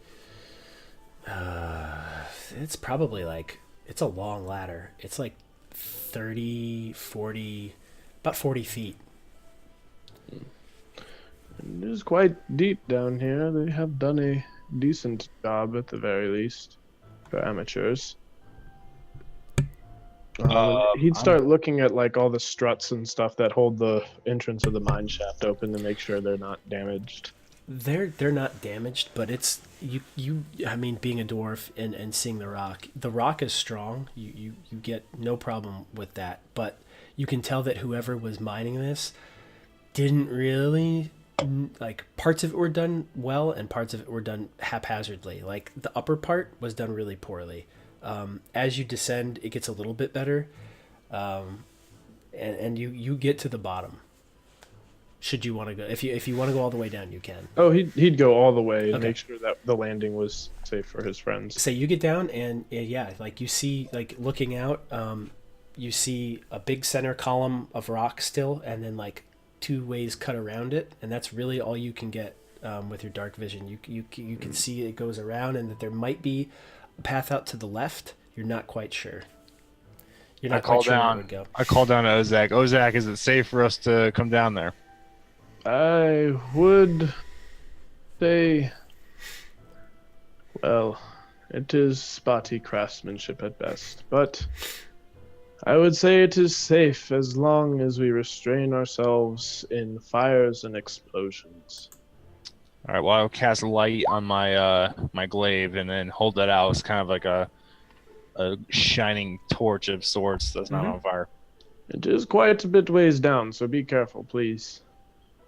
like, it's a long ladder. It's like 30, 40, about 40 feet. It is quite deep down here. They have done a decent job at the very least for amateurs. He'd start looking at like all the struts and stuff that hold the entrance of the mine shaft open to make sure they're not damaged. They're not damaged, but it's you I mean, being a dwarf and seeing the rock is strong. You get no problem with that, but you can tell that whoever was mining this didn't really, like, parts of it were done well and parts of it were done haphazardly. Like the upper part was done really poorly. As you descend, it gets a little bit better, and you get to the bottom. Should you want to go, if you want to go all the way down, you can. Oh, he'd go all the way and Okay. make sure that the landing was safe for his friends. So you get down and yeah, like you see, like looking out, you see a big center column of rock still, and then like two ways cut around it, and that's really all you can get with your dark vision. You can see it goes around, and that there might be a path out to the left. You're not quite sure. You're not quite sure where it would go. I call down to Ozak. Ozak, is it safe for us to come down there? I would say, well, it is spotty craftsmanship at best, but I would say it is safe as long as we restrain ourselves in fires and explosions. All right. Well, I'll cast light on my my glaive and then hold that out as kind of like a shining torch of sorts that's not on fire. It is quite a bit ways down, so be careful, please.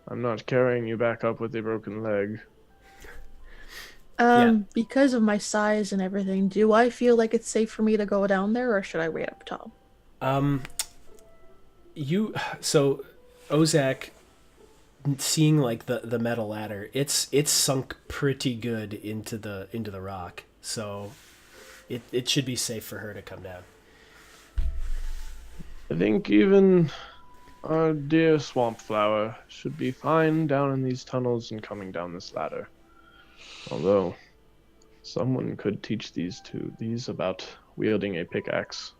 I'm not carrying you back up with a broken leg. Because of my size and everything, do I feel like it's safe for me to go down there, or should I wait up top? So Ozak, seeing like the metal ladder, it's sunk pretty good into the rock, so it should be safe for her to come down. I think even our dear swamp flower should be fine down in these tunnels and coming down this ladder. Although, someone could teach these about wielding a pickaxe.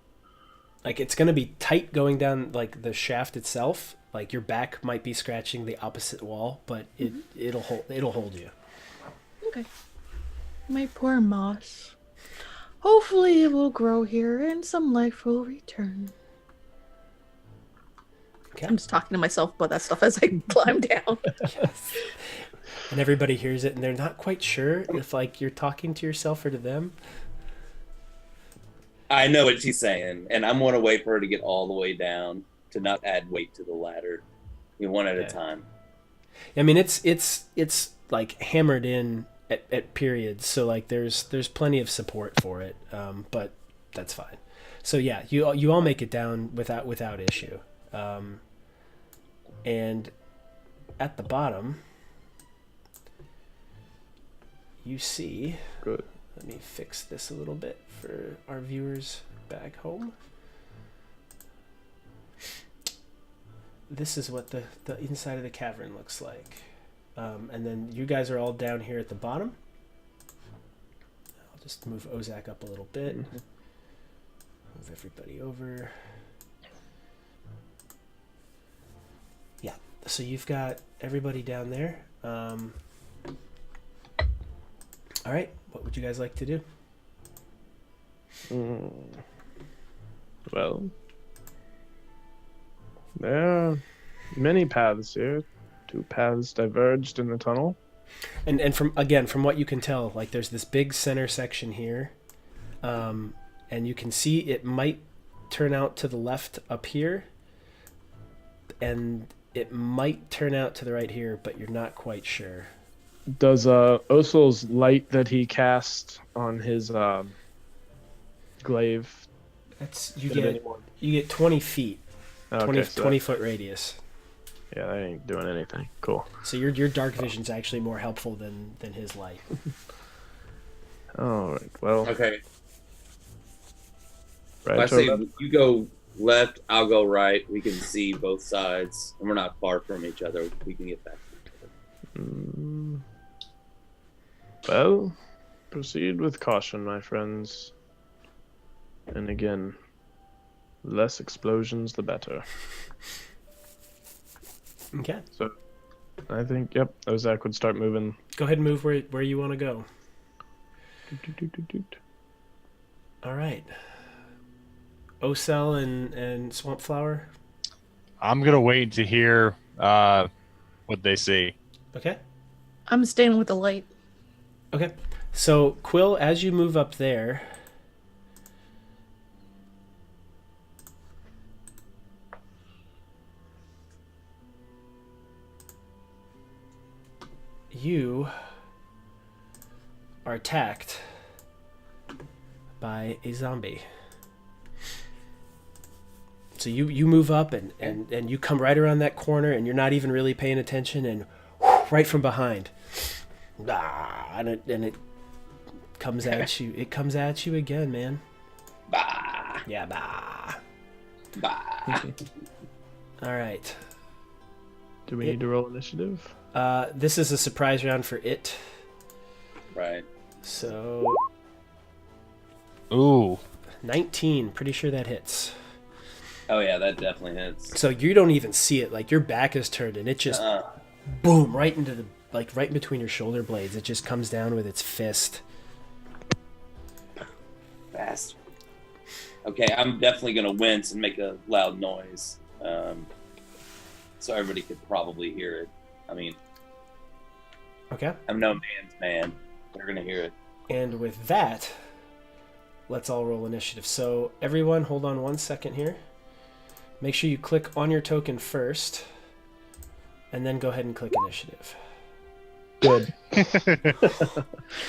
Like, it's gonna be tight going down like the shaft itself. Like your back might be scratching the opposite wall, but it'll hold you. Okay. My poor moss. Hopefully it will grow here and some life will return. Okay. I'm just talking to myself about that stuff as I climb down. Yes. And everybody hears it, and they're not quite sure if like you're talking to yourself or to them. I know what she's saying, and I'm going to wait for her to get all the way down to not add weight to the ladder. One at a time. I mean, it's like hammered in at periods, so like there's plenty of support for it, but that's fine. So yeah, you all make it down without issue. And at the bottom, you see. Good. Let me fix this a little bit for our viewers back home. This is what the inside of the cavern looks like. And then you guys are all down here at the bottom. I'll just move Ozak up a little bit. Move everybody over. Yeah, so you've got everybody down there. All right, what would you guys like to do? Well, there are many paths here. 2 paths diverged in the tunnel. And from what you can tell, like there's this big center section here, and you can see it might turn out to the left up here, and it might turn out to the right here, but you're not quite sure. Does Osel's light that he cast on his glaive? That's anyone? you get 20 feet, Okay, 20 foot radius. Yeah, that ain't doing anything. Cool. So your dark vision's actually more helpful than his light. All right. Well. Okay. Right. I say you go left, I'll go right. We can see both sides, and we're not far from each other. We can get back to each other. Well, proceed with caution, my friends. And again, less explosions, the better. Okay. So, I think, yep, Ozak would start moving. Go ahead and move where you want to go. All right. Osel and Swampflower. I'm gonna wait to hear what they see. Okay. I'm staying with the light. Okay. So Quill, as you move up there, you are attacked by a zombie. So you move up and you come right around that corner, and you're not even really paying attention, and right from behind, and it comes at you. It comes at you again, man. Bah, Yeah, bah. bah. All right. Do we need to roll initiative? This is a surprise round for it. Right. So Ooh. 19. Pretty sure that hits. Oh yeah, that definitely hits. So you don't even see it. Like your back is turned, and it just boom right into the right in between your shoulder blades. It just comes down with its fist. Bastard. Okay, I'm definitely gonna wince and make a loud noise, so everybody could probably hear it. I mean, Okay. I'm no man's man. They're gonna hear it. And with that, let's all roll initiative. So everyone, hold on 1 second here. Make sure you click on your token first, and then go ahead and click initiative. Good.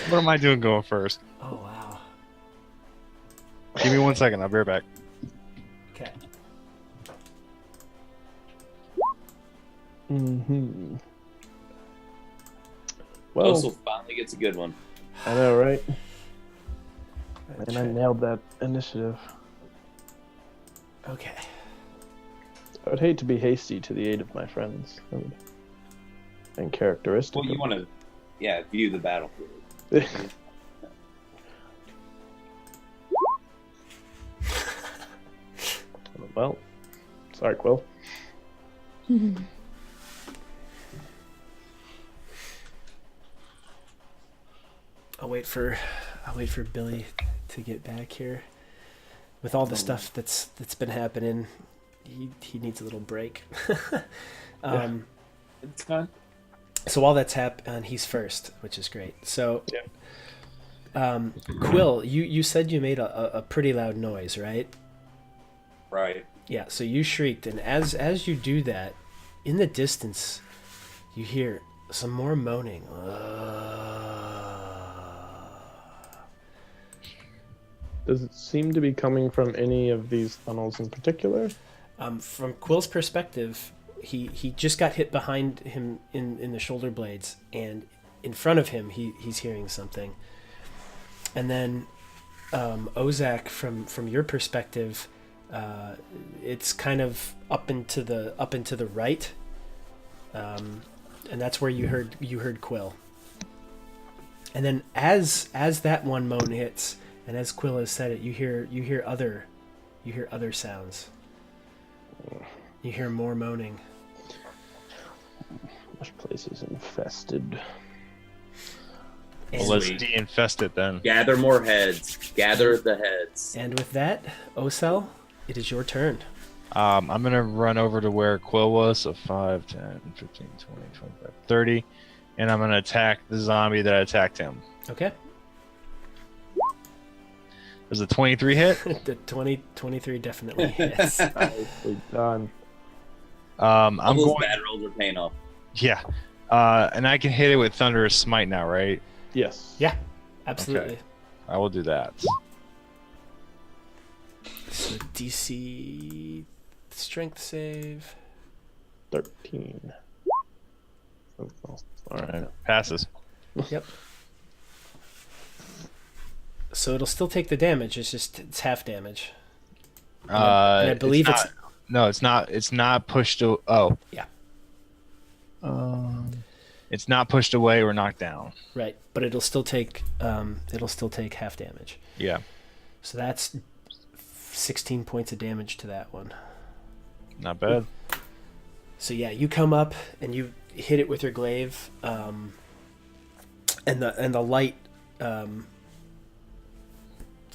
What am I doing going first? Oh, wow. Give me 1 second. I'll be right back. Okay. Mm-hmm. Well, Osel finally gets a good one. I know, right? And I nailed that initiative. Okay. I would hate to be hasty to the aid of my friends. And characteristic. Well, you want to, view the battlefield. Well, sorry, Quill. I'll wait for Billy to get back here. With all the stuff that's been happening, he needs a little break. It's fine. So while that's happening, he's first, which is great. So, Quill, you said you made a pretty loud noise, right? Right. Yeah. So you shrieked, and as you do that, in the distance, you hear some more moaning. Does it seem to be coming from any of these tunnels in particular? From Quill's perspective, he just got hit behind him in the shoulder blades, and in front of him he's hearing something. And then Ozak, from your perspective, it's kind of up into the right, and that's where you heard Quill. And then as that one moan hits, and as Quill has said it, you hear other sounds. You hear more moaning. This place is infested. Well, let's de-infest it then. Gather more heads. Gather the heads. And with that, Osel, It is your turn. I'm going to run over to where Quill was, so 5, 10, 15, 20, 25, 30, and I'm going to attack the zombie that attacked him. Okay. Does a 23 hit? The 23 definitely hits. Nicely done. I'm All those going. bad rolls are paying off. Yeah. And I can hit it with Thunderous Smite now, right? Yes. Yeah, absolutely. Okay. I will do that. So DC strength save. 13. Oh, All right. Passes. Yep. So it'll still take the damage. It's half damage. And I believe it's no, it's not. It's not pushed. Oh. Yeah. It's not pushed away or knocked down. right, but it'll still take half damage. Yeah. So that's 16 points of damage to that one. Not bad. So yeah, you come up and you hit it with your glaive, and the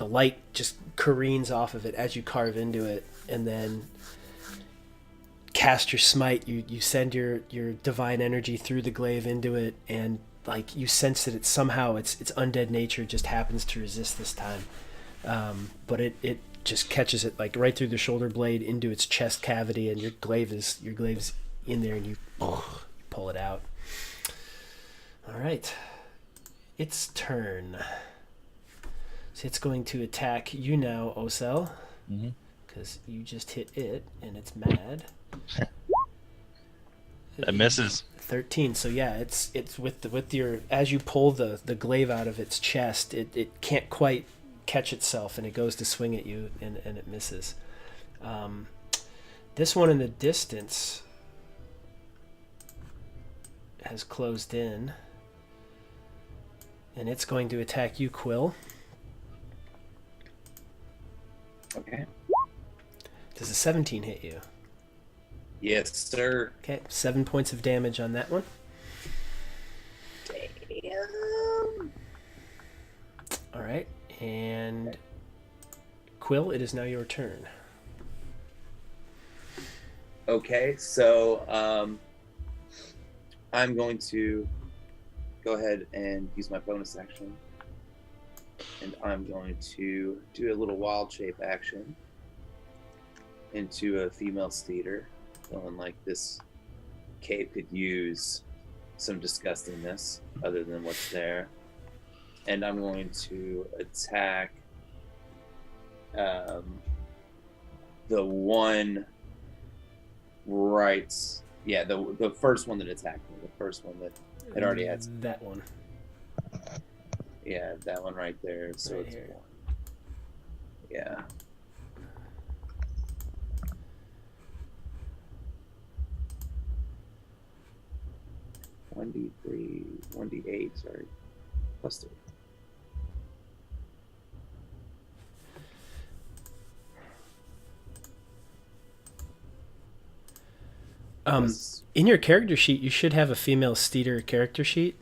light just careens off of it as you carve into it, and then cast your smite. You send your divine energy through the glaive into it, and like you sense that its undead nature just happens to resist this time, but it just catches it like right through the shoulder blade into its chest cavity, and your glaive's in there, and you pull it out. All right, its turn. So it's going to attack you now, Osel, because you just hit it, and it's mad. That misses. 13. So yeah, it's with your, as you pull the glaive out of its chest, it can't quite catch itself, and it goes to swing at you, and it misses. This one in the distance has closed in, and it's going to attack you, Quill. Okay. Does a 17 hit you? Yes, sir. Okay, 7 points of damage on that one. Damn. All right, and Quill, it is now your turn. Okay, so I'm going to go ahead and use my bonus action. And I'm going to do a little wild shape action into a female steeder. Feeling like this cape could use some disgustingness other than what's there. And I'm going to attack the one right. Yeah, the first one that attacked me. The first one that had already had. That one. Yeah, that one right there. So Right it's here. 1. Yeah. $1d3, 1d8, sorry. +3. In your character sheet, you should have a female steeder character sheet.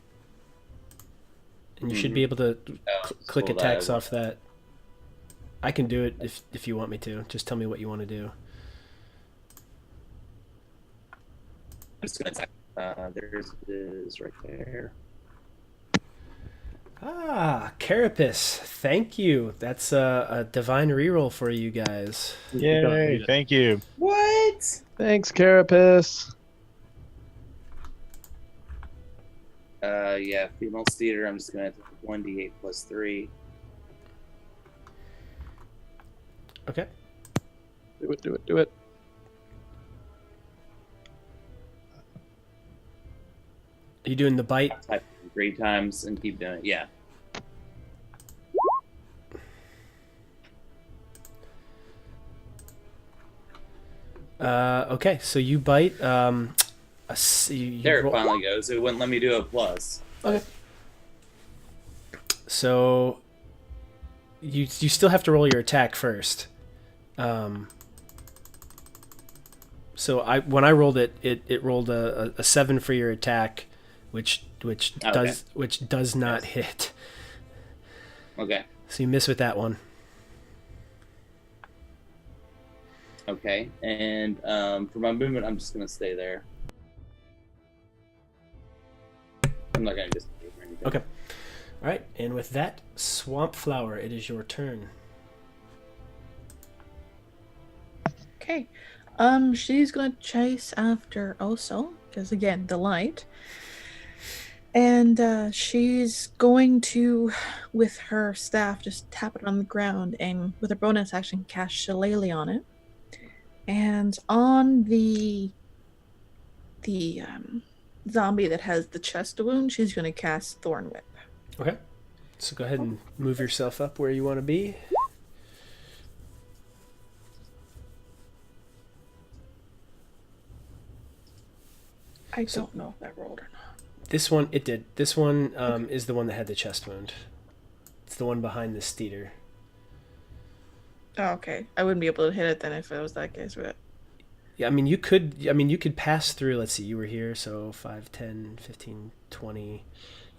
And you should be able to click pull that attacks over. off that. I can do it if you want me to. Just tell me what you want to do. I'm just going to attack. There's it is right there. Ah, Carapace. Thank you. That's a divine reroll for you guys. Yay! Thank you. What? Thanks, Carapace. Yeah, female steeder. I'm just going to attack 1d8 +3. Okay. Do it, do it, do it. Are you doing the bite? Type 3 times and keep doing it. Yeah. Okay, so you bite. You There it roll- finally goes. It wouldn't let me do a plus. Okay. So you still have to roll your attack first. So when I rolled it, it rolled a 7 for your attack, which does not hit. Okay. So you miss with that one. Okay, and for my movement, I'm just gonna stay there. I'm not gonna disappear or anything. Okay. All right, and with that, Swamp Flower, it is your turn. Okay. She's gonna chase after Oso, because again, the light. And she's going to, with her staff, just tap it on the ground and with her bonus action cast Shillelagh on it. And on the zombie that has the chest wound, she's gonna cast Thorn Whip. Okay. So go ahead and move yourself up where you want to be. I don't know if that rolled or not. This one, it did. This one is the one that had the chest wound. It's the one behind the Steeder. Oh, okay. I wouldn't be able to hit it then if it was that case, but... Yeah, I mean, you could pass through. Let's see, you were here, so 5, 10, 15, 20.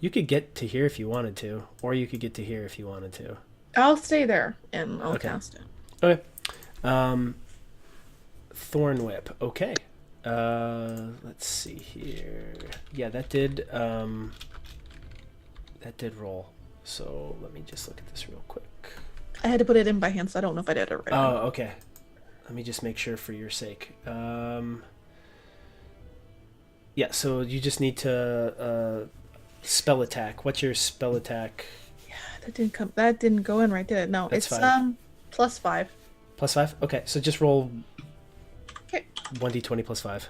You could get to here if you wanted to, or you could get to here if you wanted to. I'll stay there and I'll cast it. Okay. Thorn Whip. Okay. Let's see here. Yeah, that did roll. So let me just look at this real quick. I had to put it in by hand, so I don't know if I did it right. Oh, okay. Let me just make sure for your sake. Yeah, so you just need to spell attack. What's your spell attack? Yeah, that didn't go in right, did it? No, That's it's fine. +5. +5? Okay, so just roll Okay. 1d20 +5.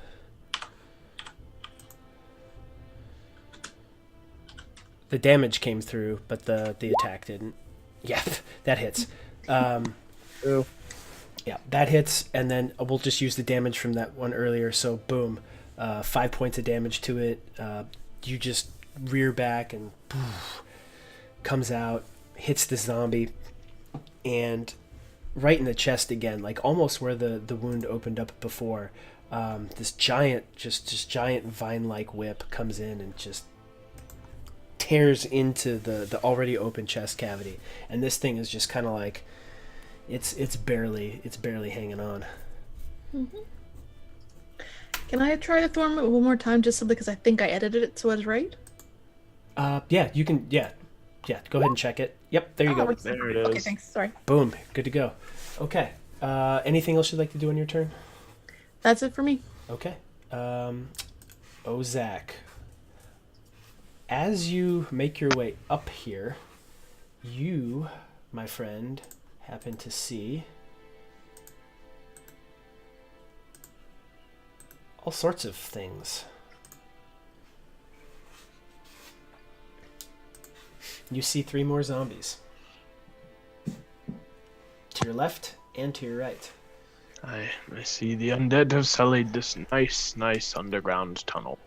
The damage came through, but the attack didn't. Yeah, that hits. Oh. Yeah, that hits, and then we'll just use the damage from that one earlier. So boom, 5 points of damage to it. You just rear back and poof, comes out, hits the zombie, and right in the chest again, like almost where the wound opened up before. This giant vine-like whip comes in and just tears into the already open chest cavity, and this thing is just kind of like it's barely hanging on. Mm-hmm. Can I try the Thorn Whip one more time, just because I think I edited it so it's right? Yeah, you can. Yeah, go ahead and check it. Yep, there you go. There it is. Okay, thanks. Sorry. Boom, good to go. Okay. Anything else you'd like to do on your turn? That's it for me. Okay. Zach. As you make your way up here, you, my friend, happen to see all sorts of things. You see 3 more zombies. To your left and to your right. I see the undead have sullied this nice underground tunnel.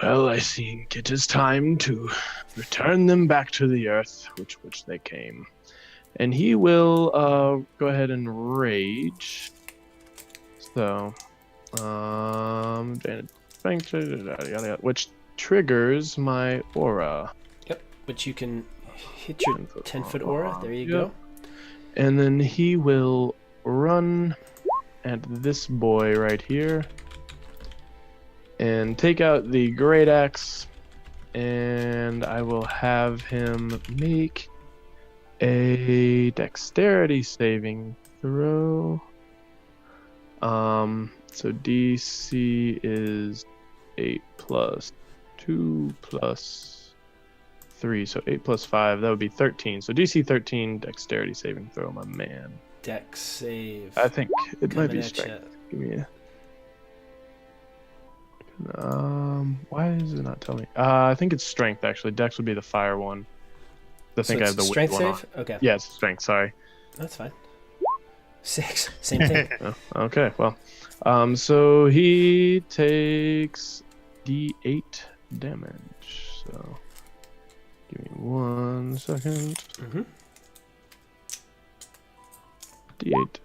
Well, I think it is time to return them back to the earth, which they came. And he will go ahead and rage. So, which triggers my aura. Yep, which you can hit your 10-foot aura. There you go. And then he will run at this boy right here and take out the great axe, and I will have him make a dexterity saving throw. So DC is 8 plus 2 plus 3, so 8 plus 5, that would be 13. So DC 13 dexterity saving throw, my man. Dex save. I think it might be Coming at strength. Give me a... why does it not tell me? I think it's strength actually. Dex would be the fire one. I think I have the strength weak one save. on. Okay. Yeah, it's strength. Sorry. That's fine. 6. Same thing. Oh, okay. Well, so he takes D8 damage. So give me 1 second. Mm-hmm. D8.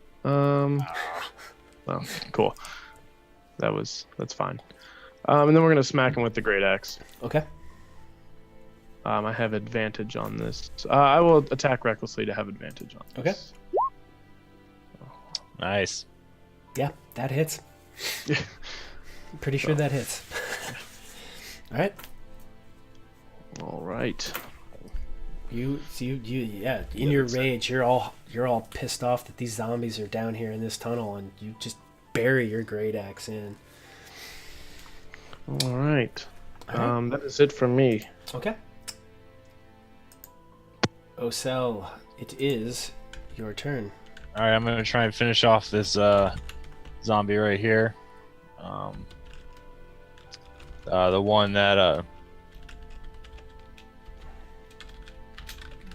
Well, cool. That's fine. And then we're gonna smack him with the great axe. Okay. I have advantage on this. I will attack recklessly to have advantage on this. Okay. Nice. Yeah, that hits. Pretty sure that hits. All right. All right. Yeah. In your rage, you're all pissed off that these zombies are down here in this tunnel, and you just bury your great axe in. All right. All right. That is it from me. Okay. Osel, it is your turn. All right, I'm gonna try and finish off this zombie right here.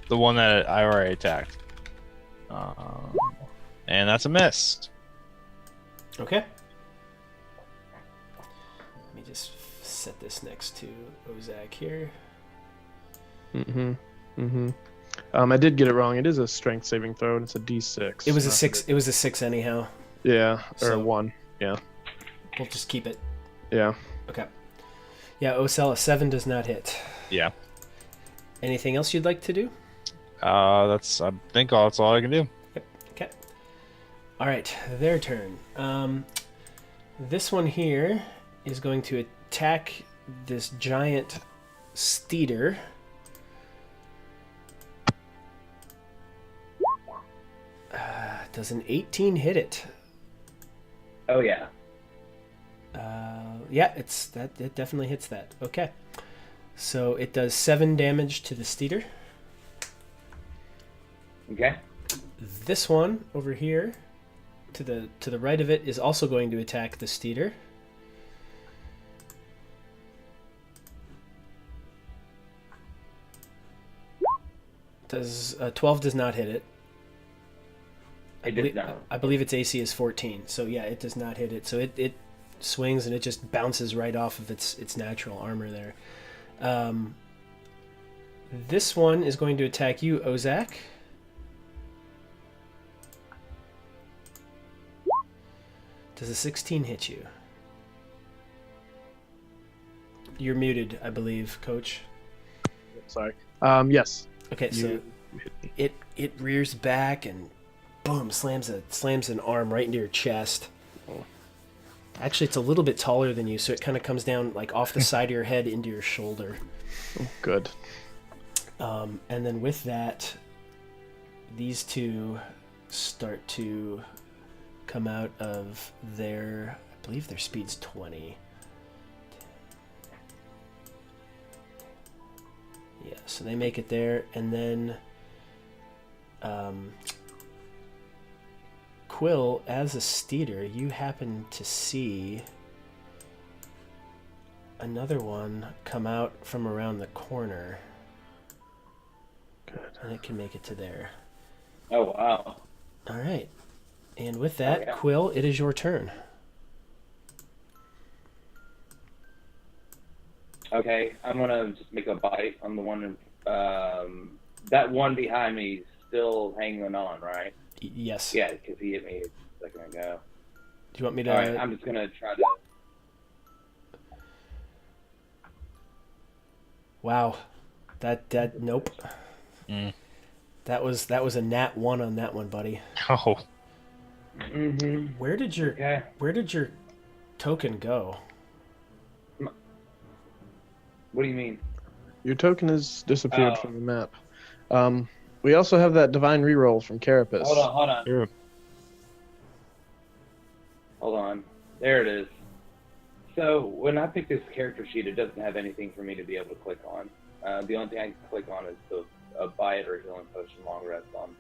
The one that I already attacked. And that's a miss. Okay. Let me just set this next to Ozak here. I did get it wrong. It is a strength saving throw, and it's a D6. It was a 6. It was a 6 anyhow. Yeah, or So- 1. Yeah. We'll just keep it. Yeah. Okay. Yeah, Osel, a 7 does not hit. Yeah. Anything else you'd like to do? I think that's all I can do. Okay. All right, their turn. This one here is going to attack this giant steeder. Does an 18 hit it? Oh yeah. Yeah, it definitely hits that. Okay. So it does 7 damage to the steeder. Okay. This one over here, to the right of it, is also going to attack the steeder. Does 12 does not hit it. I believe its AC is 14. So yeah, it does not hit it. So it swings and it just bounces right off of its natural armor there. This one is going to attack you, Ozak. Does a 16 hit you? You're muted, I believe, Coach. Sorry. Yes. Okay, so it rears back and boom, slams an arm right into your chest. Actually, it's a little bit taller than you, so it kind of comes down like off the side of your head into your shoulder. Oh, good. And then with that, these two start to come out of their, I believe their speed's 20. Yeah, so they make it there, and then Quill, as a steeder, you happen to see another one come out from around the corner. Good. And it can make it to there. Oh wow. All right. And with that, Okay. Quill, it is your turn. Okay, I'm gonna just make a bite on the one. That one behind me is still hanging on, right? Yes. Yeah, because he hit me a second ago. Do you want me to? All right, I'm just gonna try to. Wow. That nope. Mm. That was a nat 1 on that one, buddy. Oh. Mm-hmm. Where did your token go? What do you mean? Your token has disappeared Oh. from the map. We also have that divine reroll from Carapace. Hold on. Sure. Hold on. There it is. So when I pick this character sheet, it doesn't have anything for me to be able to click on. The only thing I can click on is a bite or healing potion, long rest on,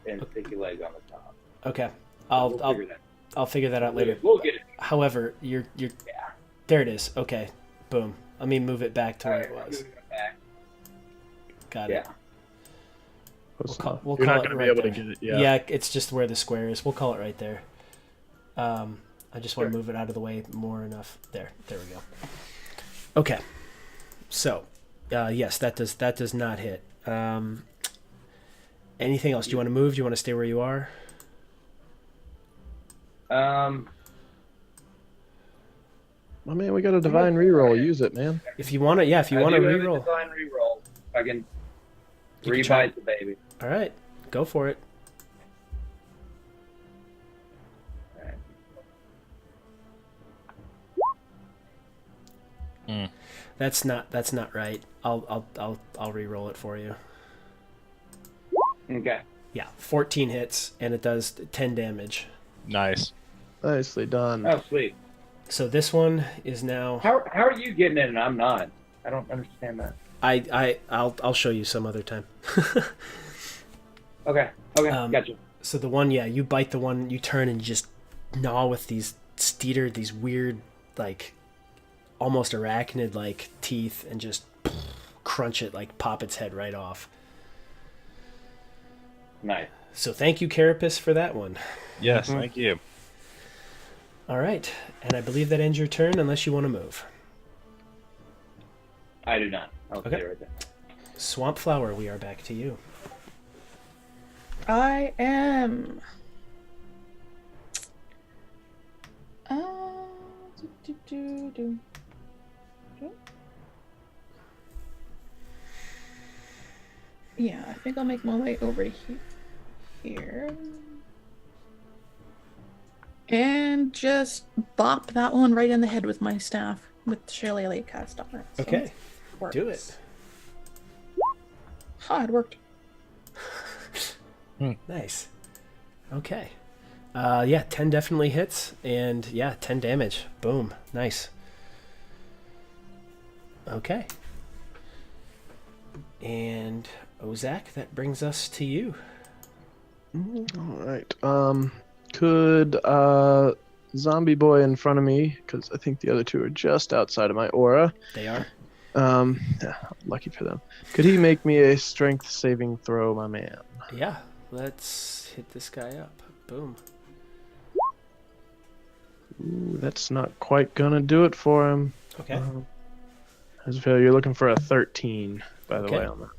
and sticky leg on the top. Okay. We'll I'll figure that out later. We'll get it. However, you're there it is. Okay. Boom. Let me move it back to where it Alright, was. moving it back. Got Yeah. it. We'll call You're not it going to right be able there. to get it. Yeah, it's just where the square is. We'll call it right there. I just want to move it out of the way more enough. There we go. Okay. So, yes, that does not hit. Anything else? Do you want to move? Do you want to stay where you are? My man, we got a divine reroll. Use it, man. If you want to, yeah. If you want to reroll, Design reroll. I can You can try- rebite the baby. all right, go for it. Hmm. That's not right. I'll re-roll it for you. Okay. Yeah, 14 hits, and it does 10 damage. Nice. Nicely done. Oh, sweet. So this one is now. How are you getting it and I'm not? I don't understand that. I'll show you some other time. Okay. Gotcha. So the one, yeah, you bite the one, you turn and just gnaw with these these weird, like, almost arachnid-like teeth, and just crunch it, like pop its head right off. Nice. So thank you, Carapace, for that one. Yes, thank you. All right, and I believe that ends your turn, unless you want to move. I do not. I'll Okay. stay right there. Swamp Flower, we are back to you. I am. Do, do, do, do. Yeah, I think I'll make my way over here. And just bop that one right in the head with my staff with Shillelagh cast on it. So Okay, works. do it. Ha, it worked. Nice. Okay. Yeah, 10 definitely hits, and yeah, 10 damage. Boom. Nice. Okay. And Ozak, that brings us to you. All right. Could zombie boy in front of me, because I think the other two are just outside of my aura. They are. Yeah, lucky for them. Could he make me a strength saving throw, my man? Yeah. Let's hit this guy up. Boom. Ooh, that's not quite gonna do it for him. Okay. As a failure, you're looking for a 13, by the Okay. way, on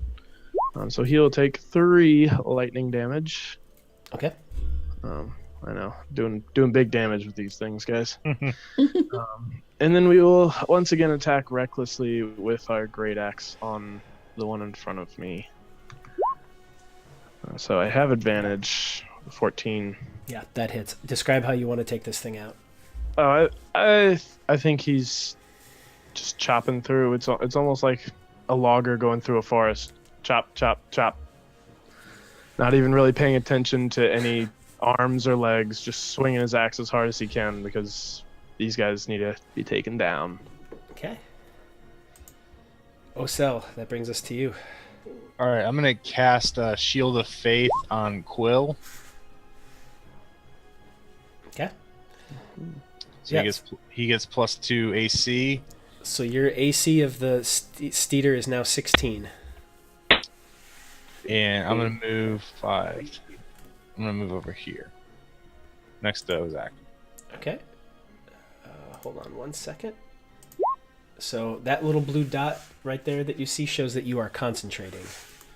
that. So he'll take 3 lightning damage. Okay. I know, doing big damage with these things, guys. And then we will once again attack recklessly with our great axe on the one in front of me. So I have advantage, 14. Yeah, that hits. Describe how you want to take this thing out. Oh, I think he's just chopping through. It's almost like a logger going through a forest. Chop, chop, chop. Not even really paying attention to any arms or legs, just swinging his axe as hard as he can because these guys need to be taken down. Okay. Osel, that brings us to you. All right, I'm gonna cast Shield of Faith on Quill. Okay. So Yes. he gets +2 AC. So your AC of the Steeder is now 16. And I'm gonna move 5. I'm gonna move over here, next to Ozak. Okay. Hold on one second. So that little blue dot right there that you see shows that you are concentrating.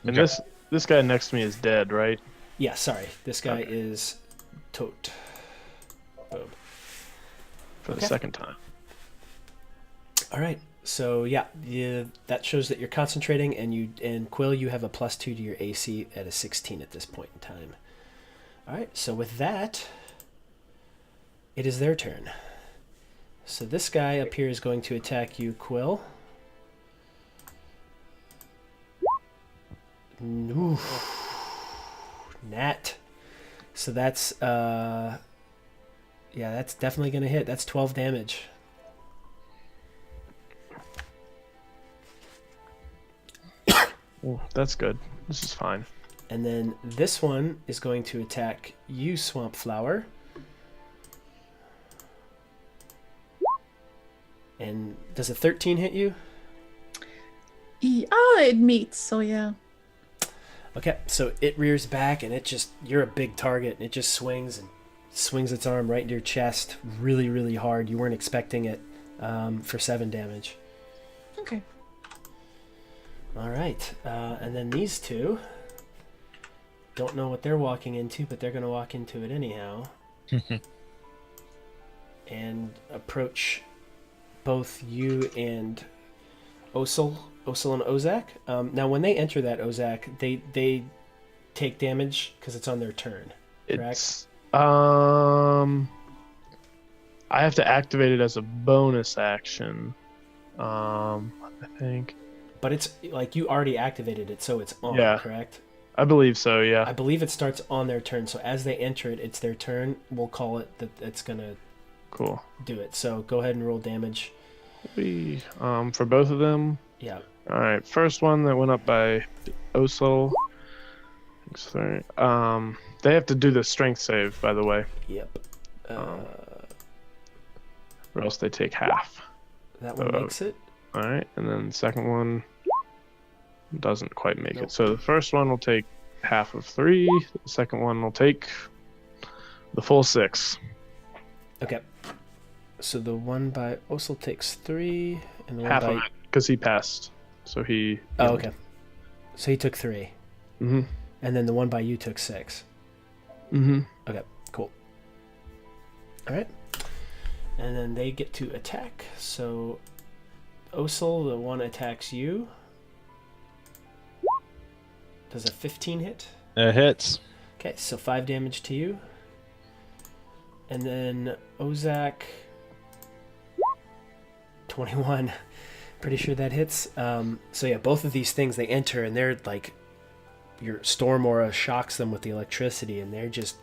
And Okay. this guy next to me is dead, right? Yeah, sorry. This guy is tote. Boom. For the Okay. second time. All right. So yeah, that shows that you're concentrating, and Quill, you have a +2 to your AC at a 16 at this point in time. All right. So with that, it is their turn. So this guy up here is going to attack you, Quill. Ooh. Nat. So that's yeah, that's definitely gonna hit. That's 12 damage. Oh, that's good. This is fine. And then this one is going to attack you, Swamp Flower. And does a 13 hit you? It meets, so yeah. Okay, so it rears back and you're a big target, and it just swings its arm right into your chest really, really hard. You weren't expecting it for 7 damage. Okay. All right, and then these two don't know what they're walking into, but they're going to walk into it anyhow. And approach both you and Osel and Ozak. Now, when they enter that, Ozak, they take damage because it's on their turn. Correct? It's I have to activate it as a bonus action. I think. But it's like you already activated it, so it's on, Yeah. correct? I believe so, I yeah. believe it starts on their turn, so as they enter it, it's their turn. We'll call it that it's going to Cool. do it. So go ahead and roll damage. For both of them. Yeah. All right. First one that went up by Osel. They have to do the strength save, by the way, Yep. or else they take half. That one makes it. All right, and then the second one doesn't quite make Nope. it. So the first one will take half of 3. The second one will take the full 6. Okay. So the one by Osel takes 3, and the one Half by... of it, because he passed. So he. Oh, okay. So he took 3. Mm-hmm. And then the one by you took 6. Mm-hmm. Okay, cool. All right. And then they get to attack. So Osel, the one attacks you. Does a 15 hit? It hits. Okay, so 5 damage to you. And then Ozak, 21. Pretty sure that hits. So yeah, both of these things, they enter and they're like, your storm aura shocks them with the electricity, and they're just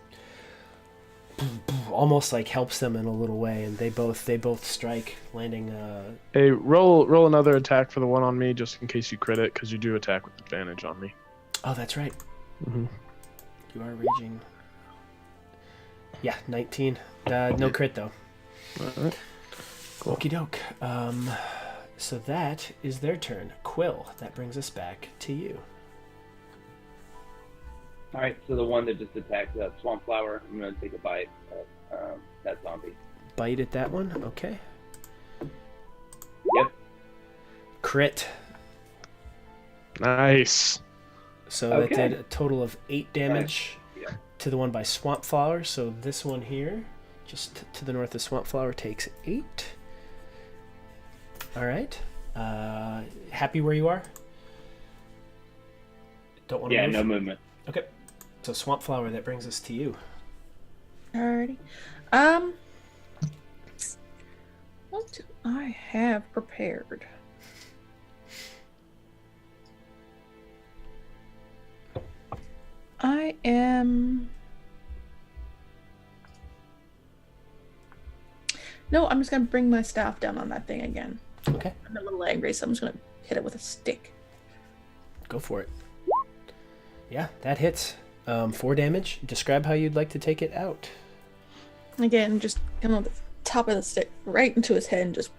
almost like helps them in a little way, and they both strike, landing. Hey, roll another attack for the one on me, just in case you crit it, because you do attack with advantage on me. Oh, that's right. Mm-hmm. You are raging. Yeah, 19. No crit though. All right. Cool. Okie doke. So that is their turn. Quill, that brings us back to you. All right, so the one that just attacked that swamp flower, I'm gonna take a bite of that zombie. Bite at that one. Okay. Yep. Crit. Nice. So Okay. that did a total of 8 damage Yeah. to the one by Swamp Flower. So this one here, just to the north of Swamp Flower, takes 8. All right. Happy where you are? Don't want to Yeah, move? no movement. Okay. So Swamp Flower, that brings us to you. Alrighty. What do I have prepared? I am. No, I'm just gonna bring my staff down on that thing again. Okay. I'm a little angry, so I'm just gonna hit it with a stick. Go for it. Yeah, that hits. 4 damage. Describe how you'd like to take it out. Again, just come on the top of the stick, right into his head, and just.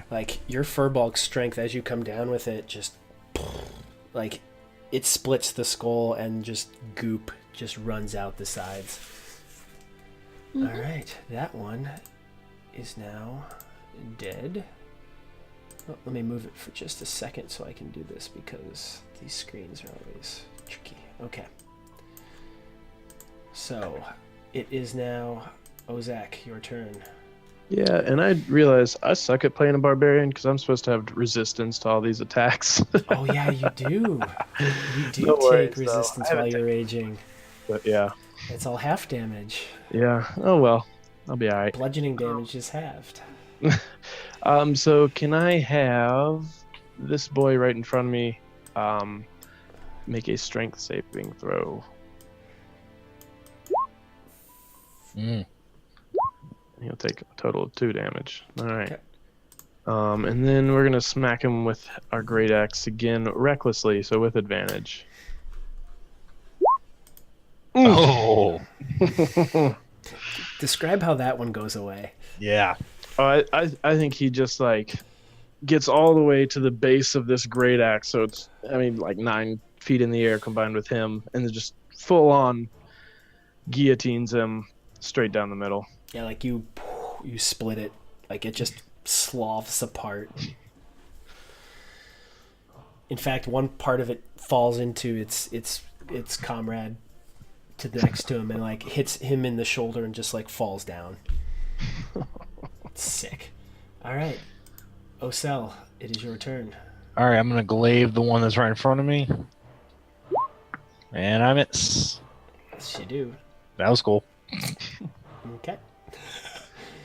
Like, your Furbolg strength as you come down with it, just, like, it splits the skull and just goop just runs out the sides. Mhm. All right, that one is now dead. Oh, let me move it for just a second so I can do this, because these screens are always tricky. Okay. So, it is now Ozak, your turn. Yeah, and I realize I suck at playing a barbarian because I'm supposed to have resistance to all these attacks. Oh yeah, you do. You do No take worries, though. resistance I haven't while you're raging. But yeah, It's all half damage. yeah. Oh well, I'll be all right. Bludgeoning damage is halved. So can I have this boy right in front of me make a strength saving throw? Mm. He'll take a total of 2 damage. All right. Okay. And then we're gonna smack him with our great axe again, recklessly, so with advantage. Oh, Describe how that one goes away. yeah. Oh, I think he just like gets all the way to the base of this great axe, so it's like 9 feet in the air combined with him, and then just full on guillotines him straight down the middle. Yeah, like you split it. Like it just sloughs apart. In fact, one part of it falls into its comrade to the next to him and like hits him in the shoulder and just like falls down. Sick. All right, Osel, it is your turn. All right, I'm gonna glaive the one that's right in front of me, and I miss. Yes, you do. That was cool. Okay.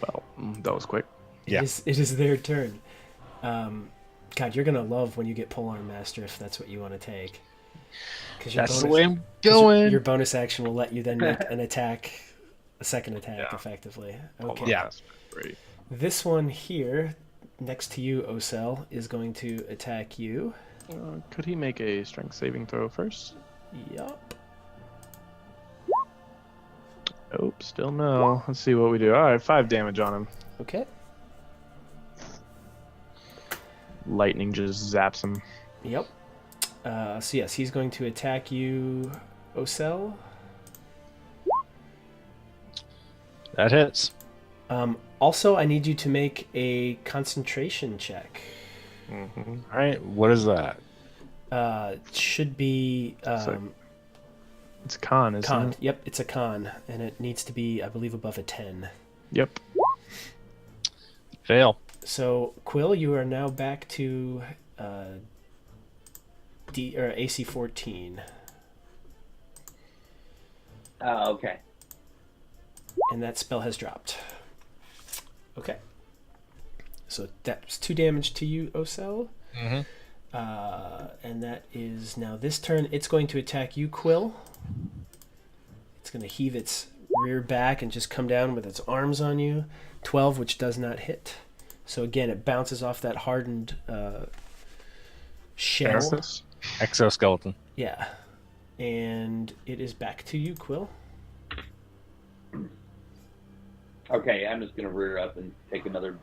Well, that was quick. Yeah. It is their turn. God, you're gonna love when you get Polearm Master if that's what you want to take. Because That's the way I'm going. Your bonus action will let you then make an attack, a second attack, Yeah. effectively. Polearm Okay. Yeah. Master, great. This one here, next to you, Osel, is going to attack you. Could he make a strength saving throw first? Yup. Nope, still no. Let's see what we do. All right, 5 damage on him. Okay. Lightning just zaps him. Yep. So yes, he's going to attack you, Osel. That hits. Also, I need you to make a concentration check. Mm-hmm. All right. What is that? Should be It's con, isn't con. it? Yep, it's a con, and it needs to be, I believe, above a 10. Yep. Fail. So Quill, you are now back to AC 14, Oh, okay. and that spell has dropped. Okay. So that's 2 damage to you, Osel. Mm-hmm. And that is now this turn. It's going to attack you, Quill. It's going to heave its rear back and just come down with its arms on you. 12, which does not hit. So again, it bounces off that hardened shell. Carapace? Exoskeleton. Yeah. And it is back to you, Quill. Okay, I'm just gonna rear up and take another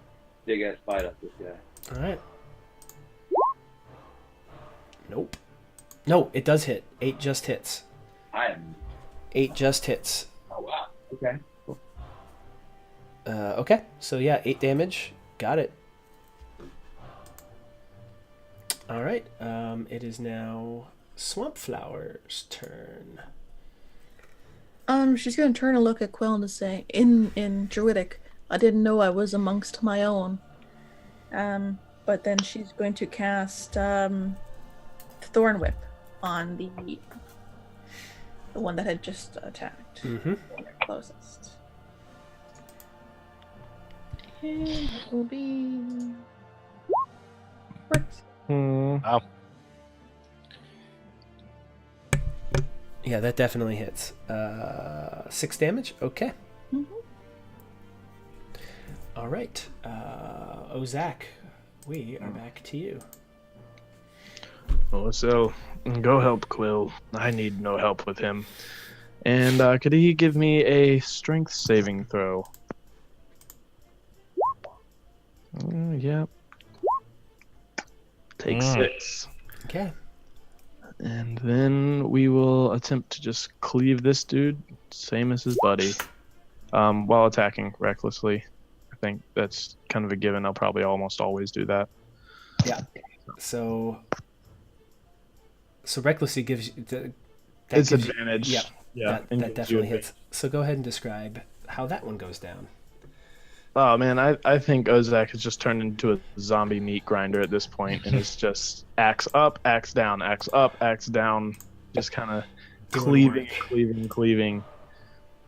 big ass bite at this guy. All right. Nope. No, it does hit. 8 just hits. I am. 8 just hits. Oh wow. Okay. Cool. Okay. So yeah, 8 damage. Got it. All right. It is now Swamp Flower's turn. She's gonna turn and look at Quill and say, in Druidic, I didn't know I was amongst my own. But then she's going to cast Thorn Whip on the one that had just attacked. Mm-hmm. Closest. And it will be works. Wow. Yeah, that definitely hits. 6 damage. Okay. Mhm. All right. Ozak, we are back to you. Oh, so go help Quill. I need no help with him. And could he give me a strength saving throw? Yep. Take 6. Okay. And then we will attempt to just cleave this dude, same as his buddy, while attacking recklessly. I think that's kind of a given. I'll probably almost always do that. Yeah. So recklessly gives you It's gives you- advantage. yeah. Yeah. That definitely hits. So go ahead and describe how that one goes down. Oh man, I think Ozak has just turned into a zombie meat grinder at this point, and it's just axe up, axe down, axe up, axe down, just kind of Doing cleaving,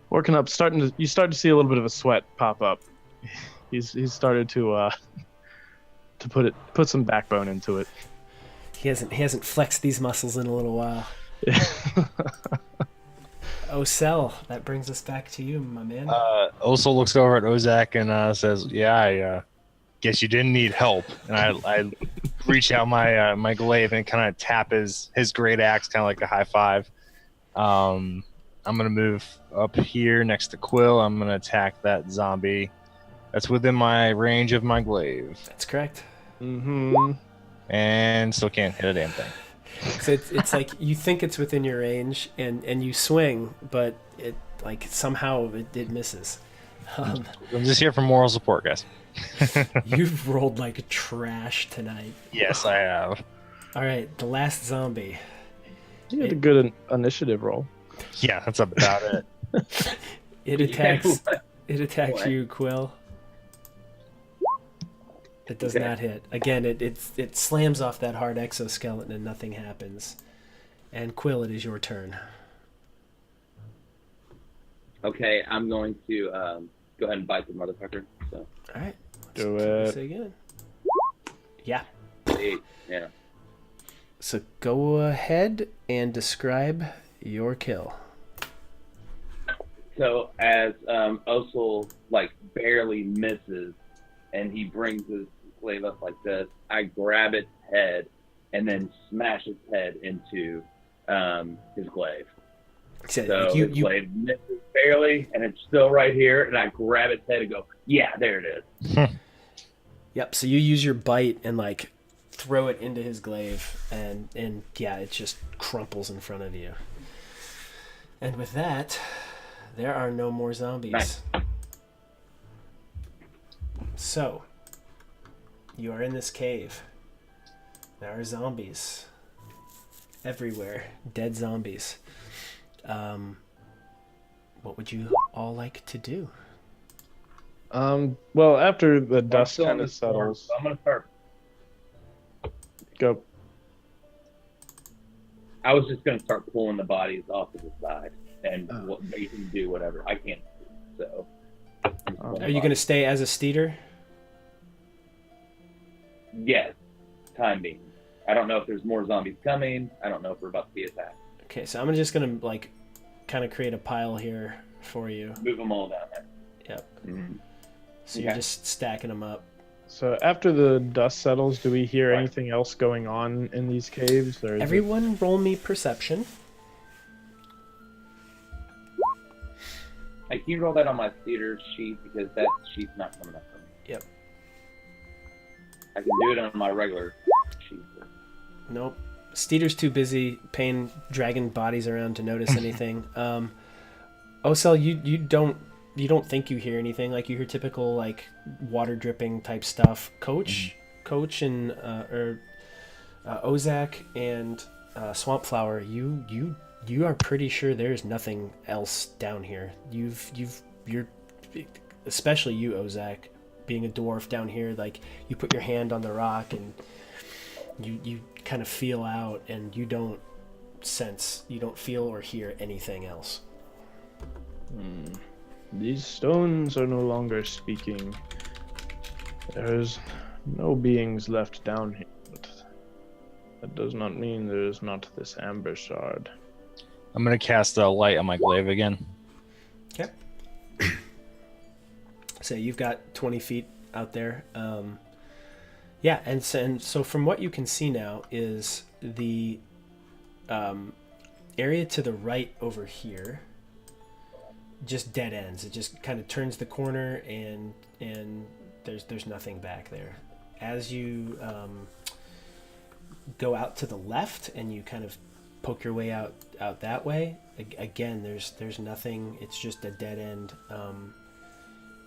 working up. You start to see a little bit of a sweat pop up. He's started to put some backbone into it. He hasn't flexed these muscles in a little while. Osel, that brings us back to you, my man. Also looks over at Ozak and says, "Yeah, I guess you didn't need help." And I reach out my glaive and kind of tap his great axe, kind of like a high five. I'm gonna move up here next to Quill. I'm gonna attack that zombie. That's within my range of my glaive, That's correct. Mm-hmm. and still can't hit a damn thing. So it's like you think it's within your range, and you swing, but it like somehow it misses. I'm just here for moral support, guys. You've rolled like trash tonight. Yes, I have. All right, the last zombie. You had a good initiative roll. Yeah, that's about it. It attacks. It attacks What? you, Quill. It does Okay. not hit. Again, it slams off that hard exoskeleton and nothing happens. And Quill, it is your turn. Okay, I'm going to go ahead and bite the motherfucker. So All right. Do let's it. say again. Yeah. 8. Yeah. So go ahead and describe your kill. So as Osul like barely misses, and he brings his glaive up like this, I grab its head and then smash its head into his glaive. So his glaive misses barely, and it's still right here, and I grab its head and go, yeah, there it is. Yep. So you use your bite and like throw it into his glaive, and yeah, it just crumples in front of you. And with that, there are no more zombies. Nice. So, you are in this cave. There are zombies everywhere. Dead zombies. What would you all like to do? Well, after the dust kind of settles, I'm gonna start. Go. I was just gonna start pulling the bodies off to the side, and they can do whatever. I can't. So. Are you gonna stay as a steeder? Yes. Time being. I don't know if there's more zombies coming. I don't know if we're about to be attacked. Okay, so I'm just gonna like kind of create a pile here for you. Move them all down there. Yep. Mm-hmm. So you're just stacking them up. So after the dust settles, do we hear anything else going on in these caves? Or Everyone roll me perception. I can roll that on my theater sheet because that sheet's not coming up for me. Yep. I can do it on my regular sheet. Nope. Steeder's too busy dragging bodies around to notice anything. Osel, you don't think you hear anything. Like you hear typical like water dripping type stuff. Coach and Ozak and Swampflower, you are pretty sure there's nothing else down here. You're especially you, Ozak, being a dwarf down here. Like you put your hand on the rock and you kind of feel out, and you don't feel or hear anything else. These stones are no longer speaking. There's no beings left down here, but that does not mean there is not this amber shard. I'm gonna cast a light on my glaive again. Okay. So you've got 20 feet out there. Yeah, and so from what you can see now is the area to the right over here just dead ends. It just kind of turns the corner, and there's nothing back there. As you go out to the left and you kind of poke your way out that way, again there's nothing. It's just a dead end.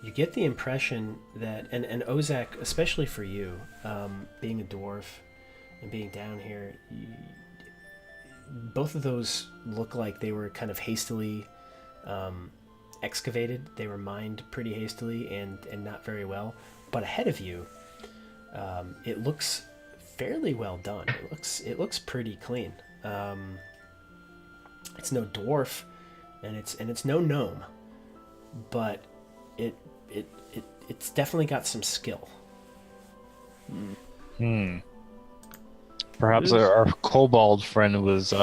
You get the impression that, and Ozak, especially for you, being a dwarf and being down here, both of those look like they were kind of hastily excavated. They were mined pretty hastily and not very well. But ahead of you, it looks fairly well done. It looks pretty clean. It's no dwarf, and it's no gnome, but it's definitely got some skill. Perhaps our kobold friend was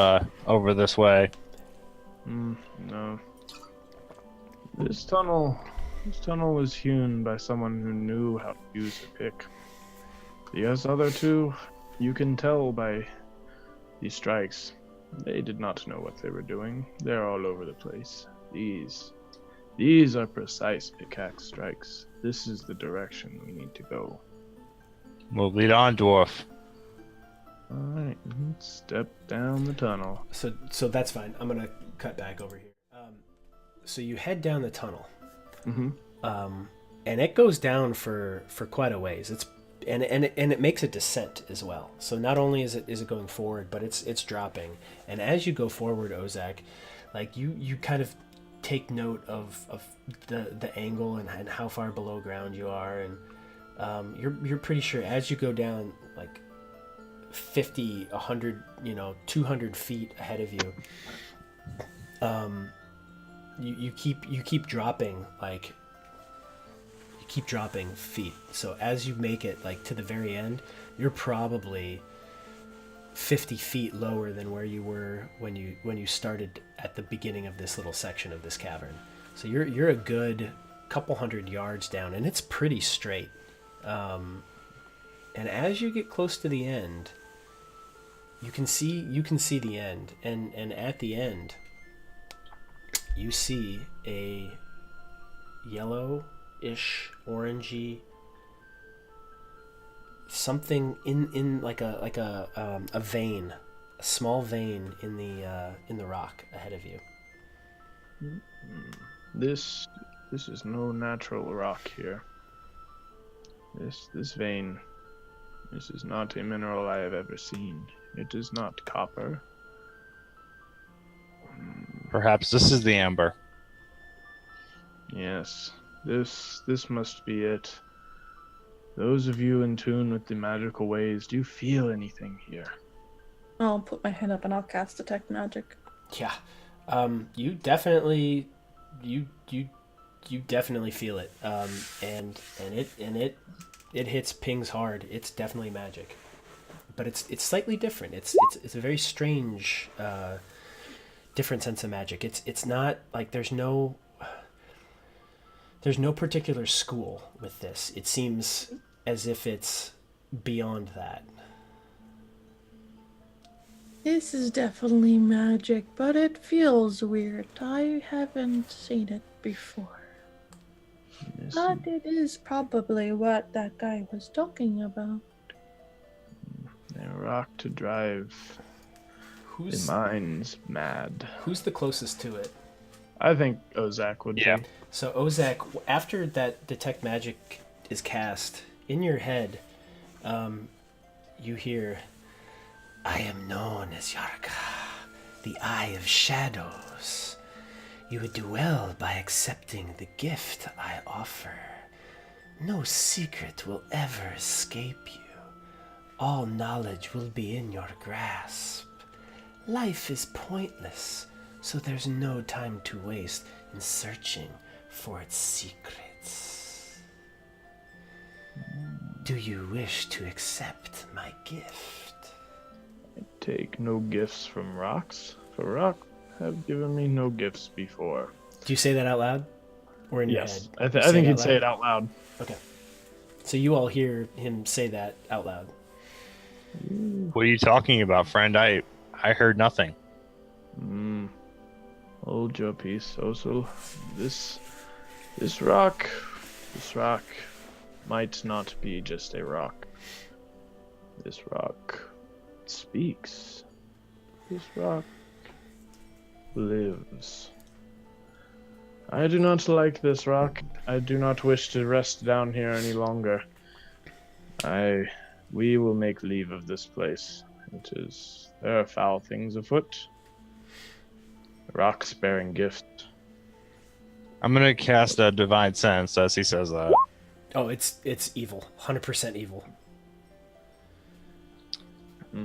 over this way. No. This tunnel was hewn by someone who knew how to use a pick. The other two, you can tell by these strikes. They did not know what they were doing. They're all over the place. These are precise pickaxe strikes. This is the direction we need to go. We'll lead on, dwarf. Alright, step down the tunnel. So that's fine. I'm gonna cut back over here. So you head down the tunnel, and it goes down for quite a ways. And it makes a descent as well. So not only is it going forward, but it's dropping. And as you go forward, Ozak, like you kind of take note of the angle and how far below ground you are, and you're pretty sure as you go down like 50, 100, 200 feet ahead of you, you keep dropping, like you keep dropping feet. So as you make it like to the very end, you're probably 50 feet lower than where you were when you started at the beginning of this little section of this cavern. So you're a good couple hundred yards down, and it's pretty straight. And as you get close to the end, you can see the end, and at the end, you see a yellow-ish, orangey something in like a vein, a small vein in the rock ahead of you. This is no natural rock here. This vein, this is not a mineral I have ever seen. It is not copper. Perhaps this is the amber. Yes, this must be it. Those of you in tune with the magical ways, do you feel anything here? I'll put my hand up and I'll cast Detect Magic. Yeah, you definitely feel it, and it hits pings hard. It's definitely magic, but it's slightly different. It's a very strange, different sense of magic. It's not like there's no particular school with this. It seems as if it's beyond that. This is definitely magic, but it feels weird. I haven't seen it before. Yes, But it is probably what that guy was talking about. a rock to drive the minds mad. Who's the closest to it? I think Ozak would Yeah. be. So Ozak, after that detect magic is cast, in your head, you hear, "I am known as Yarka, the Eye of Shadows. You would do well by accepting the gift I offer. No secret will ever escape you. All knowledge will be in your grasp. Life is pointless, so there's no time to waste in searching for its secrets. Do you wish to accept my gift?" Take no gifts from rocks, for rock have given me no gifts before. Do you say that out loud? Or in your Yes, head? I think he'd say it out loud. Okay. So you all hear him say that out loud. What are you talking about, friend? I heard nothing. Hold your peace, Osul. This rock might not be just a rock. This rock speaks. This rock lives. I do not like this rock. I do not wish to rest down here any longer. We will make leave of this place. There are foul things afoot. Rocks bearing gift. I'm gonna cast a divine sense as he says that. Oh, it's evil. 100% evil.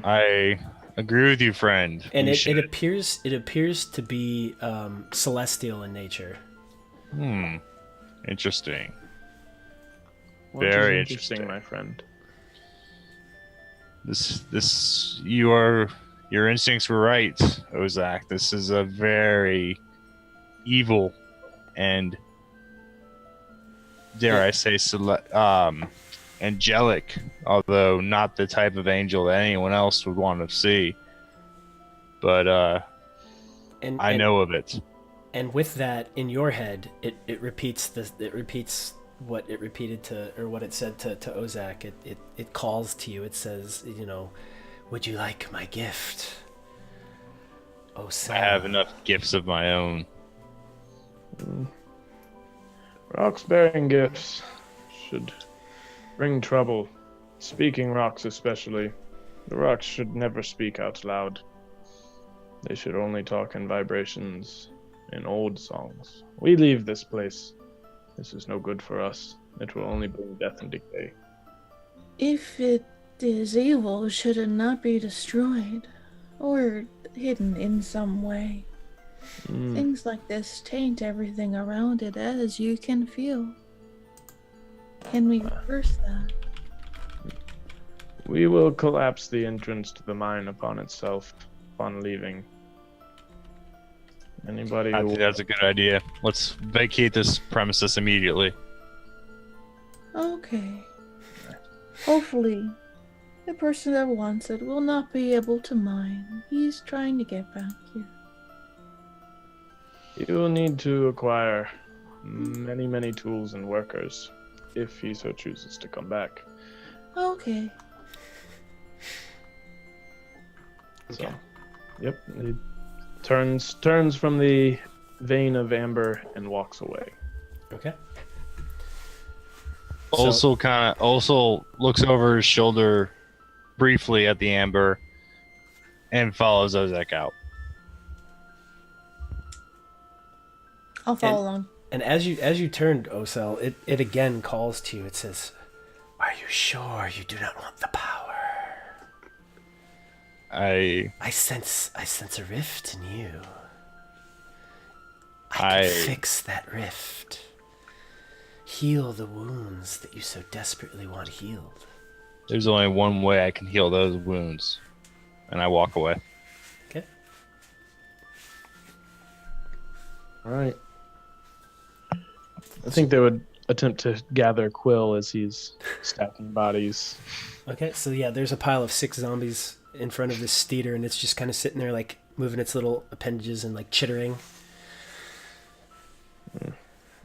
I agree with you, friend. And We it should- appears to be celestial in nature. Interesting. What is Very interesting, interesting. my friend. Your instincts were right, Ozak. This is a very evil and, dare I say, angelic, although not the type of angel that anyone else would want to see. But I know of it. And with that in your head, it repeats what it repeated what it said to Ozak. It calls to you. It says, would you like my gift? Oh, I have enough gifts of my own. Rocks bearing gifts should bring trouble. Speaking rocks especially. The rocks should never speak out loud. They should only talk in vibrations, in old songs. We leave this place. This is no good for us. It will only bring death and decay. If it is evil, should it not be destroyed? Or hidden in some way? Things like this taint everything around it, as you can feel. Can we reverse that? We will collapse the entrance to the mine upon itself upon leaving. Anybody I who think that's a good idea. Let's vacate this premises immediately. Okay. Hopefully, the person that wants it will not be able to mine. He's trying to get back here. You will need to acquire many, many tools and workers if he so chooses to come back. Okay. So, yep, he turns from the vein of amber and walks away. Okay. Also looks over his shoulder briefly at the amber and follows Ozek out. I'll follow along. And as you turned, Osel, it again calls to you. It says, "Are you sure you do not want the power? I sense a rift in you. I can fix that rift. Heal the wounds that you so desperately want healed." There's only one way I can heal those wounds, and I walk away. Okay. All right. I think they would attempt to gather Quill as he's stacking bodies. Okay, so yeah, there's a pile of 6 zombies in front of this steeder, and it's just kind of sitting there, like, moving its little appendages and, like, chittering.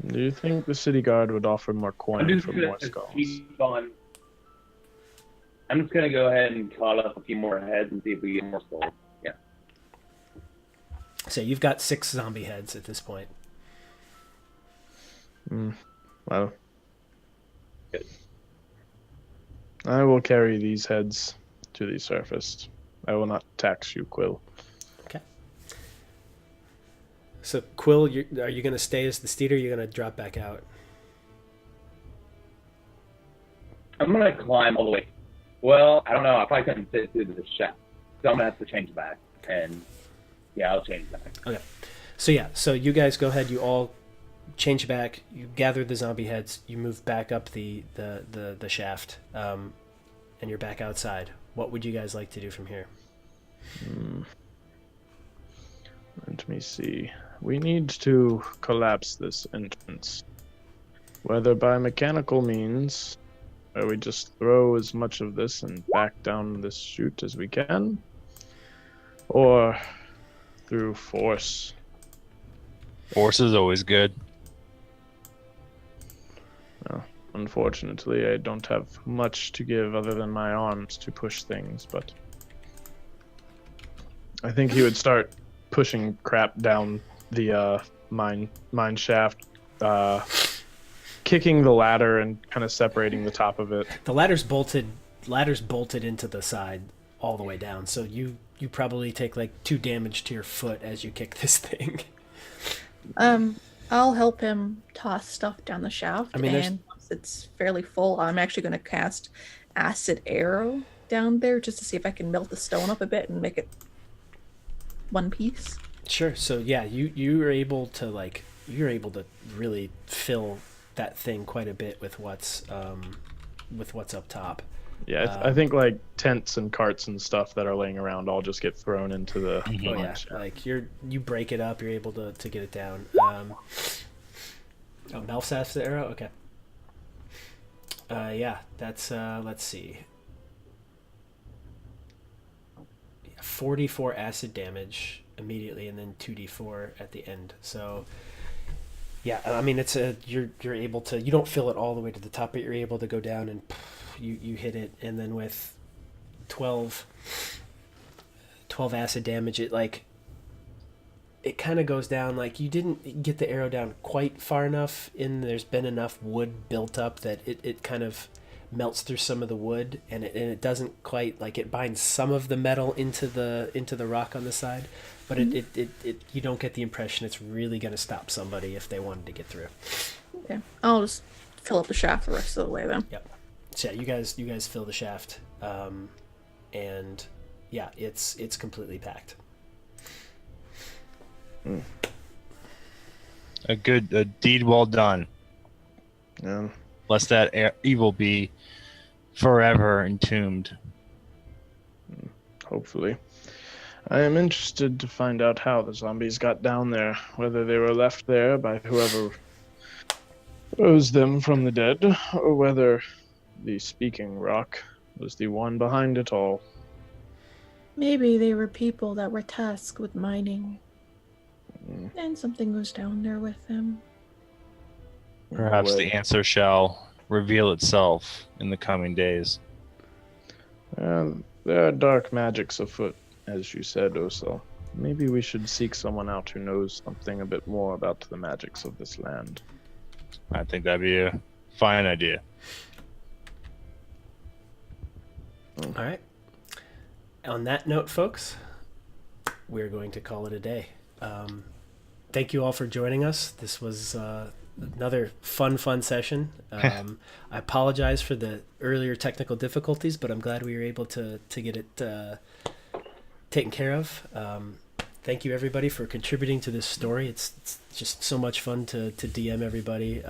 Do you think the city guard would offer more coin for more skulls? I'm just gonna go ahead and call up a few more heads and see if we get more skulls. Yeah. So you've got 6 zombie heads at this point. Well, good. I will carry these heads to the surface. I will not tax you, Quill. Okay. So Quill, are you going to stay as the steeder? Or are you going to drop back out? I'm gonna climb all the way. Well, I don't know. I probably couldn't fit through the shaft, so I'm gonna have to change back. And yeah, I'll change back. Okay. So yeah, so you guys go ahead. You all change back. You gather the zombie heads. You move back up the shaft, and you're back outside. What would you guys like to do from here? Let me see. We need to collapse this entrance, whether by mechanical means, where we just throw as much of this and back down this chute as we can, or through force. Force is always good. Well, unfortunately, I don't have much to give other than my arms to push things, but I think he would start pushing crap down the mine shaft, kicking the ladder and kind of separating the top of it. The ladder's bolted into the side all the way down, so you probably take like 2 damage to your foot as you kick this thing. I'll help him toss stuff down the shaft, I mean, and once it's fairly full, I'm actually going to cast Acid Arrow down there just to see if I can melt the stone up a bit and make it one piece. Sure. So yeah, you're able to really fill that thing quite a bit with what's up top. Yeah, I think like tents and carts and stuff that are laying around all just get thrown into the shaft. Like you break it up, you're able to get it down. Melf's the arrow. Okay. Yeah, that's let's see. 44 acid damage immediately, and then 2d4 at the end. So yeah, I mean you're able to, you don't fill it all the way to the top, but you're able to go down and you hit it, and then with 12 acid damage, it kind of goes down. Like, you didn't get the arrow down quite far enough, there's been enough wood built up that it kind of melts through some of the wood, and it doesn't quite, like, it binds some of the metal into the rock on the side, but it you don't get the impression it's really going to stop somebody if they wanted to get through. Okay, I'll just fill up the shaft the rest of the way then. Yep. So yeah, you guys fill the shaft, and yeah, it's completely packed. A deed well done. Yeah. lest that evil be forever entombed. Hopefully. I am interested to find out how the zombies got down there, whether they were left there by whoever rose them from the dead, or whether the speaking rock was the one behind it all. Maybe they were people that were tasked with mining, Mm. and something was down there with them. Perhaps Well, the answer shall reveal itself in the coming days. there are dark magics afoot, as you said, Osel. Maybe we should seek someone out who knows something a bit more about the magics of this land. I think that'd be a fine idea. All right. On that note, folks, we're going to call it a day. Thank you all for joining us. This was another fun session. I apologize for the earlier technical difficulties, but I'm glad we were able to get it taken care of. Thank you, everybody, for contributing to this story. It's just so much fun to DM everybody.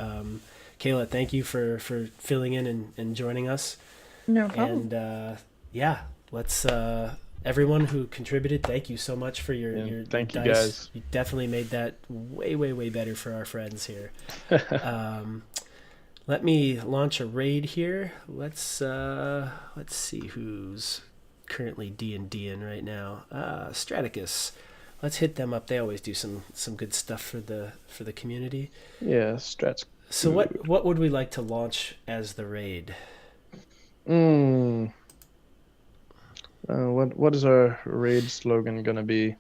Kayla, thank you for filling in and joining us. No problem. And let's everyone who contributed, thank you so much for your thank you, dice. guys. You definitely made that way better for our friends here. Let me launch a raid here. Let's see who's currently D&D-ing right now. Straticus. Let's hit them up. They always do some good stuff for the community. Yeah, Strats. So what would we like to launch as the raid? What is our raid slogan gonna be?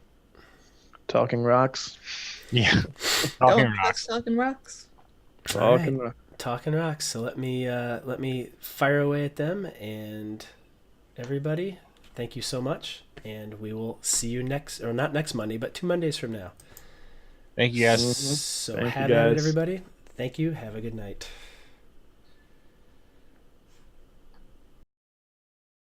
Talking rocks. Yeah. Talking Don't rocks. touch Talking rocks. Talking rocks. Talking rocks. So let me fire away at them, and everybody, thank you so much, and we will see you not next Monday, but 2 Mondays from now. Thank you, guys. So Thank you, have at it, guys. everybody. Thank you. Have a good night.